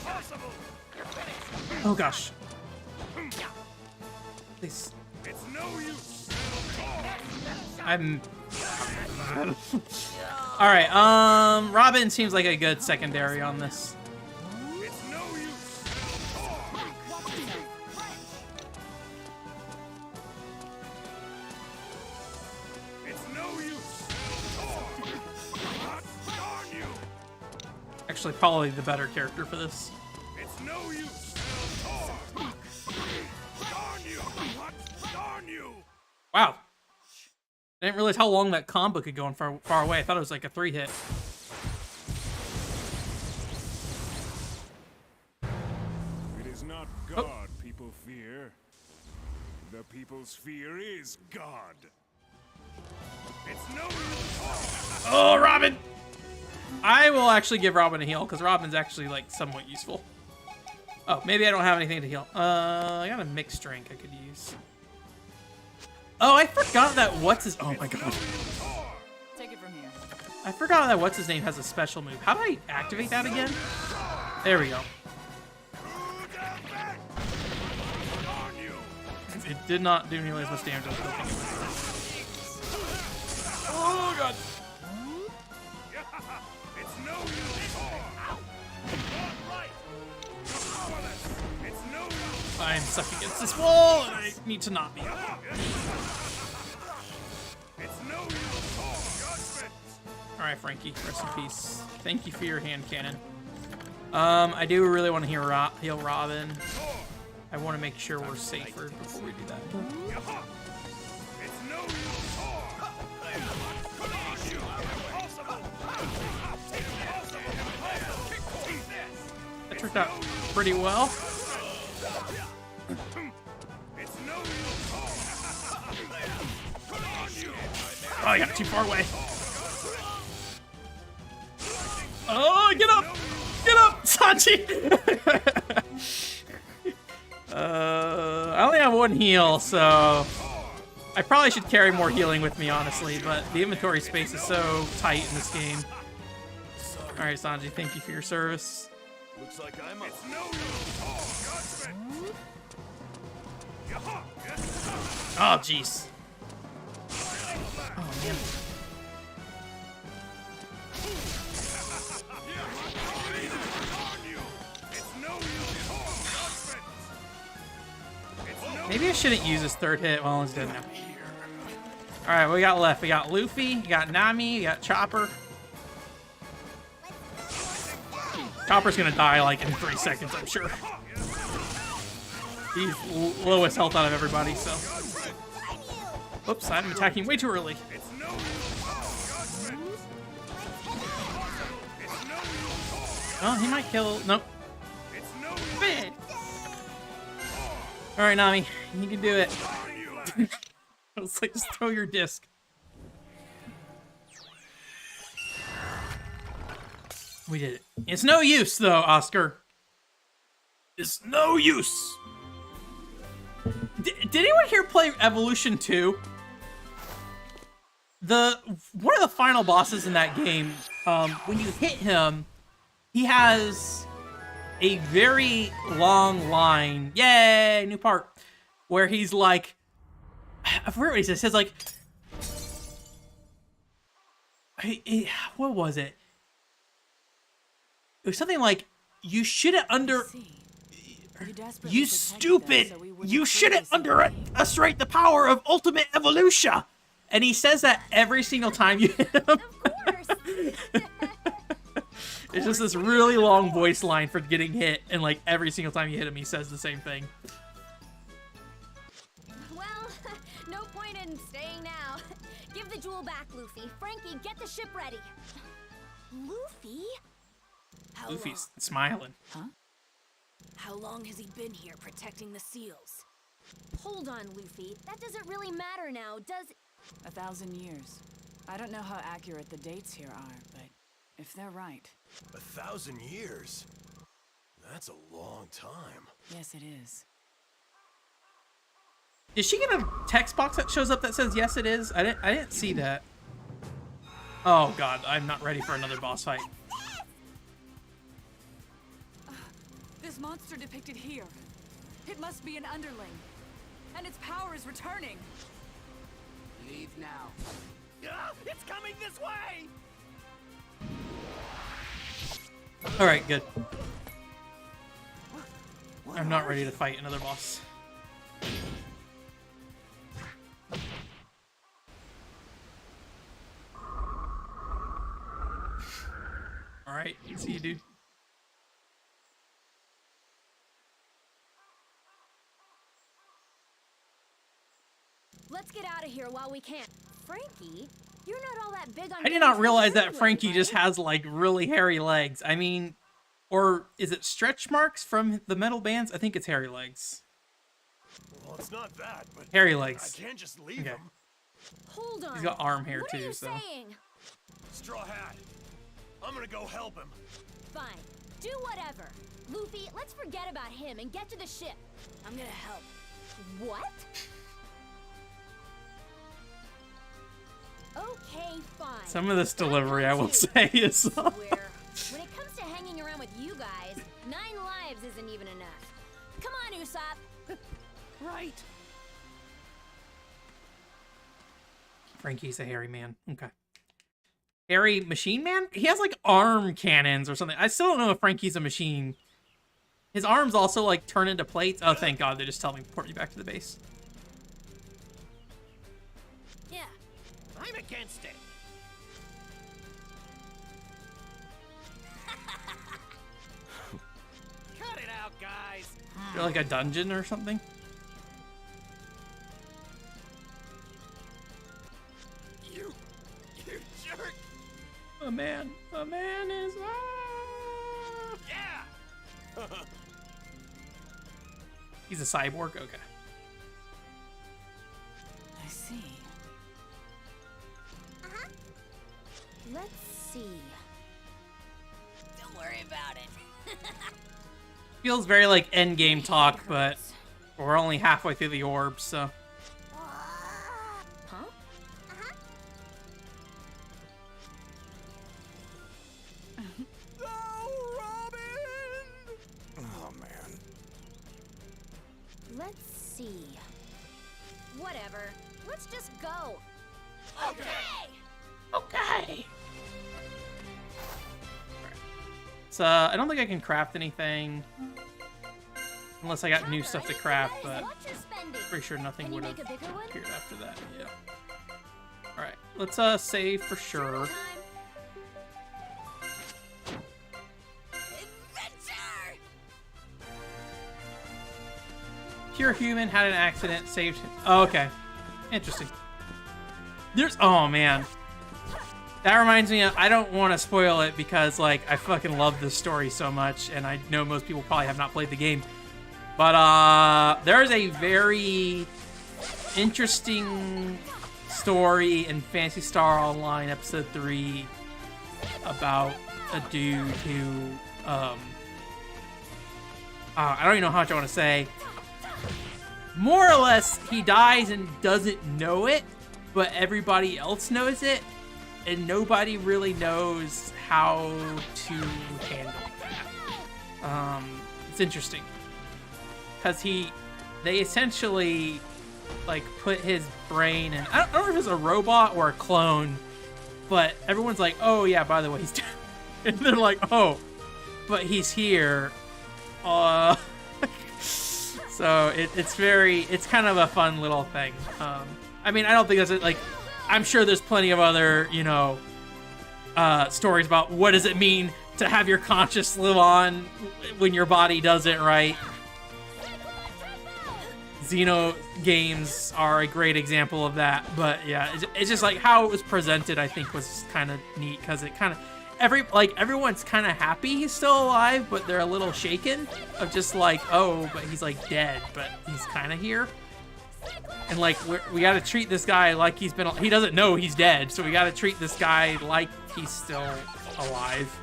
Impossible. Oh gosh. Please. It's no use. I'm. All right. Robin seems like a good secondary on this. It's no use. It's no use. Darn you. Actually, probably the better character for this. It's no use. Darn you. Darn you. Wow. I didn't realize how long that combo could go in far away. I thought it was like a 3-hit. It is not God people fear. The people's fear is God. It's no use. Oh, Robin! I will actually give Robin a heal, because Robin's actually, like, somewhat useful. Oh, maybe I don't have anything to heal. I got a mixed drink I could use. Oh, I forgot that oh my god. Take it from here. I forgot that what's his name has a special move. How do I activate that again? There we go. It did not do nearly as much damage as I was hoping it would. Oh god. It's no use. It's no use. I'm stuck against this wall, and I need to not be. It's no use. Alright, Frankie, rest in peace. Thank you for your hand cannon. I do really want to heal Robin. I want to make sure we're safer before we do that. It's no use. That turned out pretty well. It's no use. Oh, I got too far away. Oh, get up! Get up, Sanji! I only have one heal, so I probably should carry more healing with me, honestly, but the inventory space is so tight in this game. Alright, Sanji, thank you for your service. Looks like I'm a... It's no use. Oh, jeez. Oh, man. Maybe I shouldn't use his third hit while he's dead now. Alright, what we got left? We got Luffy, we got Nami, we got Chopper. Chopper's gonna die like in 3 seconds, I'm sure. He's lowest health out of everybody, so. Oops, I'm attacking way too early. Oh, he might kill. Nope. Bad. All right, Nami, you can do it. I was like, just throw your disc. We did it. It's no use, though, Oscar. It's no use. Did anyone here play Evolution 2? One of the final bosses in that game, when you hit him, he has a very long line. Yay, new part. Where he's like, I forget what he says. He says like, what was it? It was something like, you shouldn't you stupid! You shouldn't underestimate the power of ultimate evolution! And he says that every single time you hit him. Of course. It's just this really long voice line for getting hit, and like every single time you hit him, he says the same thing. Well, no point in staying now. Give the jewel back, Luffy. Frankie, get the ship ready. Luffy? How Luffy's smiling. How long has he been here protecting the seals? Hold on, Luffy. That doesn't really matter now, does it? 1,000 years. I don't know how accurate the dates here are, but if they're right. 1,000 years? That's a long time. Yes, it is. Is she gonna text box that shows up that says yes it is? I didn't see that. Oh god, I'm not ready for another boss fight. This monster depicted here. It must be an underling. And its power is returning. Leave now. It's coming this way! Alright, good. I'm not ready to fight another boss. Alright, see you, dude. Let's get out of here while we can. Frankie, you're not all that big on. I did not realize that anyway, Frankie right? just has, like, really hairy legs. I mean, or is it stretch marks from the metal bands? I think it's hairy legs. Well, it's not that, but Hairy I legs. can't just leave Okay. him. Hold on. He's got arm hair what too, are you so. saying? Straw Hat, I'm gonna go help him. Fine. Do whatever. Luffy, let's forget about him and get to the ship. I'm gonna help. What? Okay, fine. Some of this delivery, I will say, is. Swear. When it comes to hanging around with you guys, 9 lives isn't even enough. Come on, Usopp. Right. Frankie's a hairy man. Okay. Hairy machine man? He has, like, arm cannons or something. I still don't know if Frankie's a machine. His arms also, like, turn into plates. Oh, thank God. They just tell me to port me back to the base. Yeah. I'm against it. Cut it out, guys. You're like a dungeon or something? You jerk! A man is. Yeah! He's a cyborg? Okay. I see. Let's see. Don't worry about it. Feels very like endgame talk, but we're only halfway through the orb, so. Huh? Oh, Robin! Oh, man. Let's see. Whatever. Let's just go. Okay. Okay. So, I don't think I can craft anything. Unless I got new stuff to craft, but Watch your spending. pretty sure nothing Can you would have make a bigger one? appeared after that. Yeah. Alright, let's save for sure. Adventure! Pure human had an accident, saved him. Oh, okay. Interesting. There's. Oh, man. That reminds me of. I don't want to spoil it because, like, I fucking love this story so much, and I know most people probably have not played the game. But, there's a very interesting story in Phantasy Star Online Episode 3 about a dude who, I don't even know how much I want to say. More or less, he dies and doesn't know it, but everybody else knows it, and nobody really knows how to handle that. It's interesting. Because they essentially, like, put his brain in, I don't know if it's a robot or a clone, but everyone's like, oh yeah, by the way, he's dead. And they're like, oh, but he's here. So it's kind of a fun little thing. I mean, I don't think that's it. Like, I'm sure there's plenty of other, stories about what does it mean to have your conscience live on when your body doesn't, right? Xeno games are a great example of that, but yeah, it's just like how it was presented, I think, was kind of neat, because it kind of, everyone's kind of happy he's still alive, but they're a little shaken of just like, oh, but he's like dead, but he's kind of here. And like, we got to treat this guy like he doesn't know he's dead, so we got to treat this guy like he's still alive.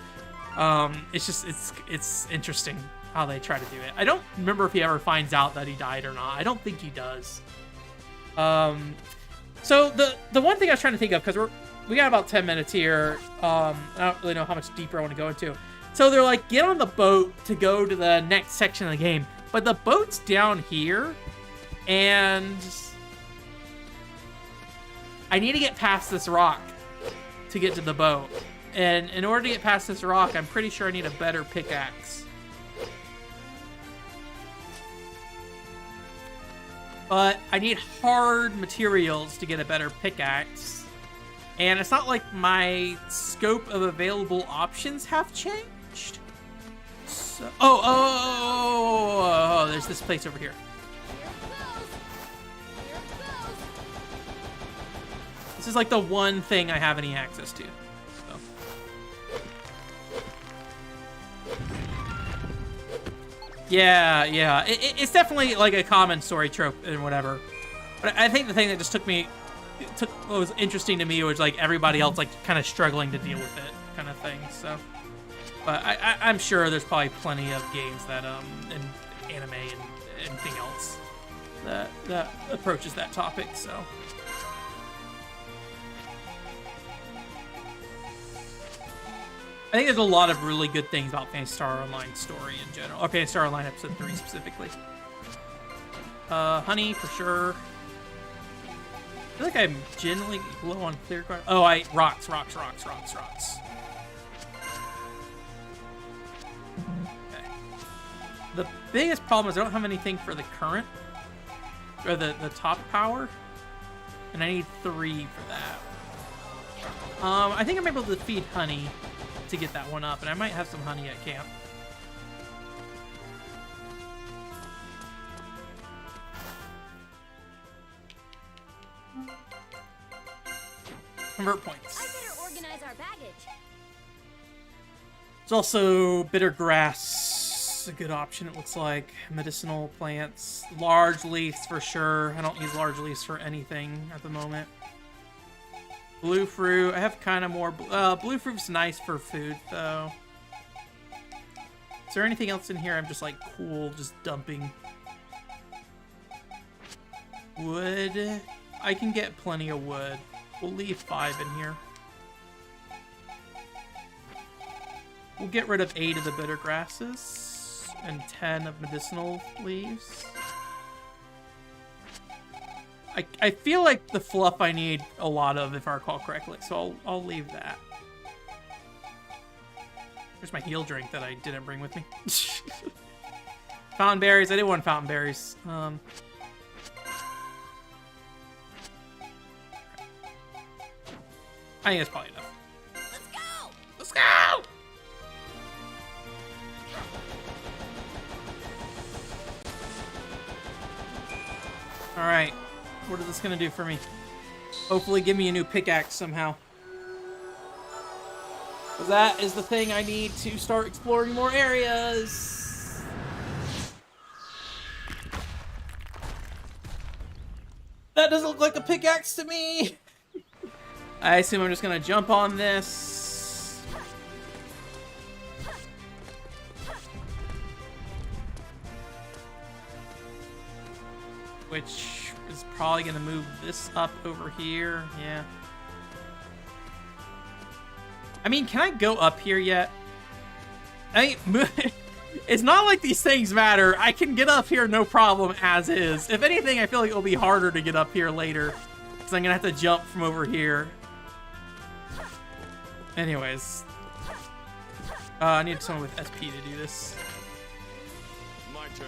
It's interesting how they try to do it. I don't remember if he ever finds out that he died or not. I don't think he does. So the one thing I was trying to think of, because we got about 10 minutes here. I don't really know how much deeper I want to go into. So they're like, get on the boat to go to the next section of the game, but the boat's down here, and I need to get past this rock to get to the boat. And in order to get past this rock, I'm pretty sure I need a better pickaxe. But I need hard materials to get a better pickaxe. And it's not like my scope of available options have changed. So, oh, there's this place over here. This is like the one thing I have any access to. So. Yeah. It's definitely like a common story trope and whatever. But I think the thing that just what was interesting to me was like everybody else like kind of struggling to deal with it kind of thing. So, but I'm sure there's probably plenty of games that and anime and anything else that approaches that topic. So. I think there's a lot of really good things about Phantasy Star Online story in general. Or Phantasy Star Online Episode 3 specifically. Honey, for sure. I feel like I'm generally low on clear card. Oh, rocks. Okay. The biggest problem is I don't have anything for the current. Or the top power. And I need 3 for that. I think I'm able to feed honey to get that one up, and I might have some honey at camp. Convert points. I better organize our baggage. There's also bitter grass, a good option it looks like. Medicinal plants, large leaves for sure. I don't use large leaves for anything at the moment. Blue fruit. I have kind of more. Blue fruit's nice for food, though. Is there anything else in here I'm just like cool, just dumping? Wood. I can get plenty of wood. We'll leave 5 in here. We'll get rid of 8 of the bitter grasses and 10 of medicinal leaves. I feel like the fluff I need a lot of, if I recall correctly, so I'll leave that. There's my heal drink that I didn't bring with me. Fountain berries. I did want fountain berries. I think that's probably enough. Let's go! All right. What is this gonna do for me? Hopefully give me a new pickaxe somehow. Because that is the thing I need to start exploring more areas. That doesn't look like a pickaxe to me. I assume I'm just gonna jump on this. Which is probably gonna move this up over here. Yeah. I mean, can I go up here yet? It's not like these things matter. I can get up here no problem as is. If anything, I feel like it'll be harder to get up here later. Because I'm gonna have to jump from over here. Anyways. I need someone with SP to do this. My turn.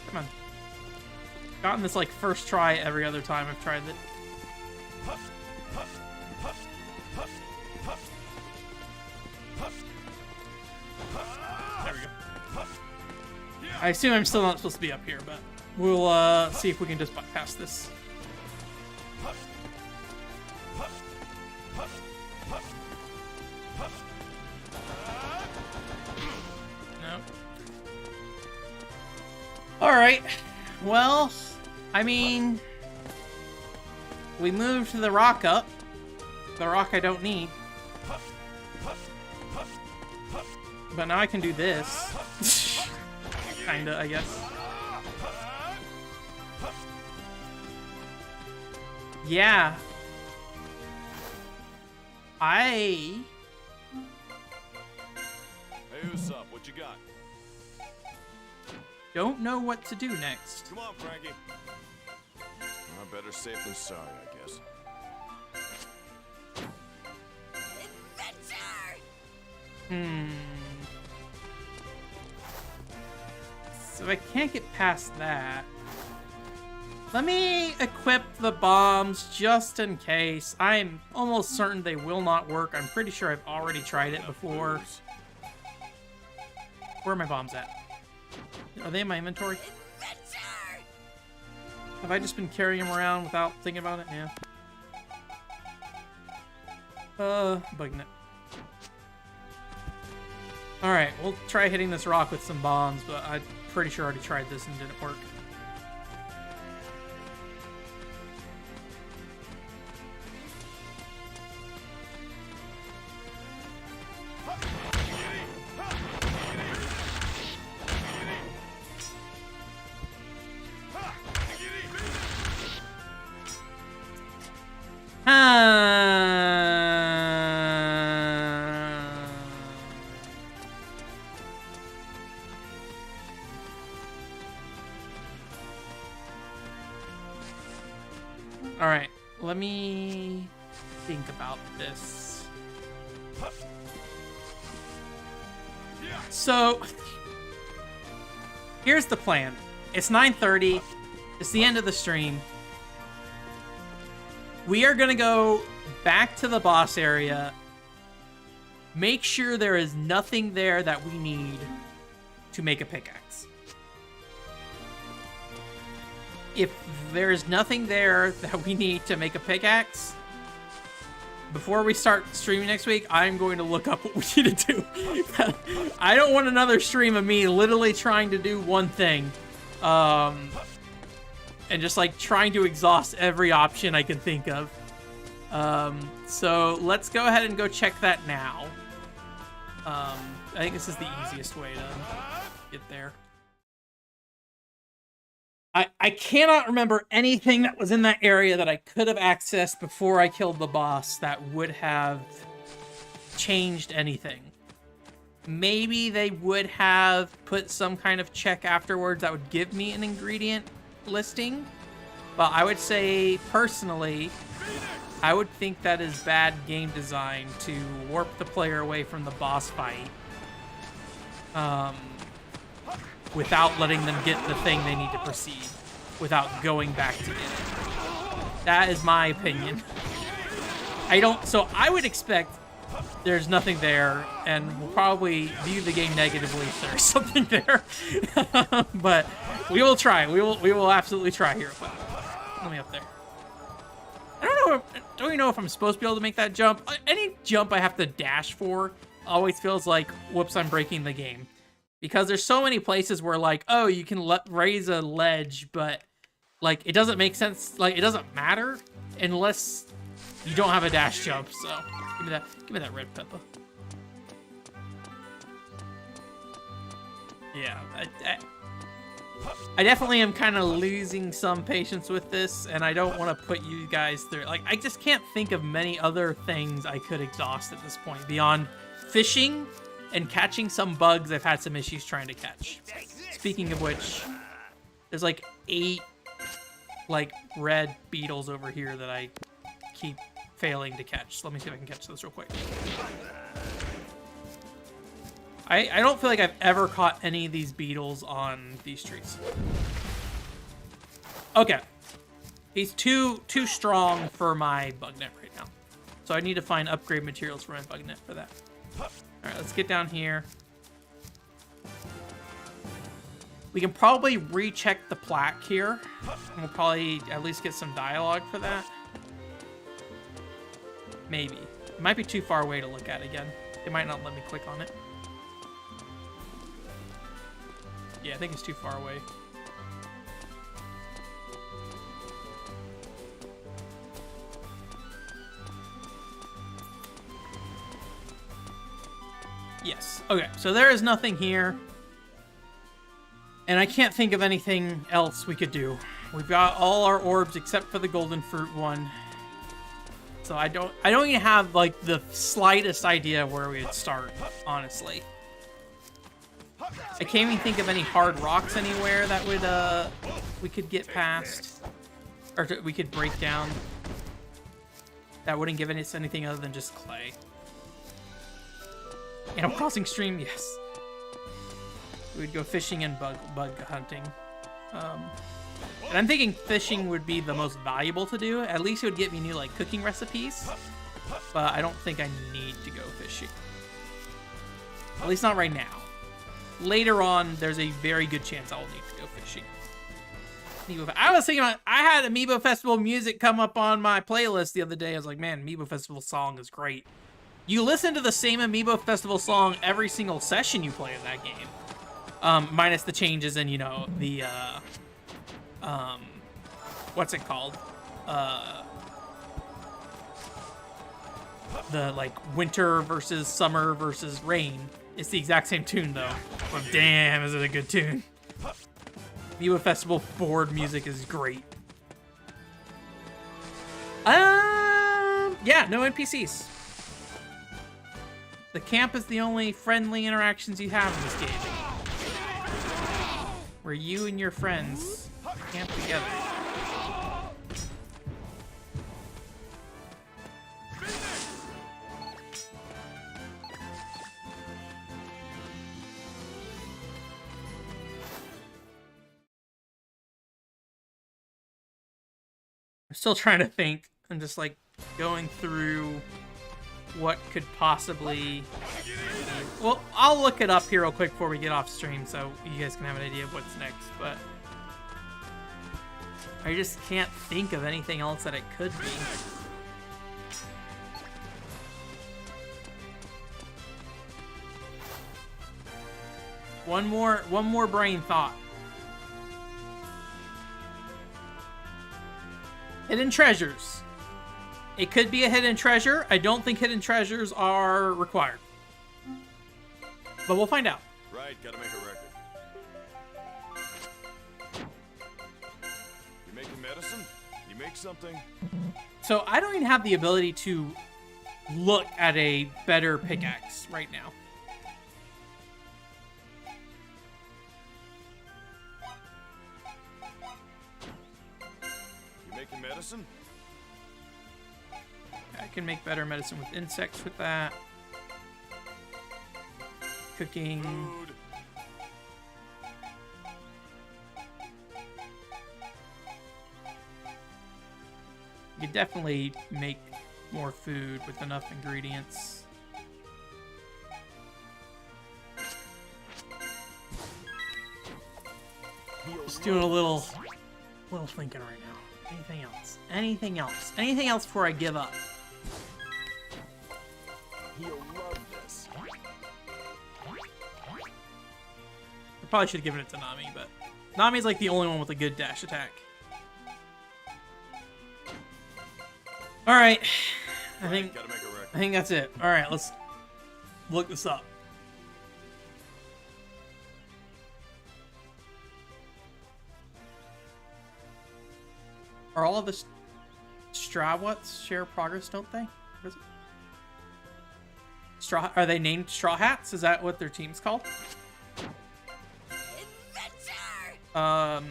Come on. Gotten this like first try every other time I've tried it. There we go. I assume I'm still not supposed to be up here, but we'll see if we can just bypass this. No. Alright. Well, I mean, we moved the rock up. The rock I don't need. But now I can do this. Kinda, I guess. Yeah. Hey, what's up? What you got? Don't know what to do next. Come on, Frankie. Well, better safe than sorry, I guess. Adventure! So if I can't get past that, let me equip the bombs just in case. I'm almost certain they will not work. I'm pretty sure I've already tried it before. Where are my bombs at? Are they in my inventory? Adventure! Have I just been carrying them around without thinking about it? Yeah. Bugging it. Alright, we'll try hitting this rock with some bombs, but I'm pretty sure I already tried this and didn't work. Alright, let me think about this. So, here's the plan. It's 9:30. It's the end of the stream. We are going to go back to the boss area. Make sure there is nothing there that we need to make a pickaxe. If there's nothing there that we need to make a pickaxe, before we start streaming next week, I'm going to look up what we need to do. I don't want another stream of me literally trying to do one thing. And just like trying to exhaust every option I can think of. So let's go ahead and go check that now. I think this is the easiest way to get there. I cannot remember anything that was in that area that I could have accessed before I killed the boss that would have changed anything. Maybe they would have put some kind of check afterwards that would give me an ingredient listing. But I would say, personally, I would think that is bad game design to warp the player away from the boss fight. Without letting them get the thing they need to proceed, without going back to get it. That is my opinion. So I would expect there's nothing there, and we'll probably view the game negatively if there's something there. But we will try. We will absolutely try here. Let me up there. I don't even know if I'm supposed to be able to make that jump. Any jump I have to dash for always feels like, whoops, I'm breaking the game. Because there's so many places where, like, oh, you can raise a ledge, but, like, it doesn't make sense. Like, it doesn't matter unless you don't have a dash jump. So, give me that red pepper. Yeah, I definitely am kind of losing some patience with this, and I don't want to put you guys through. Like, I just can't think of many other things I could exhaust at this point beyond fishing and catching some bugs I've had some issues trying to catch. Speaking of which, there's like 8 like red beetles over here that I keep failing to catch. So let me see if I can catch those real quick. I don't feel like I've ever caught any of these beetles on these trees. Okay. He's too strong for my bug net right now. So I need to find upgrade materials for my bug net for that. Alright, let's get down here. We can probably recheck the plaque here. And we'll probably at least get some dialogue for that. Maybe. It might be too far away to look at again. It might not let me click on it. Yeah, I think it's too far away. Yes. Okay, so there is nothing here. And I can't think of anything else we could do. We've got all our orbs except for the golden fruit one. So I don't even have like the slightest idea where we would start, honestly. I can't even think of any hard rocks anywhere that would we could get past, or we could break down. That wouldn't give us anything other than just clay. Animal Crossing stream, yes. We'd go fishing and bug hunting. And I'm thinking fishing would be the most valuable to do. At least it would get me new like cooking recipes. But I don't think I need to go fishing. At least not right now. Later on, there's a very good chance I'll need to go fishing. I was thinking about, I had Amiibo Festival music come up on my playlist the other day. I was like, man, Amiibo Festival song is great. You listen to the same Amiibo Festival song every single session you play in that game. Minus the changes in, you know, the, what's it called? The, like, winter versus summer versus rain. It's the exact same tune, though. But damn, is it a good tune. Amiibo Festival board music is great. Yeah, no NPCs. The camp is the only friendly interactions you have in this game. Where you and your friends camp together. I'm still trying to think. I'm just like going through what could possibly... Well, I'll look it up here real quick before we get off stream so you guys can have an idea of what's next, but I just can't think of anything else that it could be. One more brain thought. Hidden treasures. It could be a hidden treasure. I don't think hidden treasures are required. But we'll find out. Right, gotta make a record. You making medicine? You make something? So I don't even have the ability to look at a better pickaxe right now. You making medicine? I can make better medicine with insects with that. Cooking. Food. You could definitely make more food with enough ingredients. Just doing a little thinking right now. Anything else? Anything else? Anything else before I give up? He'll love this. I probably should have given it to Nami, but Nami's like the only one with a good dash attack. All right, I think that's it. All right, let's look this up. Are all of the Strawwats share progress, don't they? What is it? Are they named Straw Hats? Is that what their team's called? Adventure!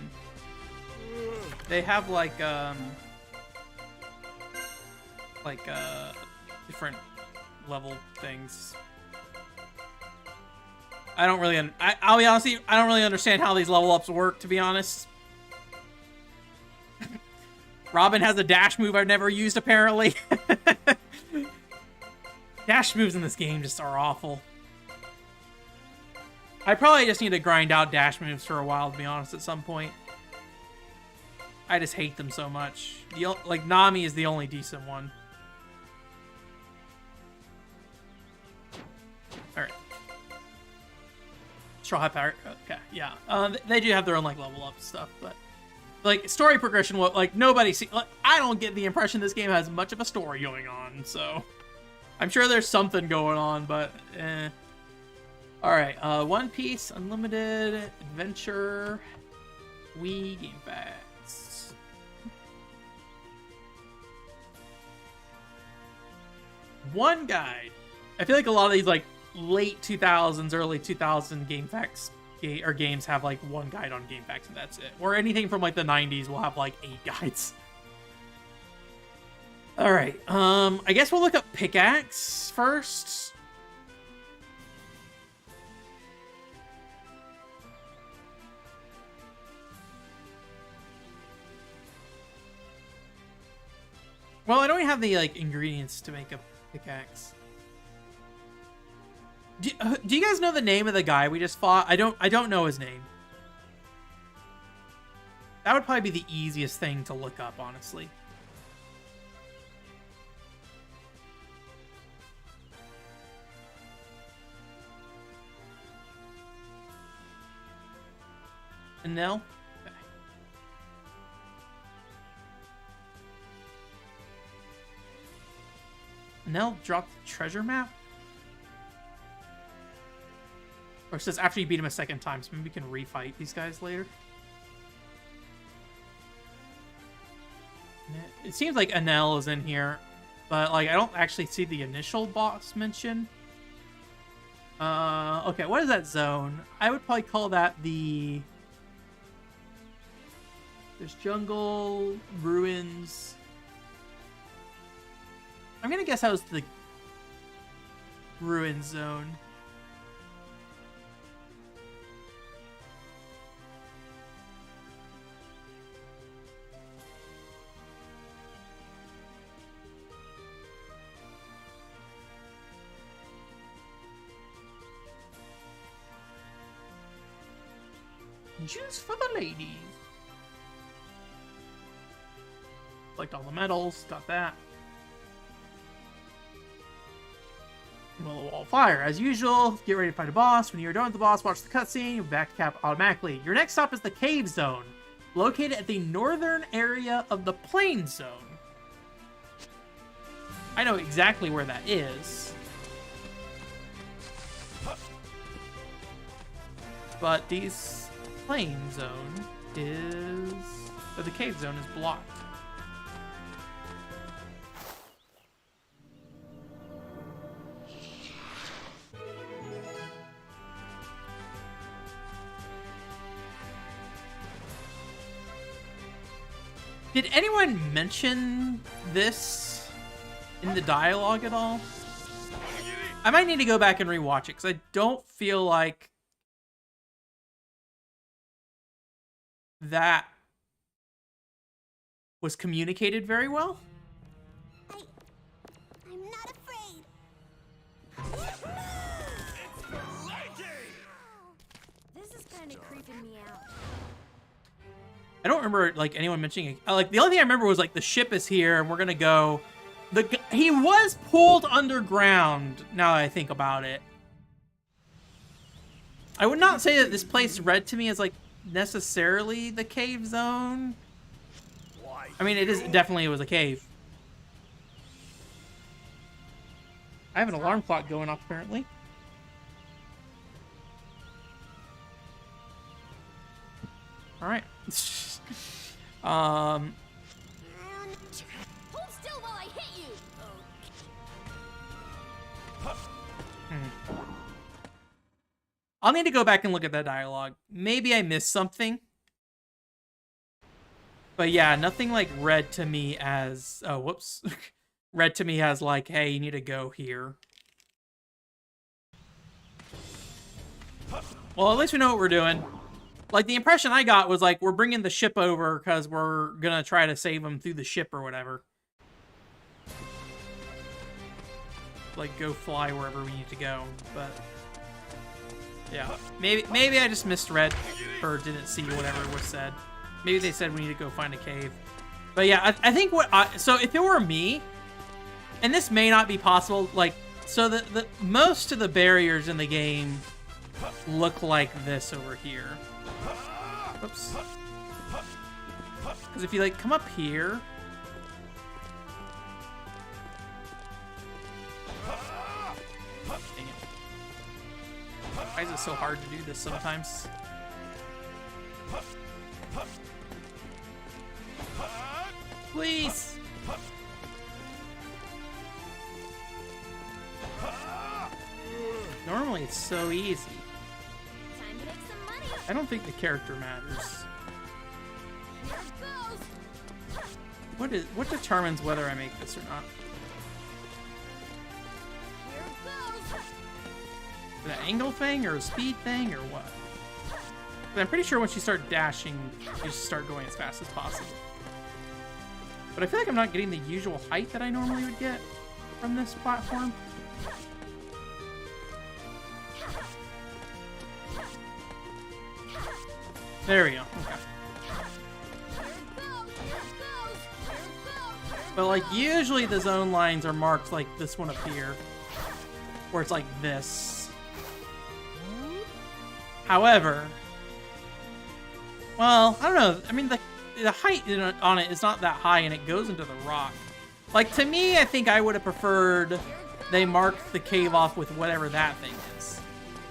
They have like different level things. I don't really, I'll be honest with you, I don't really understand how these level ups work, to be honest. Robin has a dash move I've never used, apparently. Dash moves in this game just are awful. I probably just need to grind out dash moves for a while, to be honest, at some point. I just hate them so much. Like, Nami is the only decent one. Alright. Straw Hat Power. Okay, yeah. They do have their own, like, level up stuff, but... Like, story progression, like, nobody see... Like, I don't get the impression this game has much of a story going on, so... I'm sure there's something going on, but, All right, One Piece Unlimited Adventure Wii Game Facts. One guide. I feel like a lot of these like late 2000s, early 2000 Game Facts or games have like one guide on Game Facts and that's it. Or anything from like the 90s will have like 8 guides. All right, I guess we'll look up pickaxe first. Well, I don't have the like ingredients to make a pickaxe. Do you guys know the name of the guy we just fought? I don't know his name. That would probably be the easiest thing to look up, honestly. Enel? Okay. Enel dropped the treasure map? Or it says after you beat him a second time, so maybe we can refight these guys later. It seems like Enel is in here, but like I don't actually see the initial boss mention. Okay, what is that zone? I would probably call that the... There's jungle, ruins. I'm gonna guess that was the ruin zone. Juice for the ladies. Collect all the medals, got that. Well, wall of fire. As usual, get ready to fight a boss. When you're done with the boss, watch the cutscene. You'll back cap automatically. Your next stop is the cave zone, located at the northern area of the plain zone. I know exactly where that is. But these plain zone is... But the cave zone is blocked. Did anyone mention this in the dialogue at all? I might need to go back and rewatch it, because I don't feel like that was communicated very well. I'm not afraid. This is kind of creeping me out. I don't remember like anyone mentioning it. Like the only thing I remember was like the ship is here and we're gonna go. He was pulled underground. Now that I think about it, I would not say that this place read to me as like necessarily the cave zone. I mean, it is definitely it was a cave. I have an alarm clock going off apparently. All right. Hold still while I hit you. I'll need to go back and look at that dialogue. Maybe I missed something. But yeah, nothing like read to me as... Oh, whoops. Read to me as like, hey, you need to go here. Well, at least we know what we're doing. Like, the impression I got was, like, we're bringing the ship over because we're gonna try to save them through the ship or whatever. Like, go fly wherever we need to go, but... Yeah. Maybe I just misread or didn't see whatever was said. Maybe they said we need to go find a cave. But yeah, I think so if it were me, and this may not be possible, like, so the most of the barriers in the game look like this over here. Oops. Because if you, like, come up here... Dang it. Why is it so hard to do this sometimes? Please! Normally it's so easy. Time to make some money. I don't think the character matters. Here it goes. What determines whether I make this or not? Here it goes. Is it an angle thing or a speed thing or what? But I'm pretty sure once you start dashing, you just start going as fast as possible. But I feel like I'm not getting the usual height that I normally would get from this platform. There we go. Okay. But like usually the zone lines are marked like this one up here, where it's like this. However, well, I don't know. I mean, the height on it is not that high, and it goes into the rock. Like to me, I think I would have preferred they marked the cave off with whatever that thing is,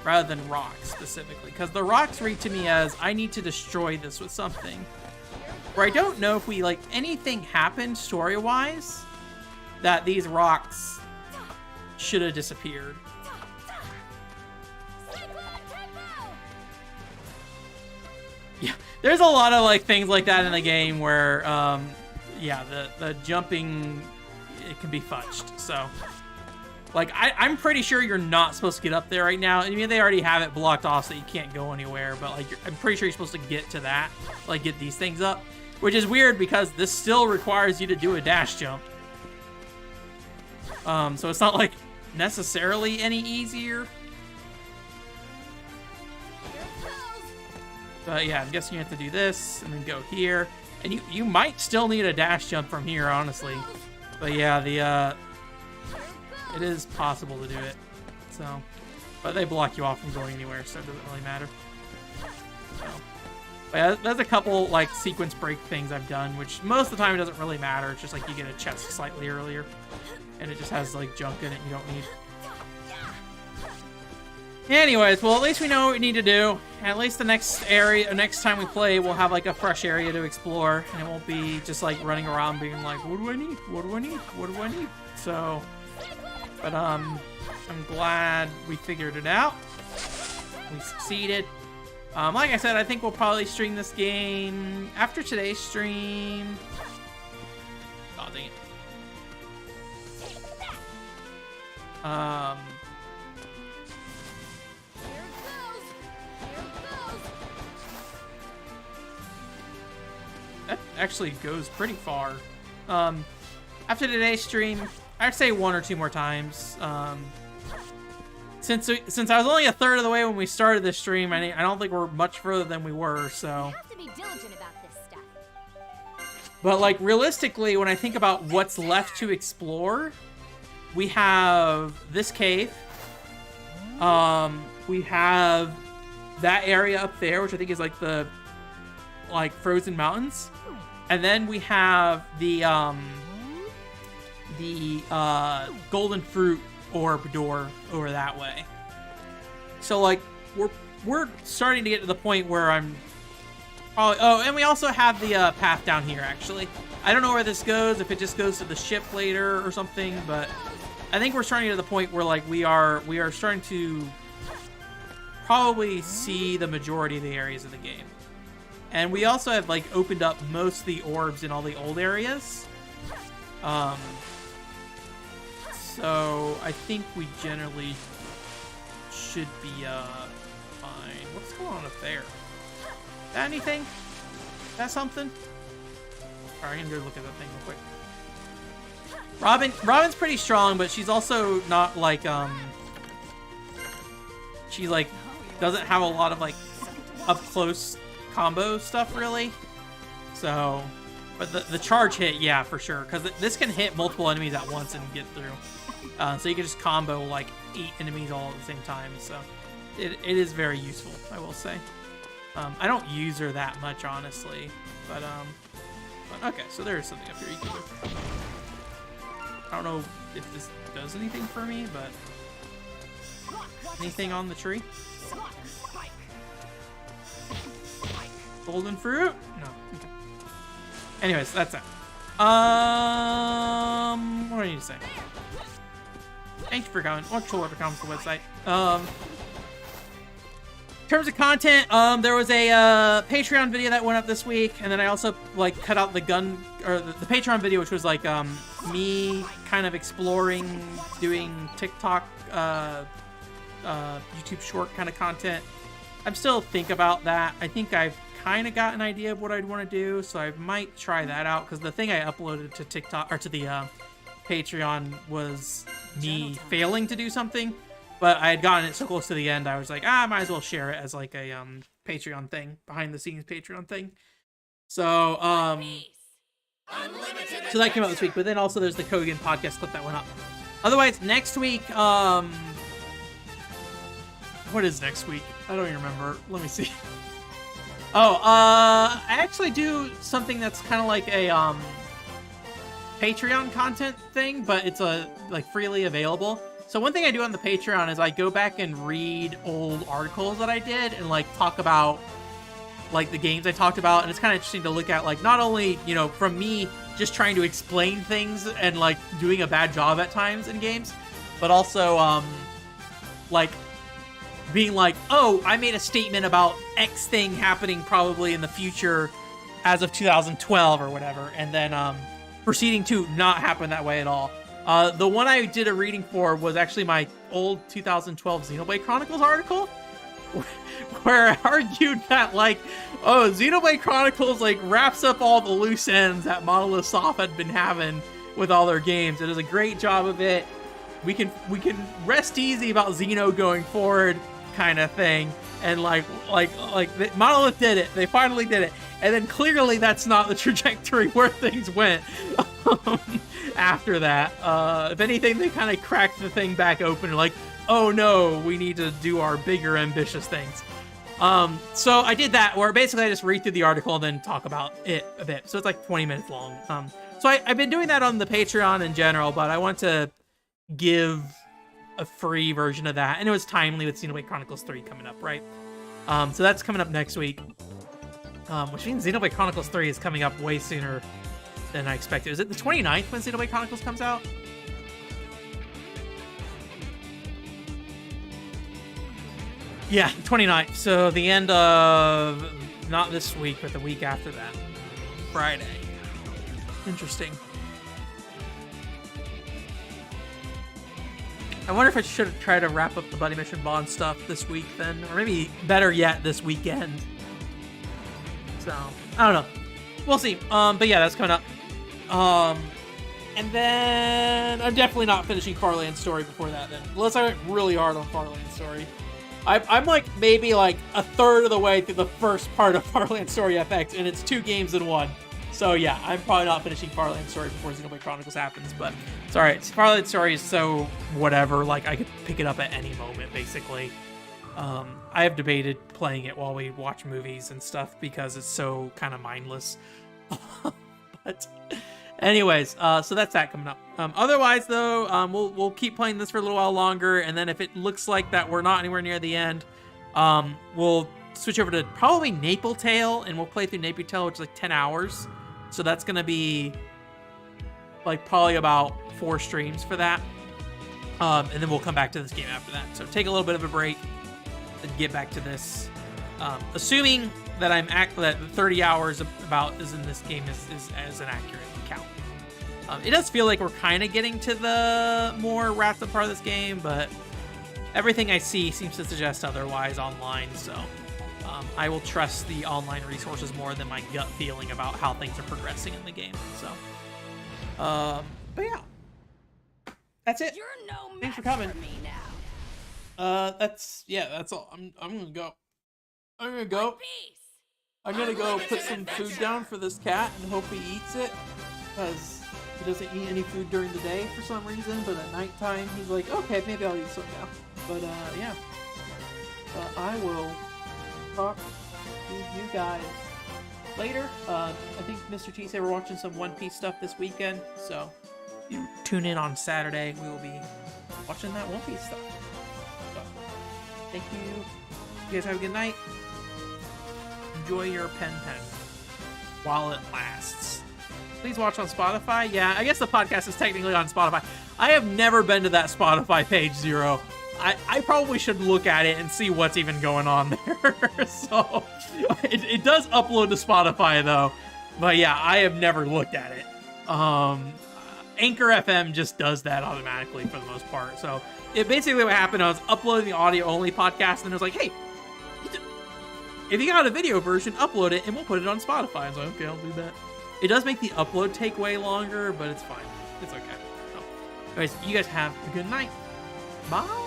rather than rocks specifically, because the rocks read to me as I need to destroy this with something. Where I don't know if we like anything happened story-wise that these rocks should have disappeared. Yeah, there's a lot of like things like that in the game where, yeah, the jumping, it can be fudged. So, like, I'm pretty sure you're not supposed to get up there right now. I mean, they already have it blocked off so you can't go anywhere. But like, I'm pretty sure you're supposed to get to that, like, get these things up, which is weird because this still requires you to do a dash jump. So it's not like necessarily any easier. But yeah, I'm guessing you have to do this and then go here. And you might still need a dash jump from here, honestly. But yeah, it is possible to do it. So, but they block you off from going anywhere, so it doesn't really matter. So, but yeah, there's a couple like sequence break things I've done, which most of the time it doesn't really matter. It's just like you get a chest slightly earlier, and it just has like junk in it you don't need. Anyways, well, at least we know what we need to do. And at least the next time we play, we'll have like a fresh area to explore, and it won't be just like running around being like, what do I need? What do I need? What do I need? So, but I'm glad we figured it out. We succeeded. Like I said, I think we'll probably stream this game after today's stream. Oh, dang it. That actually goes pretty far. After today's stream, I'd say 1 or 2 more times. Since I was only a third of the way when we started this stream, I don't think we're much further than we were. So. You have to be diligent about this stuff. But like realistically, when I think about what's left to explore, we have this cave. We have that area up there, which I think is like the frozen mountains. And then we have the golden fruit orb door over that way. So like we're starting to get to the point where I'm probably, oh, and we also have the path down here actually. I don't know where this goes, if it just goes to the ship later or something, but I think we're starting to the point where like we are starting to probably see the majority of the areas of the game. And we also have like opened up most of the orbs in all the old areas. So I think we generally should be fine. What's going on up there? Is that anything? Is that something? Alright, I'm gonna go look at that thing real quick. Robin's pretty strong, but she's also not like she like doesn't have a lot of like up close combo stuff really. So, but the charge hit, yeah, for sure, because this can hit multiple enemies at once and get through. So you can just combo like 8 enemies all at the same time. So it is very useful, I will say. I don't use her that much, honestly, but okay. So there is something up here you can do. I don't know if this does anything for me, but Anything on the tree? Golden fruit? No. Okay. Anyways, that's it. What do I need to say? Thank you for coming. Watch whoever comes to the website. In terms of content, there was a Patreon video that went up this week, and then I also like cut out the Patreon video, which was like me kind of exploring doing TikTok, YouTube short kind of content. I'm still thinking about that. I think I've kind of got an idea of what I'd want to do, so I might try that out, because the thing I uploaded to TikTok or to the Patreon was me failing to do something. But I had gotten it so close to the end, I was like, I might as well share it as like a Patreon thing, behind the scenes Patreon thing. So so that came out this week. But then also there's the Kogan podcast clip that went up. Otherwise, next week, what is next week? I don't even remember. Let me see. Oh, I actually do something that's kind of like a Patreon content thing, but it's like freely available. So one thing I do on the Patreon is I go back and read old articles that I did and like talk about like the games I talked about, and it's kind of interesting to look at, like, not only, you know, from me just trying to explain things and like doing a bad job at times in games, but also like being like, oh, I made a statement about X thing happening probably in the future as of 2012 or whatever, and then proceeding to not happen that way at all. The one I did a reading for was actually my old 2012 Xenoblade Chronicles article, where I argued that, like, oh, Xenoblade Chronicles, like, wraps up all the loose ends that Monolith Soft had been having with all their games. It does a great job of it. We can rest easy about Xeno going forward, kind of thing. And like Monolith did it. They finally did it. And then clearly that's not the trajectory where things went after that. If anything, they kind of cracked the thing back open, like, oh no, we need to do our bigger, ambitious things. So I did that, where basically I just read through the article and then talk about it a bit. So it's like 20 minutes long. So I've been doing that on the Patreon in general, but I want to give a free version of that. And it was timely with Xenoblade Chronicles 3 coming up, right? So that's coming up next week. Which means Xenoblade Chronicles 3 is coming up way sooner than I expected. Is it the 29th when Xenoblade Chronicles comes out? Yeah, 29th. So the end of, not this week, but the week after that. Friday. Interesting. I wonder if I should try to wrap up the Buddy Mission Bond stuff this week then. Or maybe, better yet, this weekend. So, I don't know. We'll see. But yeah, that's coming up. And then I'm definitely not finishing Farland's Story before that then. Unless I went really hard on Farland's Story. I'm like maybe like a third of the way through the first part of Farland's Story FX, and it's 2 games in 1. So yeah, I'm probably not finishing Farland's Story before Xenoblade Chronicles happens, but it's alright. Farland's Story is so whatever, like I could pick it up at any moment, basically. I have debated playing it while we watch movies and stuff because it's so kind of mindless. But anyways, so that's that coming up. Otherwise, though, we'll keep playing this for a little while longer, and then if it looks like that we're not anywhere near the end, we'll switch over to probably Naple Tale, and we'll play through Naple Tale, which is like 10 hours. So that's gonna be like probably about 4 streams for that, and then we'll come back to this game after that. So take a little bit of a break and get back to this, assuming that that 30 hours about is in this game is as an accurate count. It does feel like we're kind of getting to the more wrapped up part of this game, but everything I see seems to suggest otherwise online, so I will trust the online resources more than my gut feeling about how things are progressing in the game. So, but yeah, that's it. You're no Thanks for match coming. for me now. That's all. I'm gonna go. Peace. I'm gonna go put some food down for this cat and hope he eats it, because he doesn't eat any food during the day for some reason, but at nighttime he's like, okay, maybe I'll eat some now. But yeah, I will talk to you guys later. I think Mr. T said we're watching some One Piece stuff this weekend, so you tune in on Saturday. We will be watching that One Piece stuff. So, thank you. You guys have a good night. Enjoy your pen while it lasts. Please watch on Spotify. Yeah, I guess the podcast is technically on Spotify. I have never been to that Spotify page, Zero. I probably should look at it and see what's even going on there. So, it does upload to Spotify, though. But yeah, I have never looked at it. Anchor FM just does that automatically for the most part. So, it basically what happened, I was uploading the audio-only podcast, and it was like, hey, if you got a video version, upload it, and we'll put it on Spotify. I was like, okay, I'll do that. It does make the upload take way longer, but it's fine. It's okay. So, anyways, you guys have a good night. Bye.